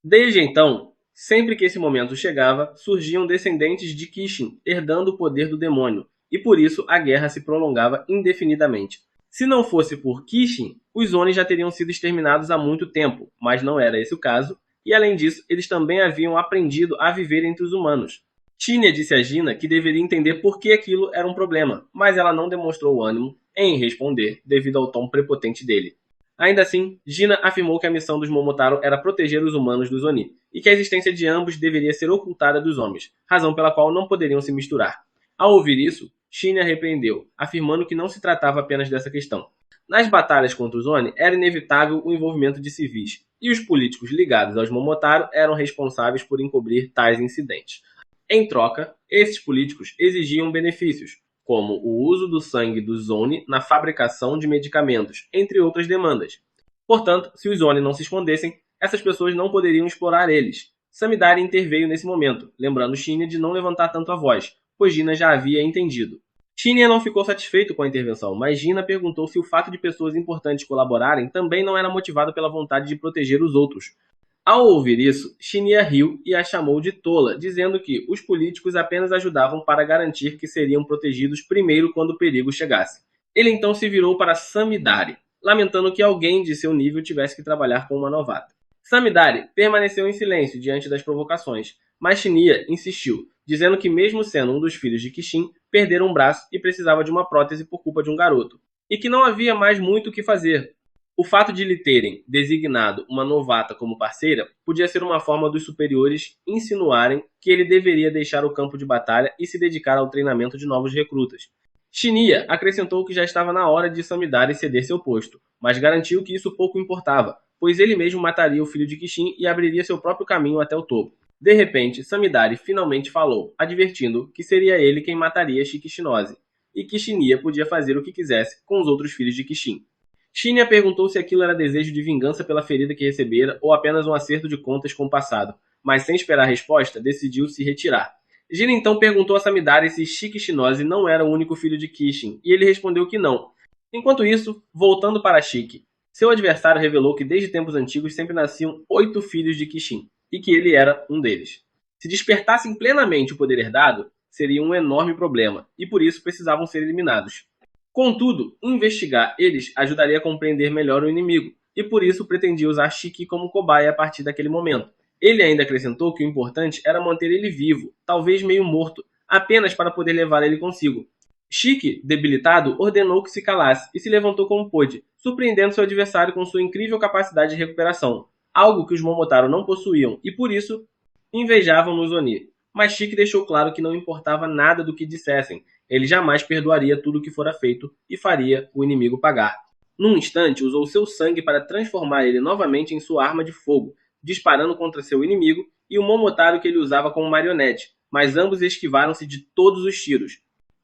Desde então, sempre que esse momento chegava, surgiam descendentes de Kishin, herdando o poder do demônio, e por isso a guerra se prolongava indefinidamente. Se não fosse por Kishin, os Oni já teriam sido exterminados há muito tempo, mas não era esse o caso, e além disso, eles também haviam aprendido a viver entre os humanos. Shinya disse a Gina que deveria entender por que aquilo era um problema, mas ela não demonstrou ânimo em responder devido ao tom prepotente dele. Ainda assim, Gina afirmou que a missão dos Momotaro era proteger os humanos dos Oni, e que a existência de ambos deveria ser ocultada dos homens, razão pela qual não poderiam se misturar. Ao ouvir isso, Shinya repreendeu, afirmando que não se tratava apenas dessa questão. Nas batalhas contra os Oni, era inevitável o envolvimento de civis, e os políticos ligados aos Momotaro eram responsáveis por encobrir tais incidentes. Em troca, esses políticos exigiam benefícios, como o uso do sangue dos Oni na fabricação de medicamentos, entre outras demandas. Portanto, se os Oni não se escondessem, essas pessoas não poderiam explorar eles. Samidari interveio nesse momento, lembrando Shinya de não levantar tanto a voz, pois Gina já havia entendido. Shinya não ficou satisfeito com a intervenção, mas Gina perguntou se o fato de pessoas importantes colaborarem também não era motivado pela vontade de proteger os outros. Ao ouvir isso, Shinya riu e a chamou de tola, dizendo que os políticos apenas ajudavam para garantir que seriam protegidos primeiro quando o perigo chegasse. Ele então se virou para Samidari, lamentando que alguém de seu nível tivesse que trabalhar com uma novata. Samidari permaneceu em silêncio diante das provocações, mas Shinya insistiu, dizendo que mesmo sendo um dos filhos de Kishin, perdera um braço e precisava de uma prótese por culpa de um garoto, e que não havia mais muito o que fazer. O fato de lhe terem designado uma novata como parceira podia ser uma forma dos superiores insinuarem que ele deveria deixar o campo de batalha e se dedicar ao treinamento de novos recrutas. Shinya acrescentou que já estava na hora de Samidari ceder seu posto, mas garantiu que isso pouco importava, pois ele mesmo mataria o filho de Kishin e abriria seu próprio caminho até o topo. De repente, Samidari finalmente falou, advertindo que seria ele quem mataria Shikishinose, e que Shinya podia fazer o que quisesse com os outros filhos de Kishin. Shinya perguntou se aquilo era desejo de vingança pela ferida que recebera ou apenas um acerto de contas com o passado, mas sem esperar a resposta, decidiu se retirar. Jin então perguntou a Samidari se Shikishinose não era o único filho de Kishin, e ele respondeu que não. Enquanto isso, voltando para Shiki, seu adversário revelou que desde tempos antigos sempre nasciam 8 filhos de Kishin, e que ele era um deles. Se despertassem plenamente o poder herdado, seria um enorme problema, e por isso precisavam ser eliminados. Contudo, investigar eles ajudaria a compreender melhor o inimigo, e por isso pretendia usar Shiki como cobaia a partir daquele momento. Ele ainda acrescentou que o importante era manter ele vivo, talvez meio morto, apenas para poder levar ele consigo. Shiki, debilitado, ordenou que se calasse e se levantou como pôde, surpreendendo seu adversário com sua incrível capacidade de recuperação, algo que os Momotaro não possuíam e por isso invejavam nos Oni. Mas Shiki deixou claro que não importava nada do que dissessem, ele jamais perdoaria tudo o que fora feito e faria o inimigo pagar. Num instante, usou seu sangue para transformar ele novamente em sua arma de fogo, disparando contra seu inimigo e o Momotaro que ele usava como marionete, mas ambos esquivaram-se de todos os tiros.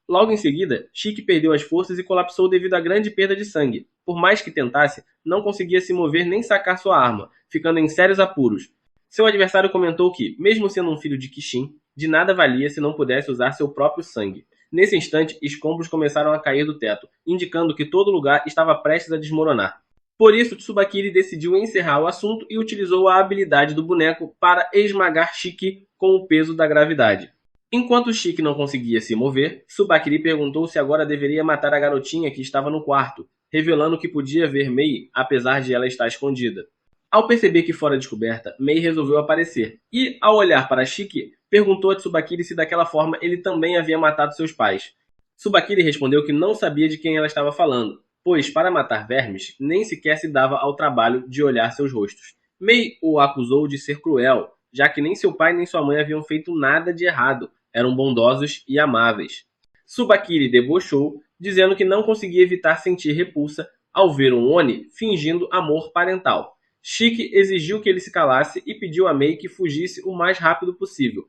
Logo em seguida, Shiki perdeu as forças e colapsou devido à grande perda de sangue. Por mais que tentasse, não conseguia se mover nem sacar sua arma, ficando em sérios apuros. Seu adversário comentou que, mesmo sendo um filho de Kishin, de nada valia se não pudesse usar seu próprio sangue. Nesse instante, escombros começaram a cair do teto, indicando que todo lugar estava prestes a desmoronar. Por isso, Tsubakiri decidiu encerrar o assunto e utilizou a habilidade do boneco para esmagar Shiki com o peso da gravidade. Enquanto Shiki não conseguia se mover, Tsubakiri perguntou se agora deveria matar a garotinha que estava no quarto, revelando que podia ver Mei apesar de ela estar escondida. Ao perceber que fora descoberta, Mei resolveu aparecer e, ao olhar para Shiki, perguntou a Tsubakiri se daquela forma ele também havia matado seus pais. Tsubakiri respondeu que não sabia de quem ela estava falando, pois para matar vermes nem sequer se dava ao trabalho de olhar seus rostos. Mei o acusou de ser cruel, já que nem seu pai nem sua mãe haviam feito nada de errado, eram bondosos e amáveis. Tsubakiri debochou, dizendo que não conseguia evitar sentir repulsa ao ver um Oni fingindo amor parental. Shiki exigiu que ele se calasse e pediu a Mei que fugisse o mais rápido possível.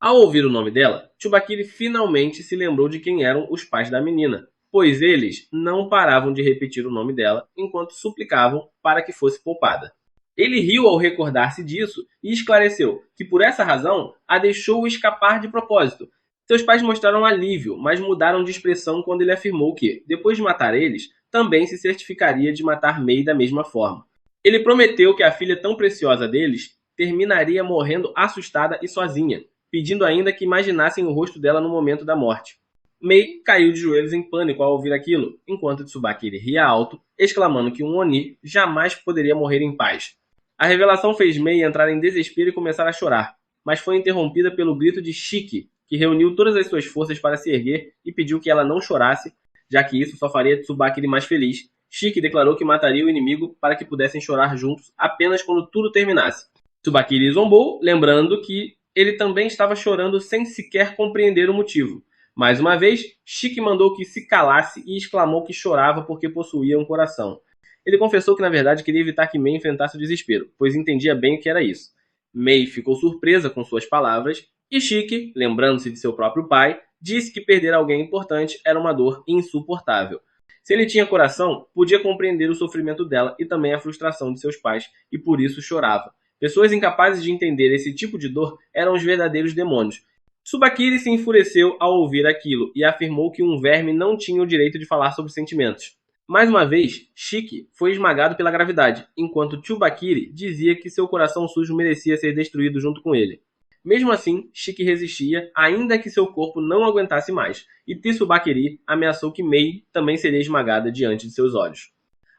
Ao ouvir o nome dela, Tsubakiri finalmente se lembrou de quem eram os pais da menina, pois eles não paravam de repetir o nome dela enquanto suplicavam para que fosse poupada. Ele riu ao recordar-se disso e esclareceu que por essa razão a deixou escapar de propósito. Seus pais mostraram alívio, mas mudaram de expressão quando ele afirmou que, depois de matar eles, também se certificaria de matar Mei da mesma forma. Ele prometeu que a filha tão preciosa deles terminaria morrendo assustada e sozinha, pedindo ainda que imaginassem o rosto dela no momento da morte. Mei caiu de joelhos em pânico ao ouvir aquilo, enquanto Tsubakiri ria alto, exclamando que um Oni jamais poderia morrer em paz. A revelação fez Mei entrar em desespero e começar a chorar, mas foi interrompida pelo grito de Shiki, que reuniu todas as suas forças para se erguer e pediu que ela não chorasse, já que isso só faria Tsubakiri mais feliz. Shiki declarou que mataria o inimigo para que pudessem chorar juntos apenas quando tudo terminasse. Tsubakiri zombou, lembrando que ele também estava chorando sem sequer compreender o motivo. Mais uma vez, Shiki mandou que se calasse e exclamou que chorava porque possuía um coração. Ele confessou que na verdade queria evitar que Mei enfrentasse o desespero, pois entendia bem o que era isso. Mei ficou surpresa com suas palavras e Shiki, lembrando-se de seu próprio pai, disse que perder alguém importante era uma dor insuportável. Se ele tinha coração, podia compreender o sofrimento dela e também a frustração de seus pais, e por isso chorava. Pessoas incapazes de entender esse tipo de dor eram os verdadeiros demônios. Tsubakiri se enfureceu ao ouvir aquilo e afirmou que um verme não tinha o direito de falar sobre sentimentos. Mais uma vez, Shiki foi esmagado pela gravidade, enquanto Tsubakiri dizia que seu coração sujo merecia ser destruído junto com ele. Mesmo assim, Shiki resistia, ainda que seu corpo não aguentasse mais, e Tsubakiri ameaçou que Mei também seria esmagada diante de seus olhos.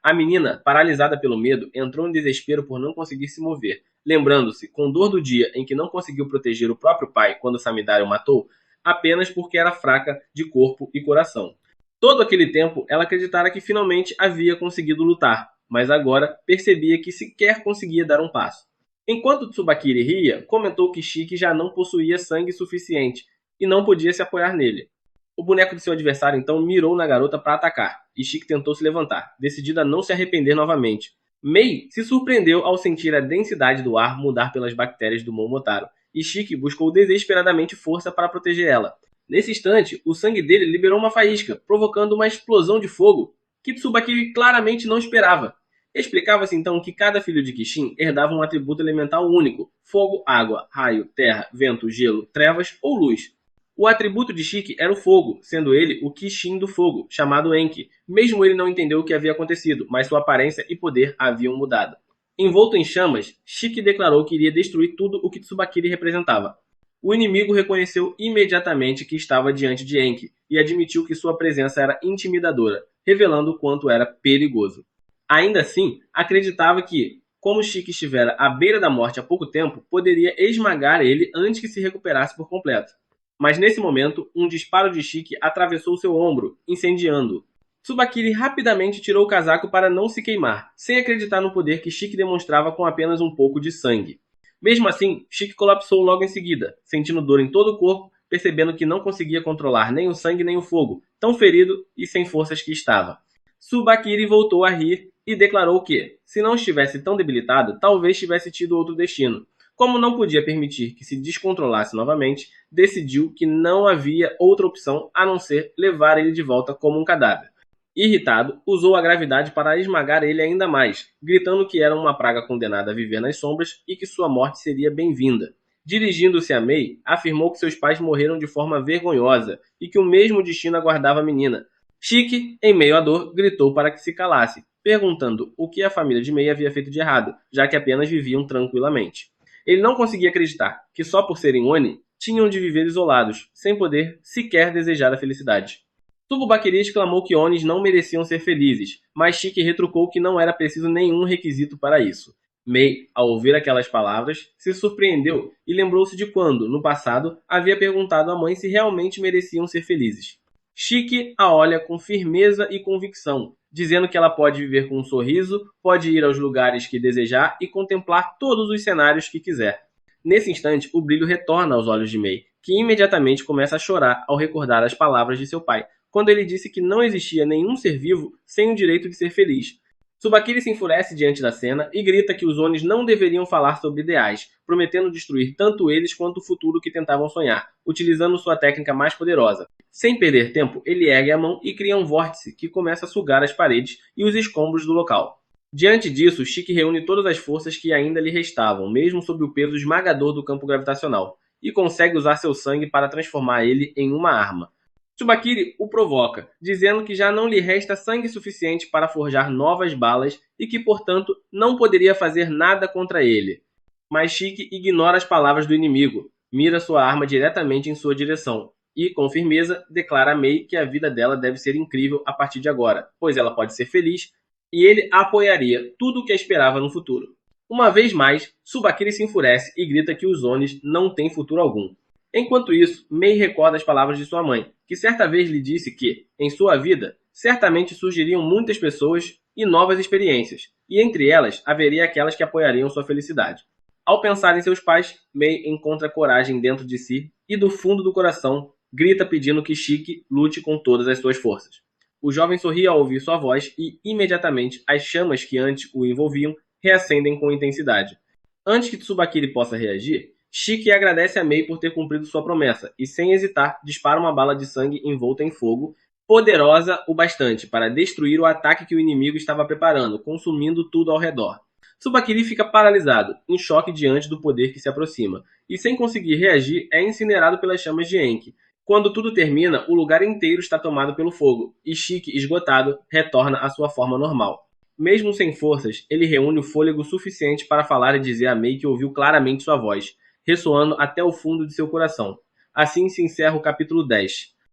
A menina, paralisada pelo medo, entrou em desespero por não conseguir se mover, lembrando-se, com dor do dia em que não conseguiu proteger o próprio pai quando Samidari o matou, apenas porque era fraca de corpo e coração. Todo aquele tempo, ela acreditara que finalmente havia conseguido lutar, mas agora percebia que sequer conseguia dar um passo. Enquanto Tsubakiri ria, comentou que Shiki já não possuía sangue suficiente e não podia se apoiar nele. O boneco de seu adversário então mirou na garota para atacar, e Shiki tentou se levantar, decidida a não se arrepender novamente. Mei se surpreendeu ao sentir a densidade do ar mudar pelas bactérias do Momotaro, e Shiki buscou desesperadamente força para proteger ela. Nesse instante, o sangue dele liberou uma faísca, provocando uma explosão de fogo que Tsubaki claramente não esperava. Explicava-se então que cada filho de Kishin herdava um atributo elemental único: fogo, água, raio, terra, vento, gelo, trevas ou luz. O atributo de Shiki era o fogo, sendo ele o Kishin do fogo, chamado Enki. Mesmo ele não entendeu o que havia acontecido, mas sua aparência e poder haviam mudado. Envolto em chamas, Shiki declarou que iria destruir tudo o que Tsubakiri representava. O inimigo reconheceu imediatamente que estava diante de Enki e admitiu que sua presença era intimidadora, revelando o quanto era perigoso. Ainda assim, acreditava que, como Shiki estivera à beira da morte há pouco tempo, poderia esmagar ele antes que se recuperasse por completo. Mas nesse momento, um disparo de Shiki atravessou seu ombro, incendiando-o. Tsubakiri rapidamente tirou o casaco para não se queimar, sem acreditar no poder que Shiki demonstrava com apenas um pouco de sangue. Mesmo assim, Shiki colapsou logo em seguida, sentindo dor em todo o corpo, percebendo que não conseguia controlar nem o sangue nem o fogo, tão ferido e sem forças que estava. Tsubakiri voltou a rir e declarou que, se não estivesse tão debilitado, talvez tivesse tido outro destino. Como não podia permitir que se descontrolasse novamente, decidiu que não havia outra opção a não ser levar ele de volta como um cadáver. Irritado, usou a gravidade para esmagar ele ainda mais, gritando que era uma praga condenada a viver nas sombras e que sua morte seria bem-vinda. Dirigindo-se a Mei, afirmou que seus pais morreram de forma vergonhosa e que o mesmo destino aguardava a menina. Shiki, em meio à dor, gritou para que se calasse, perguntando o que a família de Mei havia feito de errado, já que apenas viviam tranquilamente. Ele não conseguia acreditar que só por serem Oni, tinham de viver isolados, sem poder sequer desejar a felicidade. Tsubakiri exclamou que Onis não mereciam ser felizes, mas Shiki retrucou que não era preciso nenhum requisito para isso. Mei, ao ouvir aquelas palavras, se surpreendeu e lembrou-se de quando, no passado, havia perguntado à mãe se realmente mereciam ser felizes. Shiki a olha com firmeza e convicção, dizendo que ela pode viver com um sorriso, pode ir aos lugares que desejar e contemplar todos os cenários que quiser. Nesse instante, o brilho retorna aos olhos de Mei, que imediatamente começa a chorar ao recordar as palavras de seu pai, quando ele disse que não existia nenhum ser vivo sem o direito de ser feliz. Tsubakiri se enfurece diante da cena e grita que os Onis não deveriam falar sobre ideais, prometendo destruir tanto eles quanto o futuro que tentavam sonhar, utilizando sua técnica mais poderosa. Sem perder tempo, ele ergue a mão e cria um vórtice que começa a sugar as paredes e os escombros do local. Diante disso, Shiki reúne todas as forças que ainda lhe restavam, mesmo sob o peso esmagador do campo gravitacional, e consegue usar seu sangue para transformar ele em uma arma. Tsubakiri o provoca, dizendo que já não lhe resta sangue suficiente para forjar novas balas e que, portanto, não poderia fazer nada contra ele. Mas Shiki ignora as palavras do inimigo, mira sua arma diretamente em sua direção e, com firmeza, declara a Mei que a vida dela deve ser incrível a partir de agora, pois ela pode ser feliz e ele apoiaria tudo o que a esperava no futuro. Uma vez mais, Tsubakiri se enfurece e grita que os Onis não têm futuro algum. Enquanto isso, Mei recorda as palavras de sua mãe, que certa vez lhe disse que, em sua vida, certamente surgiriam muitas pessoas e novas experiências, e entre elas haveria aquelas que apoiariam sua felicidade. Ao pensar em seus pais, Mei encontra coragem dentro de si e, do fundo do coração, grita pedindo que Shiki lute com todas as suas forças. O jovem sorri ao ouvir sua voz e, imediatamente, as chamas que antes o envolviam reacendem com intensidade. Antes que Tsubakiri possa reagir, Shiki agradece a Mei por ter cumprido sua promessa e, sem hesitar, dispara uma bala de sangue envolta em fogo, poderosa o bastante para destruir o ataque que o inimigo estava preparando, consumindo tudo ao redor. Tsubakiri fica paralisado, em choque diante do poder que se aproxima, e sem conseguir reagir é incinerado pelas chamas de Enki. Quando tudo termina, o lugar inteiro está tomado pelo fogo, e Shiki, esgotado, retorna à sua forma normal. Mesmo sem forças, ele reúne o fôlego suficiente para falar e dizer a Mei que ouviu claramente sua voz, ressoando até o fundo de seu coração. Assim se encerra o capítulo 10.